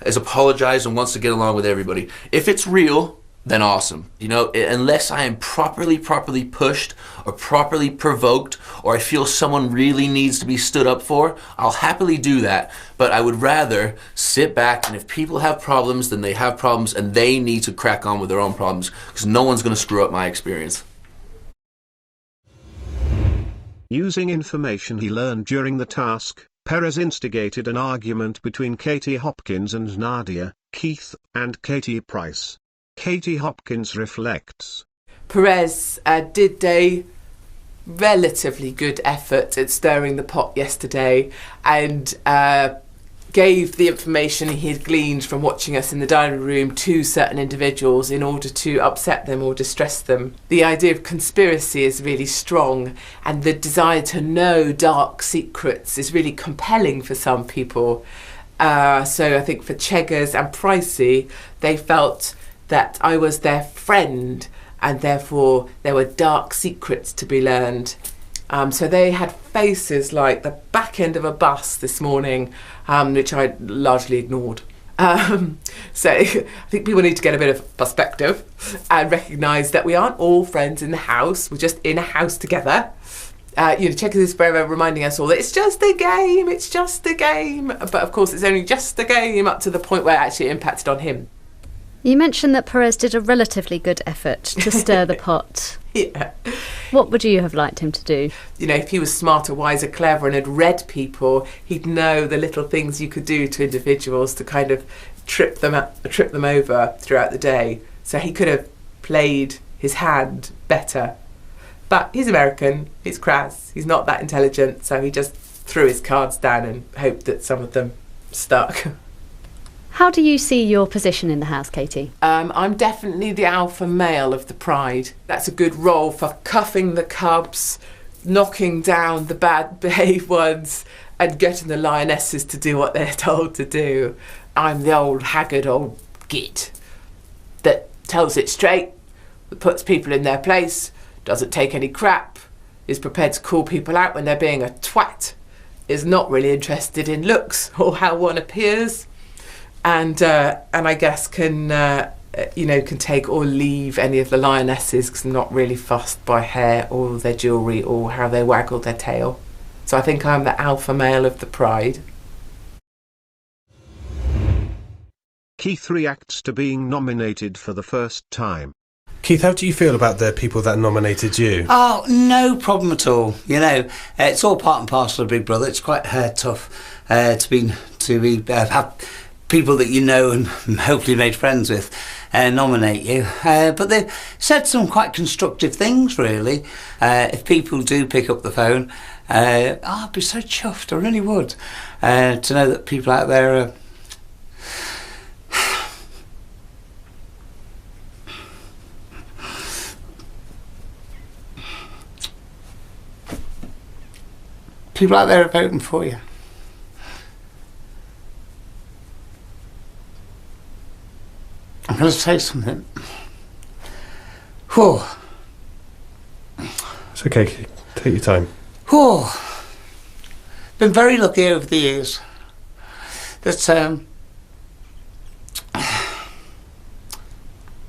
has apologized and wants to get along with everybody. If it's real, then awesome. You know, unless I am properly pushed or properly provoked, or I feel someone really needs to be stood up for, I'll happily do that. But I would rather sit back, and if people have problems, then they have problems and they need to crack on with their own problems, because no one's going to screw up my experience. Using information he learned during the task, Perez instigated an argument between Katie Hopkins and Nadia, Keith, and Katie Price. Katie Hopkins reflects. Perez did a relatively good effort at stirring the pot yesterday and gave the information he had gleaned from watching us in the dining room to certain individuals in order to upset them or distress them. The idea of conspiracy is really strong, and the desire to know dark secrets is really compelling for some people. So I think for Cheggers and Pricey, they felt that I was their friend and therefore there were dark secrets to be learned. So they had faces like the back end of a bus this morning, which I largely ignored. So I think people need to get a bit of perspective and recognise that we aren't all friends in the house, we're just in a house together. Checkers is forever reminding us all that it's just a game, it's just a game. But of course it's only just a game up to the point where it actually impacted on him. You mentioned that Perez did a relatively good effort to stir the pot. Yeah. What would you have liked him to do? You know, if he was smarter, wiser, clever and had read people, he'd know the little things you could do to individuals to kind of trip them over throughout the day. So he could have played his hand better. But he's American, he's crass, he's not that intelligent, so he just threw his cards down and hoped that some of them stuck. How do you see your position in the house, Katie? I'm definitely the alpha male of the pride. That's a good role for cuffing the cubs, knocking down the bad behaved ones and getting the lionesses to do what they're told to do. I'm the old haggard old git that tells it straight, that puts people in their place, doesn't take any crap, is prepared to call people out when they're being a twat, is not really interested in looks or how one appears. And I guess can take or leave any of the lionesses because I'm not really fussed by hair or their jewellery or how they waggle their tail. So I think I'm the alpha male of the pride. Keith reacts to being nominated for the first time. Keith, how do you feel about the people that nominated you? Oh, no problem at all. You know, it's all part and parcel of Big Brother. It's quite tough to have people that you know and hopefully made friends with nominate you. But they've said some quite constructive things, really. If people do pick up the phone, I'd be so chuffed, I really would, to know that people out there are... people out there are voting for you. I'm going to say something. Whew. It's okay, take your time. Whew. Been very lucky over the years that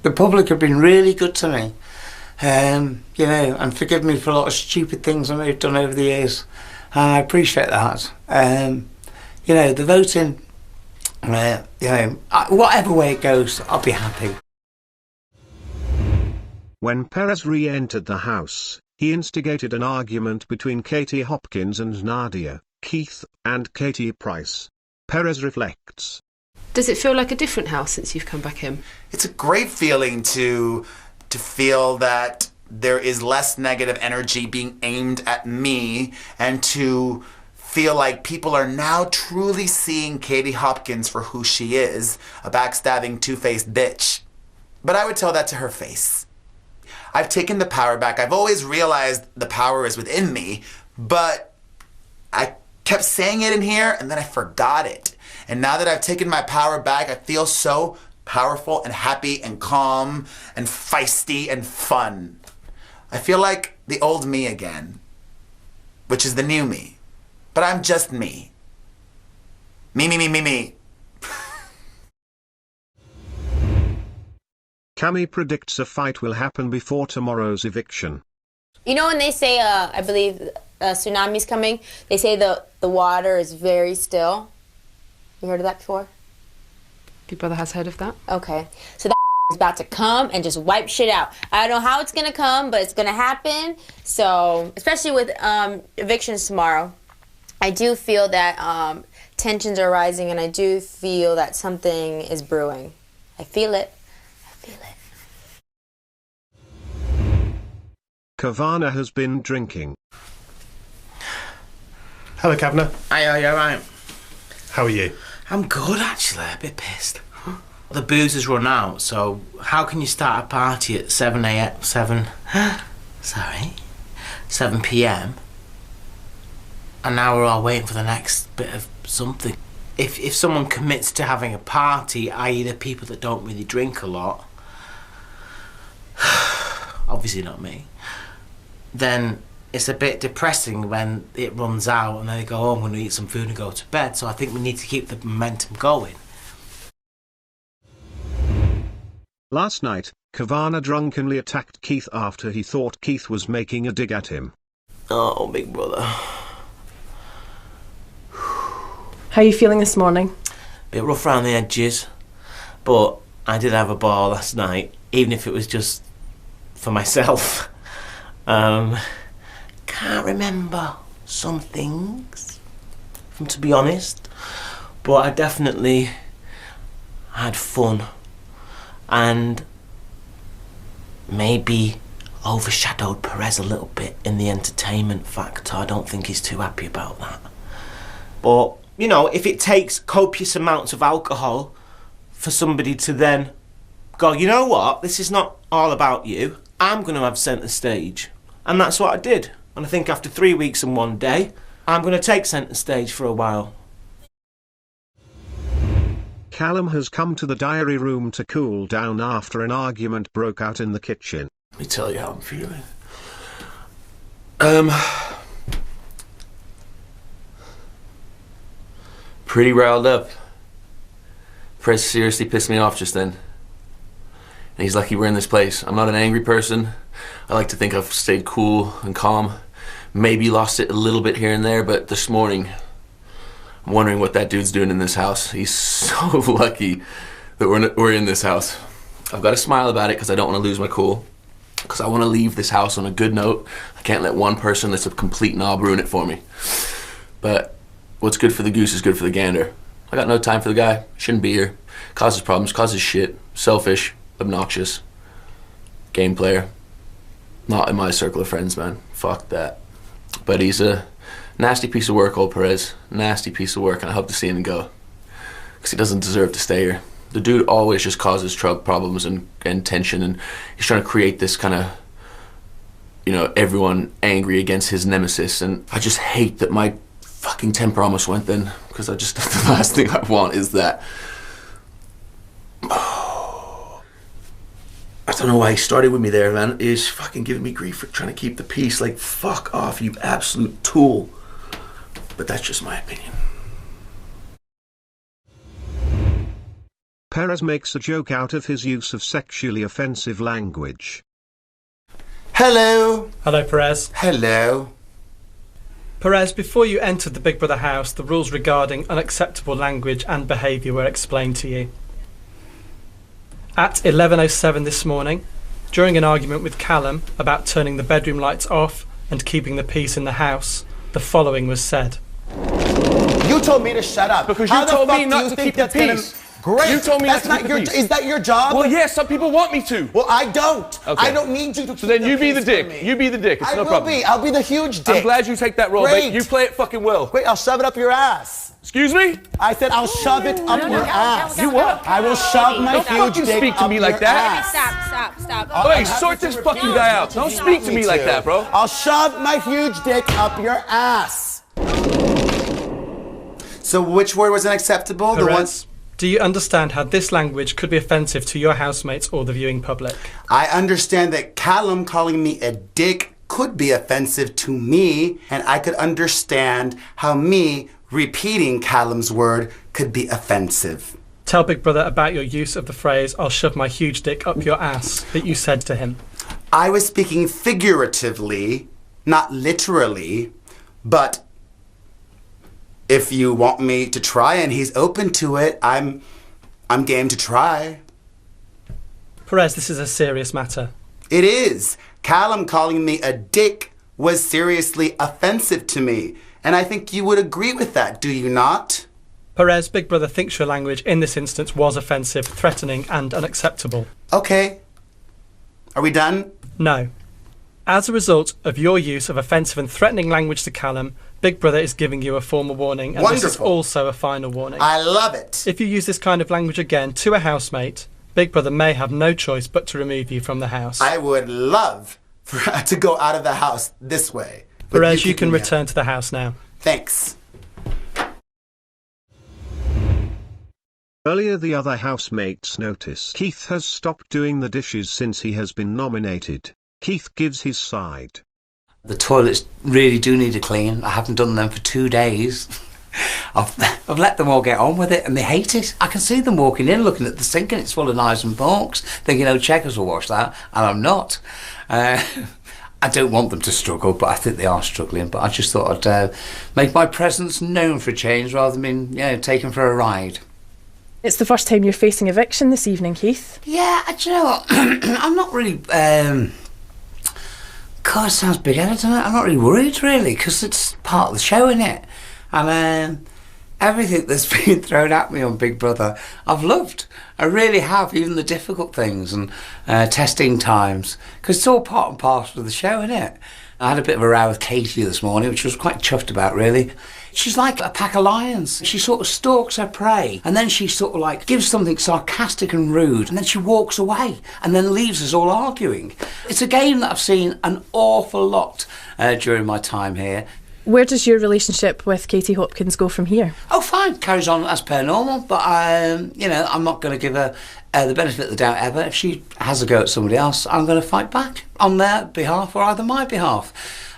the public have been really good to me. And forgive me for a lot of stupid things I may have done over the years. And I appreciate that. The voting, whatever way it goes, I'll be happy. When Perez re-entered the house, he instigated an argument between Katie Hopkins and Nadia, Keith, and Katie Price. Perez reflects. Does it feel like a different house since you've come back in? It's a great feeling to feel that there is less negative energy being aimed at me, and to feel like people are now truly seeing Katie Hopkins for who she is, a backstabbing, two-faced bitch. But I would tell that to her face. I've taken the power back. I've always realized the power is within me, but I kept saying it in here, and then I forgot it. And now that I've taken my power back, I feel so powerful and happy and calm and feisty and fun. I feel like the old me again, which is the new me. But I'm just me. Me. Cami predicts a fight will happen before tomorrow's eviction. You know when they say, I believe, tsunami's coming, they say the water is very still. You heard of that before? Your brother has heard of that. Okay. So that is about to come and just wipe shit out. I don't know how it's going to come, but it's going to happen. So, especially with evictions tomorrow, I do feel that tensions are rising, and I do feel that something is brewing. I feel it. Kavana has been drinking. Hello, Kavanagh. Hi, you alright? How are you? I'm good, actually. A bit pissed. The booze has run out, so how can you start a party at 7 p.m. and now we're all waiting for the next bit of something? If someone commits to having a party, i.e. the people that don't really drink a lot, obviously not me, then it's a bit depressing when it runs out and then they go, oh, I'm going to eat some food and go to bed. So I think we need to keep the momentum going. Last night, Kavana drunkenly attacked Keith after he thought Keith was making a dig at him. Oh, big brother. How are you feeling this morning? Bit rough around the edges, but I did have a ball last night, even if it was just for myself. Can't remember some things, to be honest, but I definitely had fun and maybe overshadowed Perez a little bit in the entertainment factor. I don't think he's too happy about that. But, you know, if it takes copious amounts of alcohol for somebody to then go, you know what, this is not all about you, I'm going to have centre stage. And that's what I did. And I think after 3 weeks and 1 day, I'm going to take centre stage for a while. Calum has come to the diary room to cool down after an argument broke out in the kitchen. Let me tell you how I'm feeling. Pretty riled up. Perez seriously pissed me off just then. And he's lucky we're in this place. I'm not an angry person. I like to think I've stayed cool and calm. Maybe lost it a little bit here and there, but this morning, I'm wondering what that dude's doing in this house. He's so lucky that we're in this house. I've got a smile about it because I don't want to lose my cool. Because I want to leave this house on a good note. I can't let one person that's a complete knob ruin it for me. But what's good for the goose is good for the gander. I got no time for the guy. Shouldn't be here. Causes problems, causes shit. Selfish, obnoxious. Game player. Not in my circle of friends, man. Fuck that. But he's a nasty piece of work, old Perez. Nasty piece of work, and I hope to see him go. Because he doesn't deserve to stay here. The dude always just causes problems and tension, and he's trying to create this kind of, you know, everyone angry against his nemesis, and I just hate that my fucking temper almost went then, because I just, the last thing I want is that. Oh. I don't know why he started with me there, man. He's fucking giving me grief for trying to keep the peace. Like, fuck off, you absolute tool. But that's just my opinion. Perez makes a joke out of his use of sexually offensive language. Hello. Hello, Perez. Hello. Perez, before you entered the Big Brother house, the rules regarding unacceptable language and behaviour were explained to you. At 11:07 this morning, during an argument with Calum about turning the bedroom lights off and keeping the peace in the house, the following was said. You told me to shut up. Because you told me not to keep the peace. Great. You told me that's not to keep the peace. Is that your job? Well, yes, some people want me to. Well, I don't. Okay. I don't need you to keep So then you be the peace dick. for me. You be the dick. It's I no will problem. be. I'll be the huge dick. I'm glad you take that role, Great. mate. You play it fucking well. Great, I'll shove it up your ass. Excuse me? I said I'll shove it up your ass. You what? I will shove my Don't huge fucking dick speak to up me like your that. ass. Stop. Hey, sort this fucking guy out. Don't speak to me like that, bro. I'll shove my huge dick up your ass. So which word was unacceptable? Perez, do you understand how this language could be offensive to your housemates or the viewing public? I understand that Calum calling me a dick could be offensive to me, and I could understand how me repeating Calum's word could be offensive. Tell Big Brother about your use of the phrase, "I'll shove my huge dick up your ass," that you said to him. I was speaking figuratively, not literally, but if you want me to try and he's open to it, I'm game to try. Perez, this is a serious matter. It is. Calum calling me a dick was seriously offensive to me, and I think you would agree with that, do you not? Perez, Big Brother thinks your language in this instance was offensive, threatening and unacceptable. Okay. Are we done? No. As a result of your use of offensive and threatening language to Calum, Big Brother is giving you a formal warning, and Wonderful. This is also a final warning. I love it. If you use this kind of language again to a housemate, Big Brother may have no choice but to remove you from the house. I would love to go out of the house this way. Perez, you can return to the house now. Thanks. Earlier the other housemates noticed Keith has stopped doing the dishes since he has been nominated. Keith gives his side. The toilets really do need a clean. I haven't done them for 2 days. I've let them all get on with it and they hate it. I can see them walking in, looking at the sink and it's full of knives and forks, thinking, oh, Checkers will wash that, and I'm not. I don't want them to struggle, but I think they are struggling. But I just thought I'd make my presence known for a change rather than being taken for a ride. It's the first time you're facing eviction this evening, Keith. Yeah, do you know what? I'm not really... God, it sounds big-headed, doesn't it? I'm not really worried, really, because it's part of the show, isn't it? And everything that's been thrown at me on Big Brother, I've loved. I really have, even the difficult things and testing times, because it's all part and parcel of the show, isn't it? I had a bit of a row with Katie this morning, which I was quite chuffed about, really. She's like a pack of lions. She sort of stalks her prey, and then she sort of like gives something sarcastic and rude, and then she walks away, and then leaves us all arguing. It's a game that I've seen an awful lot during my time here. Where does your relationship with Katie Hopkins go from here? Oh, fine, carries on as per normal, but I'm not going to give her the benefit of the doubt ever. If she has a go at somebody else, I'm going to fight back on their behalf or either my behalf.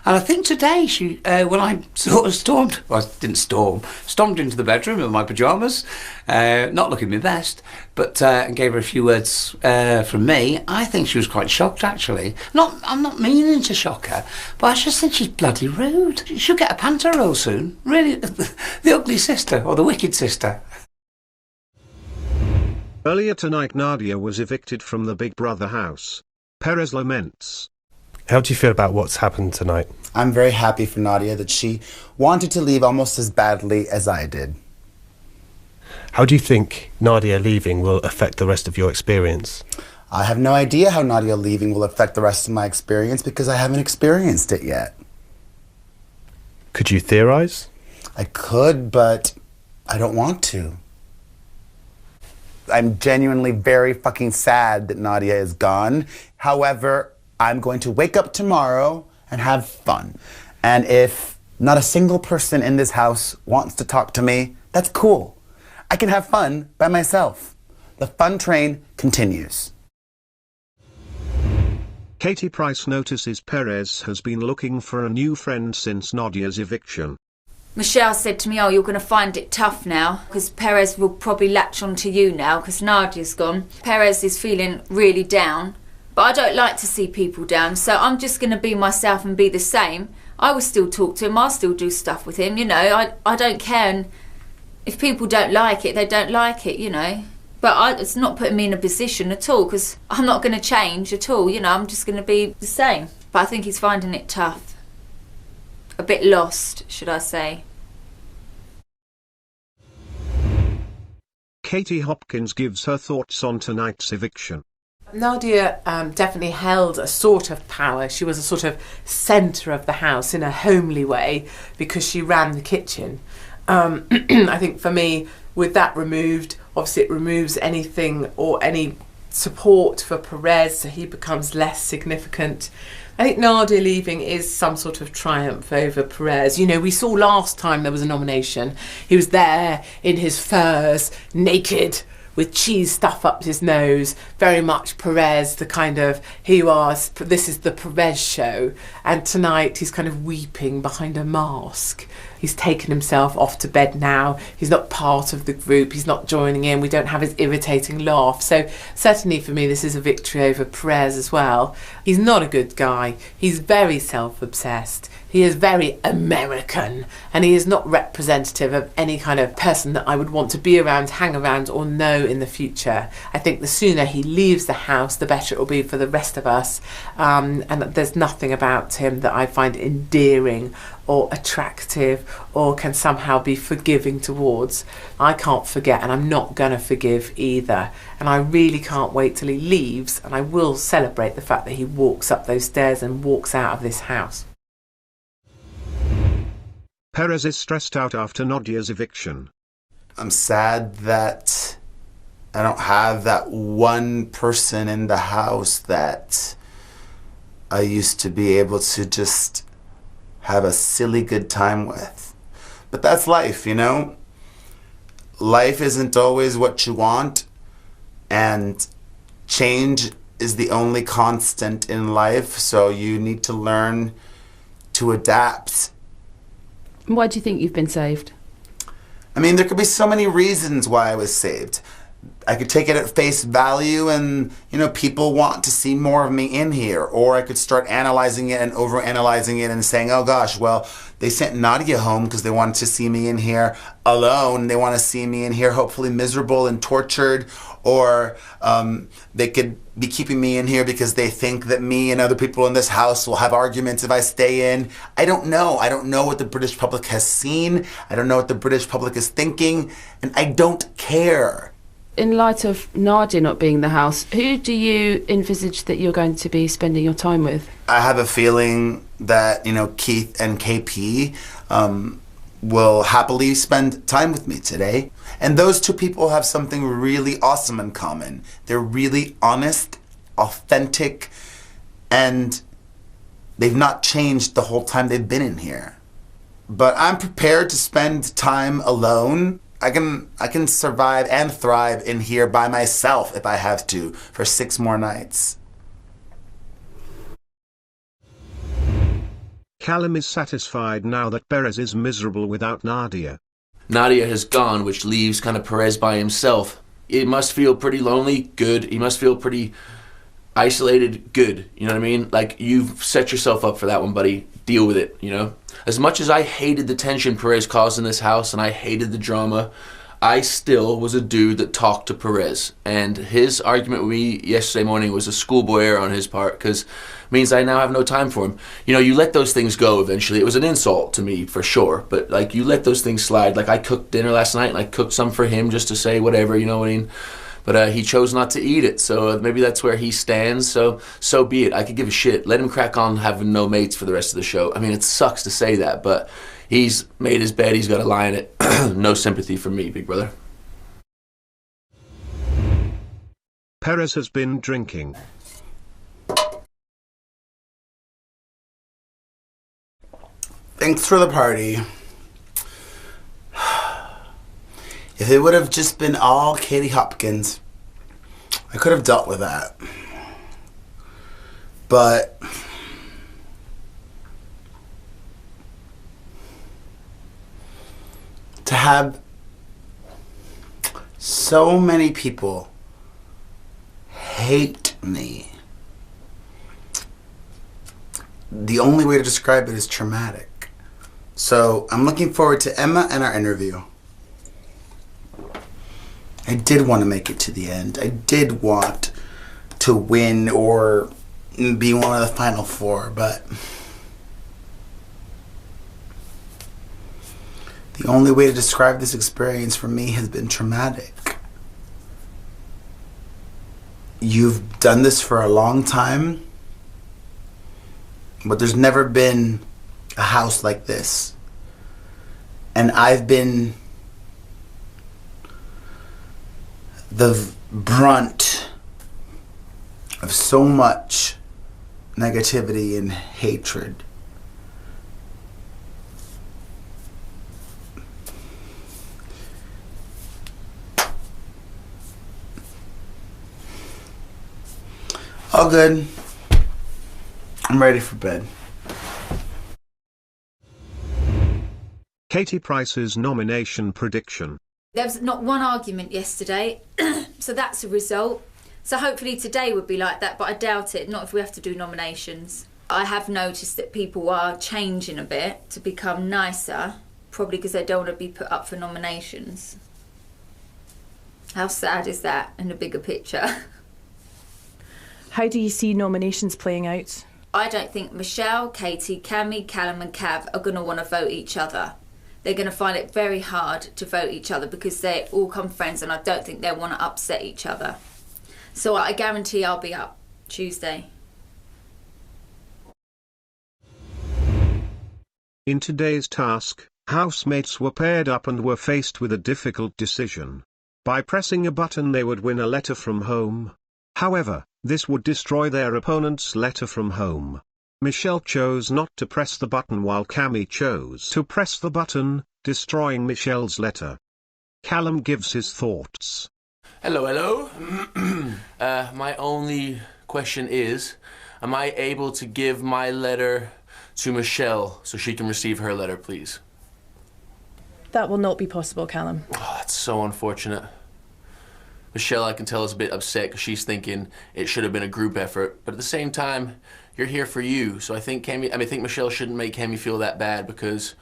And I think today she, when I sort of stormed into the bedroom in my pyjamas, not looking my best, but and gave her a few words from me, I think she was quite shocked, actually. I'm not meaning to shock her, but I just think she's bloody rude. She'll get a panto roll soon. Really, the ugly sister or the wicked sister. Earlier tonight Nadia was evicted from the Big Brother house. Perez laments. How do you feel about what's happened tonight? I'm very happy for Nadia that she wanted to leave almost as badly as I did. How do you think Nadia leaving will affect the rest of your experience? I have no idea how Nadia leaving will affect the rest of my experience because I haven't experienced it yet. Could you theorize? I could, but I don't want to. I'm genuinely very fucking sad that Nadia is gone. However, I'm going to wake up tomorrow and have fun. And if not a single person in this house wants to talk to me, that's cool. I can have fun by myself. The fun train continues. Katie Price notices Perez has been looking for a new friend since Nadia's eviction. Michelle said to me, oh, you're going to find it tough now because Perez will probably latch on to you now because Nadia's gone. Perez is feeling really down, but I don't like to see people down, so I'm just going to be myself and be the same. I will still talk to him, I'll still do stuff with him, I don't care, and if people don't like it, they don't like it, But it's not putting me in a position at all because I'm not going to change at all, I'm just going to be the same. But I think he's finding it tough. A bit lost, should I say. Katie Hopkins gives her thoughts on tonight's eviction. Nadia definitely held a sort of power. She was a sort of centre of the house in a homely way because she ran the kitchen. I think for me, with that removed, obviously it removes anything or any support for Perez, so he becomes less significant. I think Nadia leaving is some sort of triumph over Perez. You know, we saw last time there was a nomination. He was there in his furs, naked, with cheese stuff up his nose. Very much Perez, the kind of, here you are, this is the Perez show. And tonight he's kind of weeping behind a mask. He's taken himself off to bed now. He's not part of the group. He's not joining in. We don't have his irritating laugh. So certainly for me, this is a victory over Perez as well. He's not a good guy. He's very self-obsessed. He is very American, and he is not representative of any kind of person that I would want to be around, hang around, or know in the future. I think the sooner he leaves the house, the better it will be for the rest of us. And there's nothing about him that I find endearing or attractive or can somehow be forgiving towards. I can't forget, and I'm not going to forgive either. And I really can't wait till he leaves, and I will celebrate the fact that he walks up those stairs and walks out of this house. Perez is stressed out after Nadia's eviction. I'm sad that I don't have that one person in the house that I used to be able to just have a silly good time with. But that's life, you know? Life isn't always what you want, and change is the only constant in life, so you need to learn to adapt. Why do you think you've been saved? I mean, there could be so many reasons why I was saved. I could take it at face value and, you know, people want to see more of me in here. Or I could start analyzing it and overanalyzing it and saying, oh gosh, well, they sent Nadia home because they wanted to see me in here alone. They want to see me in here hopefully miserable and tortured. Or they could be keeping me in here because they think that me and other people in this house will have arguments if I stay in. I don't know. I don't know what the British public has seen. I don't know what the British public is thinking. And I don't care. In light of Nadia not being in the house, who do you envisage that you're going to be spending your time with? I have a feeling that, you know, Keith and KP will happily spend time with me today. And those two people have something really awesome in common. They're really honest, authentic, and they've not changed the whole time they've been in here. But I'm prepared to spend time alone. I can survive and thrive in here by myself if I have to for 6 more nights. Calum is satisfied now that Perez is miserable without Nadia. Nadia has gone, which leaves kind of Perez by himself. It must feel pretty lonely, good. He must feel pretty isolated, good. You know what I mean? Like, you've set yourself up for that one, buddy. Deal with it, you know? As much as I hated the tension Perez caused in this house and I hated the drama, I still was a dude that talked to Perez. And his argument with me yesterday morning was a schoolboy error on his part, because it means I now have no time for him. You know, you let those things go eventually. It was an insult to me, for sure. But, like, you let those things slide. Like, I cooked dinner last night and I cooked some for him just to say whatever, you know what I mean? But he chose not to eat it, so maybe that's where he stands, so be it. I could give a shit. Let him crack on having no mates for the rest of the show. I mean, it sucks to say that, but he's made his bed, he's got to lie in it. No sympathy from me, big brother. Perez has been drinking. Thanks for the party. If it would have just been all Katie Hopkins, I could have dealt with that. But to have so many people hate me, the only way to describe it is traumatic. So I'm looking forward to Emma and our interview. I did want to make it to the end. I did want to win or be one of the final 4, but the only way to describe this experience for me has been traumatic. You've done this for a long time, but there's never been a house like this. And I've been the brunt of so much negativity and hatred. All good. I'm ready for bed. Katie Price's nomination prediction. There was not one argument yesterday, so that's a result. So hopefully today would be like that, but I doubt it, not if we have to do nominations. I have noticed that people are changing a bit to become nicer, probably because they don't want to be put up for nominations. How sad is that in the bigger picture? How do you see nominations playing out? I don't think Michelle, Katie, Cami, Calum and Cav are going to want to vote each other. They're going to find it very hard to vote each other because they all come friends and I don't think they want to upset each other. So I guarantee I'll be up Tuesday. In today's task, housemates were paired up and were faced with a difficult decision. By pressing a button they would win a letter from home. However, this would destroy their opponent's letter from home. Michelle chose not to press the button while Cami chose to press the button, destroying Michelle's letter. Calum gives his thoughts. Hello, hello. My only question is, am I able to give my letter to Michelle so she can receive her letter, please? That will not be possible, Calum. Oh, that's so unfortunate. Michelle, I can tell, is a bit upset because she's thinking it should have been a group effort. But at the same time, you're here for you. So I think Michelle shouldn't make Cami feel that bad because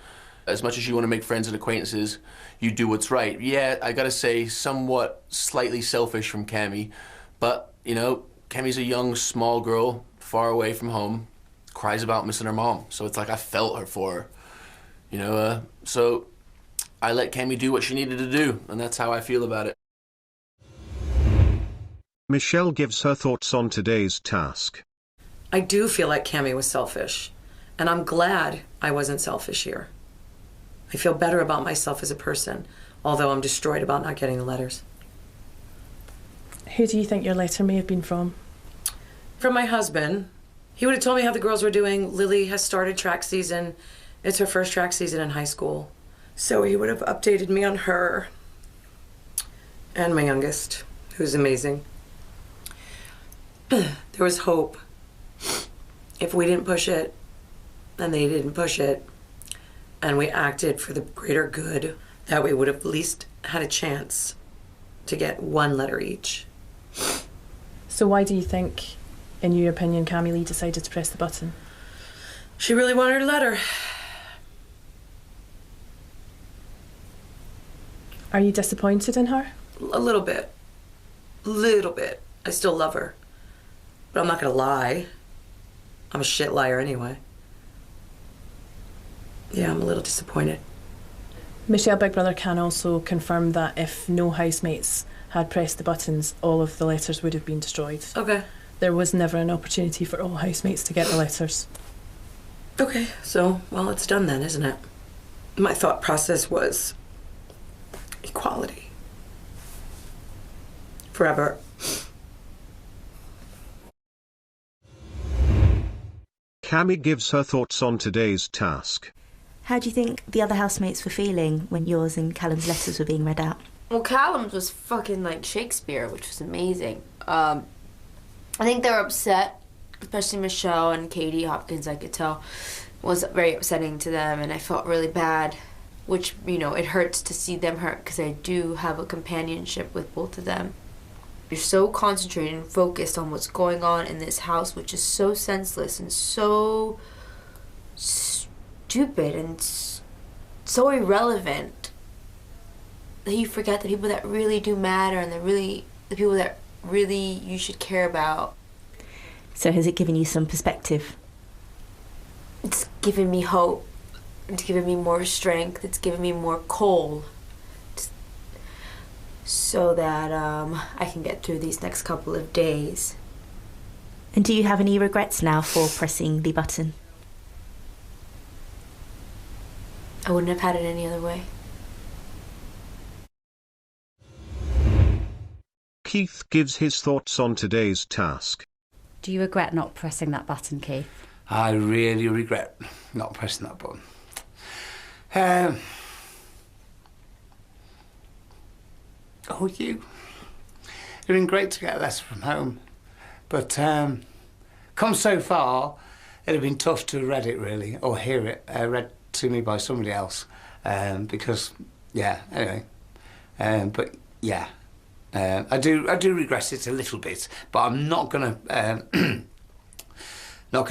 as much as you want to make friends and acquaintances, you do what's right. Yeah, I gotta say, somewhat slightly selfish from Cami. But, you know, Cami's a young, small girl, far away from home, cries about missing her mom. So it's like I felt her for her. You know, so I let Cami do what she needed to do, and that's how I feel about it. Michelle gives her thoughts on today's task. I do feel like Cami was selfish, and I'm glad I wasn't selfish here. I feel better about myself as a person, although I'm destroyed about not getting the letters. Who do you think your letter may have been from? From my husband. He would have told me how the girls were doing. Lily has started track season. It's her first track season in high school. So he would have updated me on her. And my youngest, who's amazing. There was hope. If we didn't push it, and they didn't push it, and we acted for the greater good, that we would have at least had a chance to get one letter each. So why do you think, in your opinion, Cami Lee decided to press the button? She really wanted a letter. Are you disappointed in her? A little bit. Little bit. I still love her. But I'm not gonna lie. I'm a shit liar anyway. Yeah, I'm a little disappointed. Michelle Big Brother can also confirm that if no housemates had pressed the buttons, all of the letters would have been destroyed. Okay. There was never an opportunity for all housemates to get the letters. Okay, so, well, it's done then, isn't it? My thought process was equality. Forever. Cami gives her thoughts on today's task. How do you think the other housemates were feeling when yours and Callum's letters were being read out? Well, Calum's was fucking like Shakespeare, which was amazing. I think they were upset, especially Michelle and Katie Hopkins, I could tell, was very upsetting to them, and I felt really bad, which, you know, it hurts to see them hurt because I do have a companionship with both of them. You're so concentrated and focused on what's going on in this house, which is so senseless and so stupid and so irrelevant, that you forget the people that really do matter and the people that really you should care about. So has it given you some perspective? It's given me hope. It's given me more strength. It's given me more coal, so that I can get through these next couple of days. And do you have any regrets now for pressing the button? I wouldn't have had it any other way. Keith gives his thoughts on today's task. Do you regret not pressing that button, Keith? I really regret not pressing that button. Oh, you've been great to get a letter from home. But come so far, it'd have been tough to read it, really, or hear it read to me by somebody else. Because, yeah, anyway. But, yeah, I do regret it a little bit, but I'm not gonna, I'm not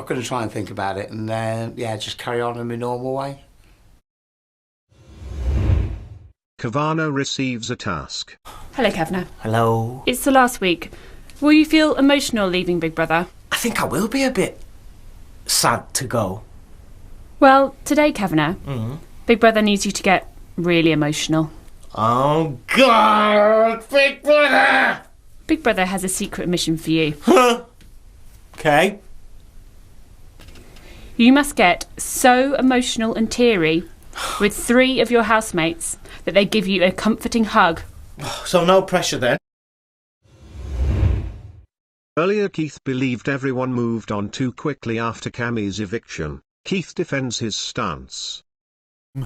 gonna try and think about it, and yeah, just carry on in my normal way. Kavana receives a task. Hello, Kavna. Hello. It's the last week. Will you feel emotional leaving Big Brother? I think I will be a bit sad to go. Well, today, Kavna, Big Brother needs you to get really emotional. Oh, God! Big Brother! Big Brother has a secret mission for you. Huh? Okay. You must get so emotional and teary with 3 of your housemates that they give you a comforting hug. So no pressure then. Earlier Keith believed everyone moved on too quickly after Cami's eviction. Keith defends his stance. You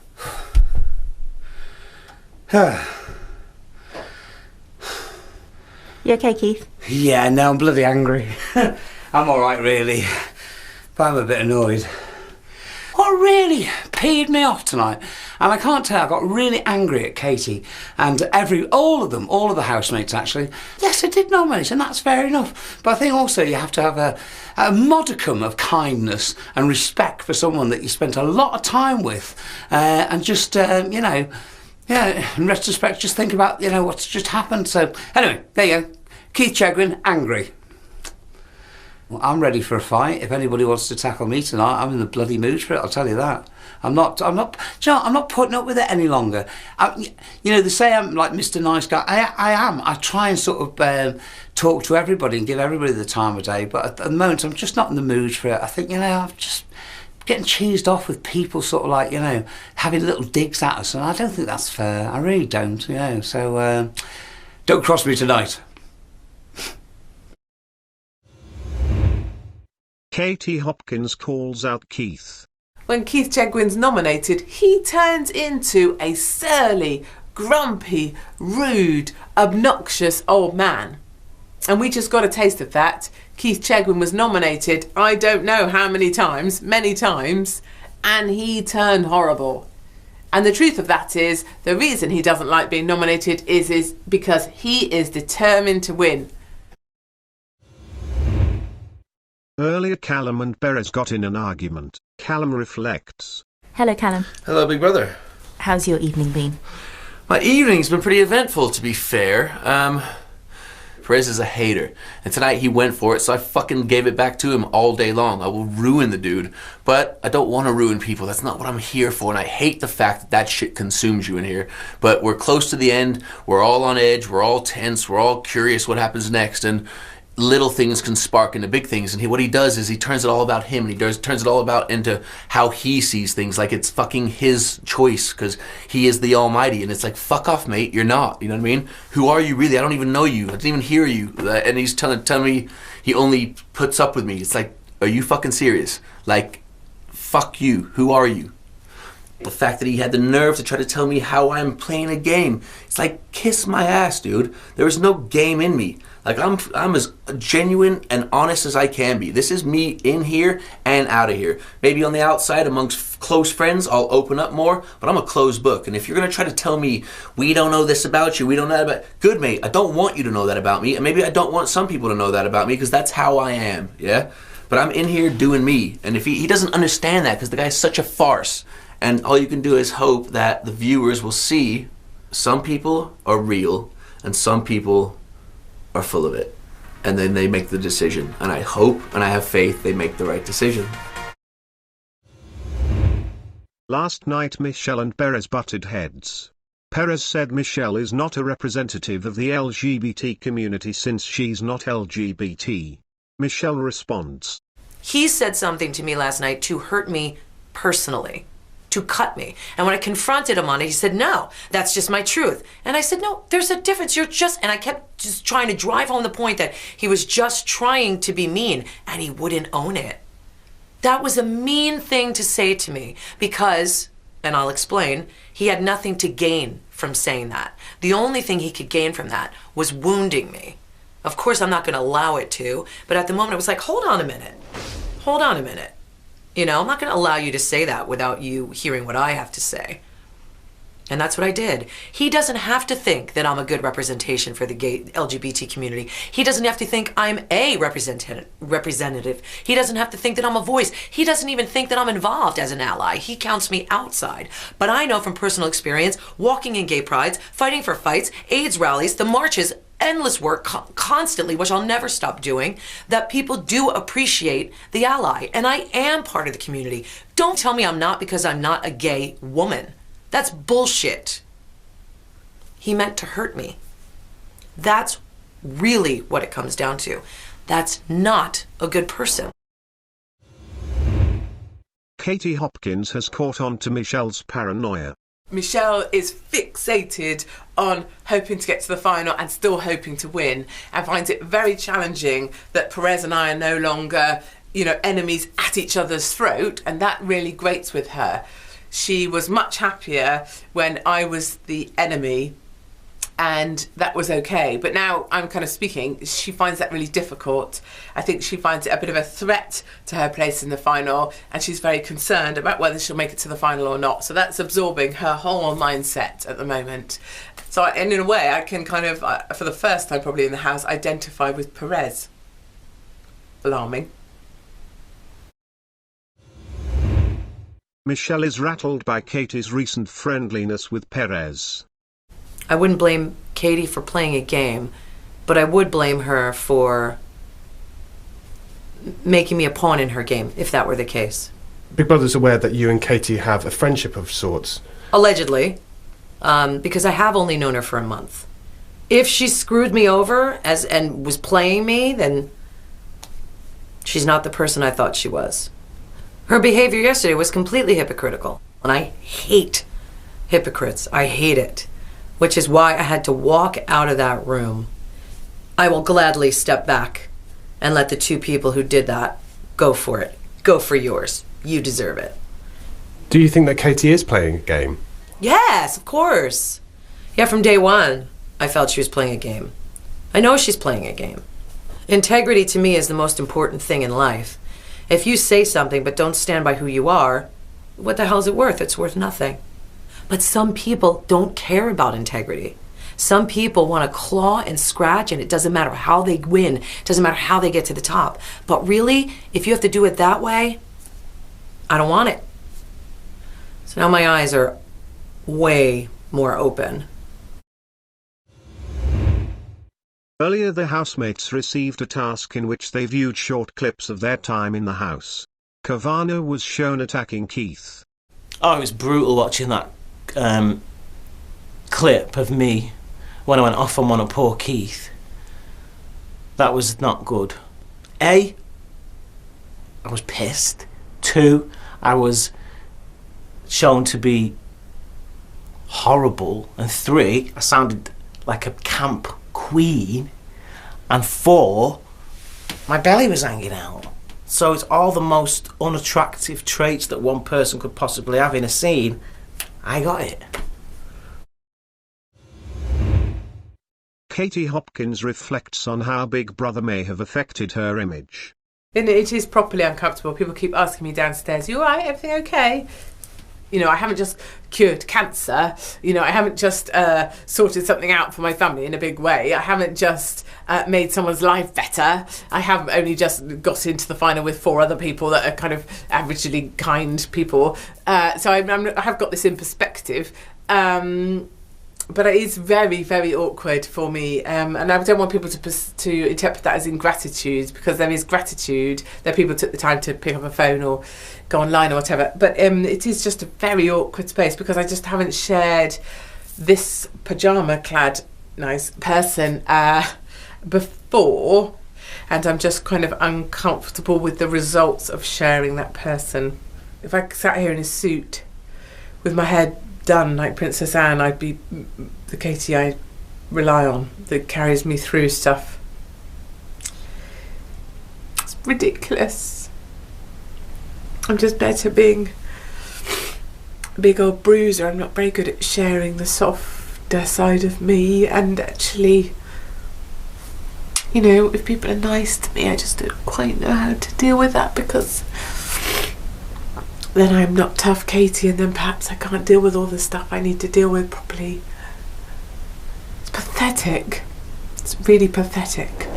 okay, Keith? Yeah, no, I'm bloody angry. I'm alright, really. But I'm a bit annoyed. What really peed me off tonight, and I can't tell, I got really angry at Katie and all of the housemates actually. Yes, I did nominate, and that's fair enough. But I think also you have to have a modicum of kindness and respect for someone that you spent a lot of time with, and just, you know, yeah, in retrospect, just think about, you know, what's just happened. So, anyway, there you go. Keith Chegwin, angry. Well, I'm ready for a fight. If anybody wants to tackle me tonight, I'm in the bloody mood for it, I'll tell you that. I'm not, do you know, I'm not putting up with it any longer. You know, they say I'm like Mr. Nice Guy. I am. I try and sort of talk to everybody and give everybody the time of day, but at the moment, I'm just not in the mood for it. I think, you know, I'm just getting cheesed off with people sort of like, you know, having little digs at us, and I don't think that's fair. I really don't, you know, so don't cross me tonight. Katie Hopkins calls out Keith. When Keith Chegwin's nominated, he turns into a surly, grumpy, rude, obnoxious old man. And we just got a taste of that. Keith Chegwin was nominated, I don't know how many times, and he turned horrible. And the truth of that is, the reason he doesn't like being nominated is because he is determined to win. Earlier Calum and Perez got in an argument. Calum reflects. Hello, Calum. Hello, Big Brother. How's your evening been? My evening's been pretty eventful, to be fair. Perez is a hater, and tonight he went for it, so I fucking gave it back to him all day long. I will ruin the dude, but I don't want to ruin people. That's not what I'm here for, and I hate the fact that that shit consumes you in here. But we're close to the end, we're all on edge, we're all tense, we're all curious what happens next, and little things can spark into big things, and what he does is he turns it all about him, and he turns it all about into how he sees things, like it's fucking his choice, because he is the almighty, and it's like, fuck off, mate, you're not, you know what I mean? Who are you really? I don't even know you, I didn't even hear you, and he's telling me he only puts up with me. It's like, are you fucking serious? Like, fuck you, who are you? The fact that he had the nerve to try to tell me how I'm playing a game, it's like, kiss my ass, dude. There is no game in me. Like, I'm as genuine and honest as I can be. This is me in here and out of here. Maybe on the outside amongst close friends, I'll open up more, but I'm a closed book. And if you're gonna try to tell me, we don't know this about you, we don't know that about, good mate, I don't want you to know that about me, and maybe I don't want some people to know that about me, because that's how I am, yeah? But I'm in here doing me, and if he doesn't understand that, because the guy's such a farce, and all you can do is hope that the viewers will see some people are real, and some people are full of it, and then they make the decision, and I hope and I have faith they make the right decision. Last night Michelle and Perez butted heads. Perez said Michelle is not a representative of the LGBT community since she's not LGBT. Michelle responds. He said something to me last night to hurt me personally. to cut me. And when I confronted him on it, he said, no, that's just my truth. And I said, no, there's a difference. And I kept just trying to drive home the point that he was just trying to be mean, and he wouldn't own it. That was a mean thing to say to me because, and I'll explain, he had nothing to gain from saying that. The only thing he could gain from that was wounding me. Of course, I'm not going to allow it to, but at the moment, it was like, hold on a minute. Hold on a minute. You know, I'm not going to allow you to say that without you hearing what I have to say. And that's what I did. He doesn't have to think that I'm a good representation for the gay LGBT community. He doesn't have to think I'm a representative. He doesn't have to think that I'm a voice. He doesn't even think that I'm involved as an ally. He counts me outside. But I know from personal experience, walking in gay prides, fighting for fights, AIDS rallies, the marches, endless work constantly, which I'll never stop doing, that people do appreciate the ally. And I am part of the community. Don't tell me I'm not because I'm not a gay woman. That's bullshit. He meant to hurt me. That's really what it comes down to. That's not a good person. Katie Hopkins has caught on to Michelle's paranoia. Michelle is fixated on hoping to get to the final and still hoping to win, and finds it very challenging that Perez and I are no longer, enemies at each other's throat, and that really grates with her. She was much happier when I was the enemy, and that was okay. But now I'm kind of speaking, she finds that really difficult. I think she finds it a bit of a threat to her place in the final, and she's very concerned about whether she'll make it to the final or not. So that's absorbing her whole mindset at the moment. So in a way, I can kind of, for the first time probably in the house, identify with Perez. Alarming. Michelle is rattled by Katie's recent friendliness with Perez. I wouldn't blame Katie for playing a game, but I would blame her for making me a pawn in her game, if that were the case. Big Brother's aware that you and Katie have a friendship of sorts. Allegedly, because I have only known her for a month. If she screwed me over and was playing me, then she's not the person I thought she was. Her behavior yesterday was completely hypocritical, and I hate hypocrites. I hate it, which is why I had to walk out of that room. I will gladly step back and let the two people who did that go for it. Go for yours. You deserve it. Do you think that Katie is playing a game? Yes, of course. Yeah, from day one, I felt she was playing a game. I know she's playing a game. Integrity to me is the most important thing in life. If you say something but don't stand by who you are, what the hell is it worth? It's worth nothing. But some people don't care about integrity. Some people want to claw and scratch, and it doesn't matter how they win. It doesn't matter how they get to the top. But really, if you have to do it that way, I don't want it. So now my eyes are way more open. Earlier, the housemates received a task in which they viewed short clips of their time in the house. Kavana was shown attacking Keith. Oh, it was brutal watching that clip of me when I went off on one of poor Keith. That was not good. A, I was pissed. 2, I was shown to be horrible. And 3, I sounded like a camp queen. And 4, my belly was hanging out. So it's all the most unattractive traits that one person could possibly have in a scene. I got it. Katie Hopkins reflects on how Big Brother may have affected her image. And it is properly uncomfortable. People keep asking me downstairs, you all right, everything okay? I haven't just cured cancer. I haven't just sorted something out for my family in a big way. I haven't just made someone's life better. I haven't only just got into the final with 4 other people that are kind of averagely kind people. So I have got this in perspective. But it is very, very awkward for me, and I don't want people to interpret that as ingratitude, because there is gratitude that people took the time to pick up a phone or go online or whatever. But it is just a very awkward space because I just haven't shared this pyjama-clad nice person before, and I'm just kind of uncomfortable with the results of sharing that person. If I sat here in a suit with my hair done like Princess Anne, I'd be the Katie I rely on, that carries me through stuff. It's ridiculous. I'm just better being a big old bruiser. I'm not very good at sharing the softer side of me, and actually, you know, if people are nice to me, I just don't quite know how to deal with that, because then I'm not tough Katie, and then perhaps I can't deal with all the stuff I need to deal with properly. It's pathetic. It's really pathetic.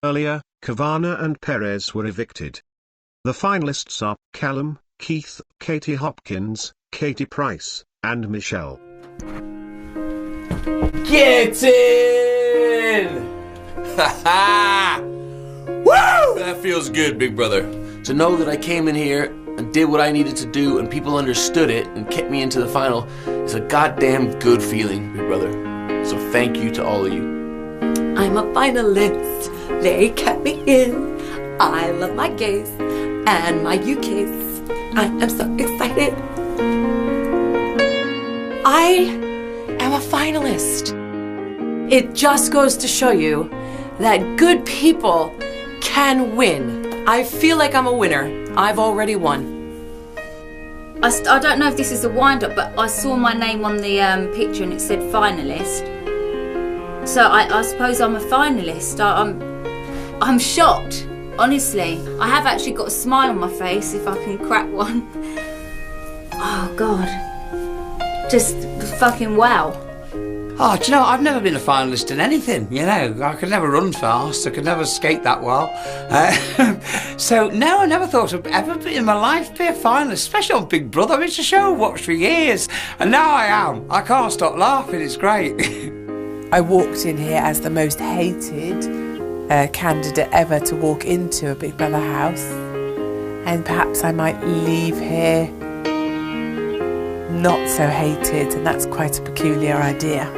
Earlier, Kavana and Perez were evicted. The finalists are Calum, Keith, Katie Hopkins, Katie Price, and Michelle. Get in! Ha ha! Woo! That feels good, big brother. To know that I came in here and did what I needed to do and people understood it and kept me into the final is a goddamn good feeling, big brother. So thank you to all of you. I'm a finalist. They kept me in. I love my gays and my UKs. I am so excited. I am a finalist. It just goes to show you that good people can win. I feel like I'm a winner. I've already won. I don't know if this is a wind-up, but I saw my name on the picture and it said finalist. So I suppose I'm a finalist. I'm shocked, honestly. I have actually got a smile on my face, if I can crack one. Oh, God. Just fucking wow. Oh, do you know, I've never been a finalist in anything, you know. I could never run fast, I could never skate that well. So, no, I never thought I'd ever be in my life be a finalist, especially on Big Brother. I mean, it's a show I've watched for years, and now I am. I can't stop laughing, it's great. I walked in here as the most hated candidate ever to walk into a Big Brother house, and perhaps I might leave here not so hated, and that's quite a peculiar idea.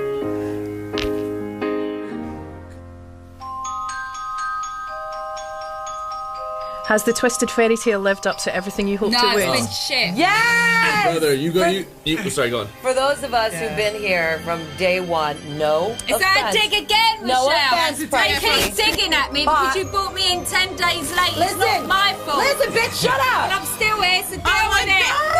Has the twisted fairy tale lived up to everything you hoped it would? No, it's been shit. Yes! Brother, you sorry, go on. For those of us who've been here from day one, no Is that a dig again, Michelle? No offense, They Frankie. keep digging at me But- because you brought me in 10 days late. It's Listen, not my fault. listen, bitch, shut up! But I'm still here, so deal with it.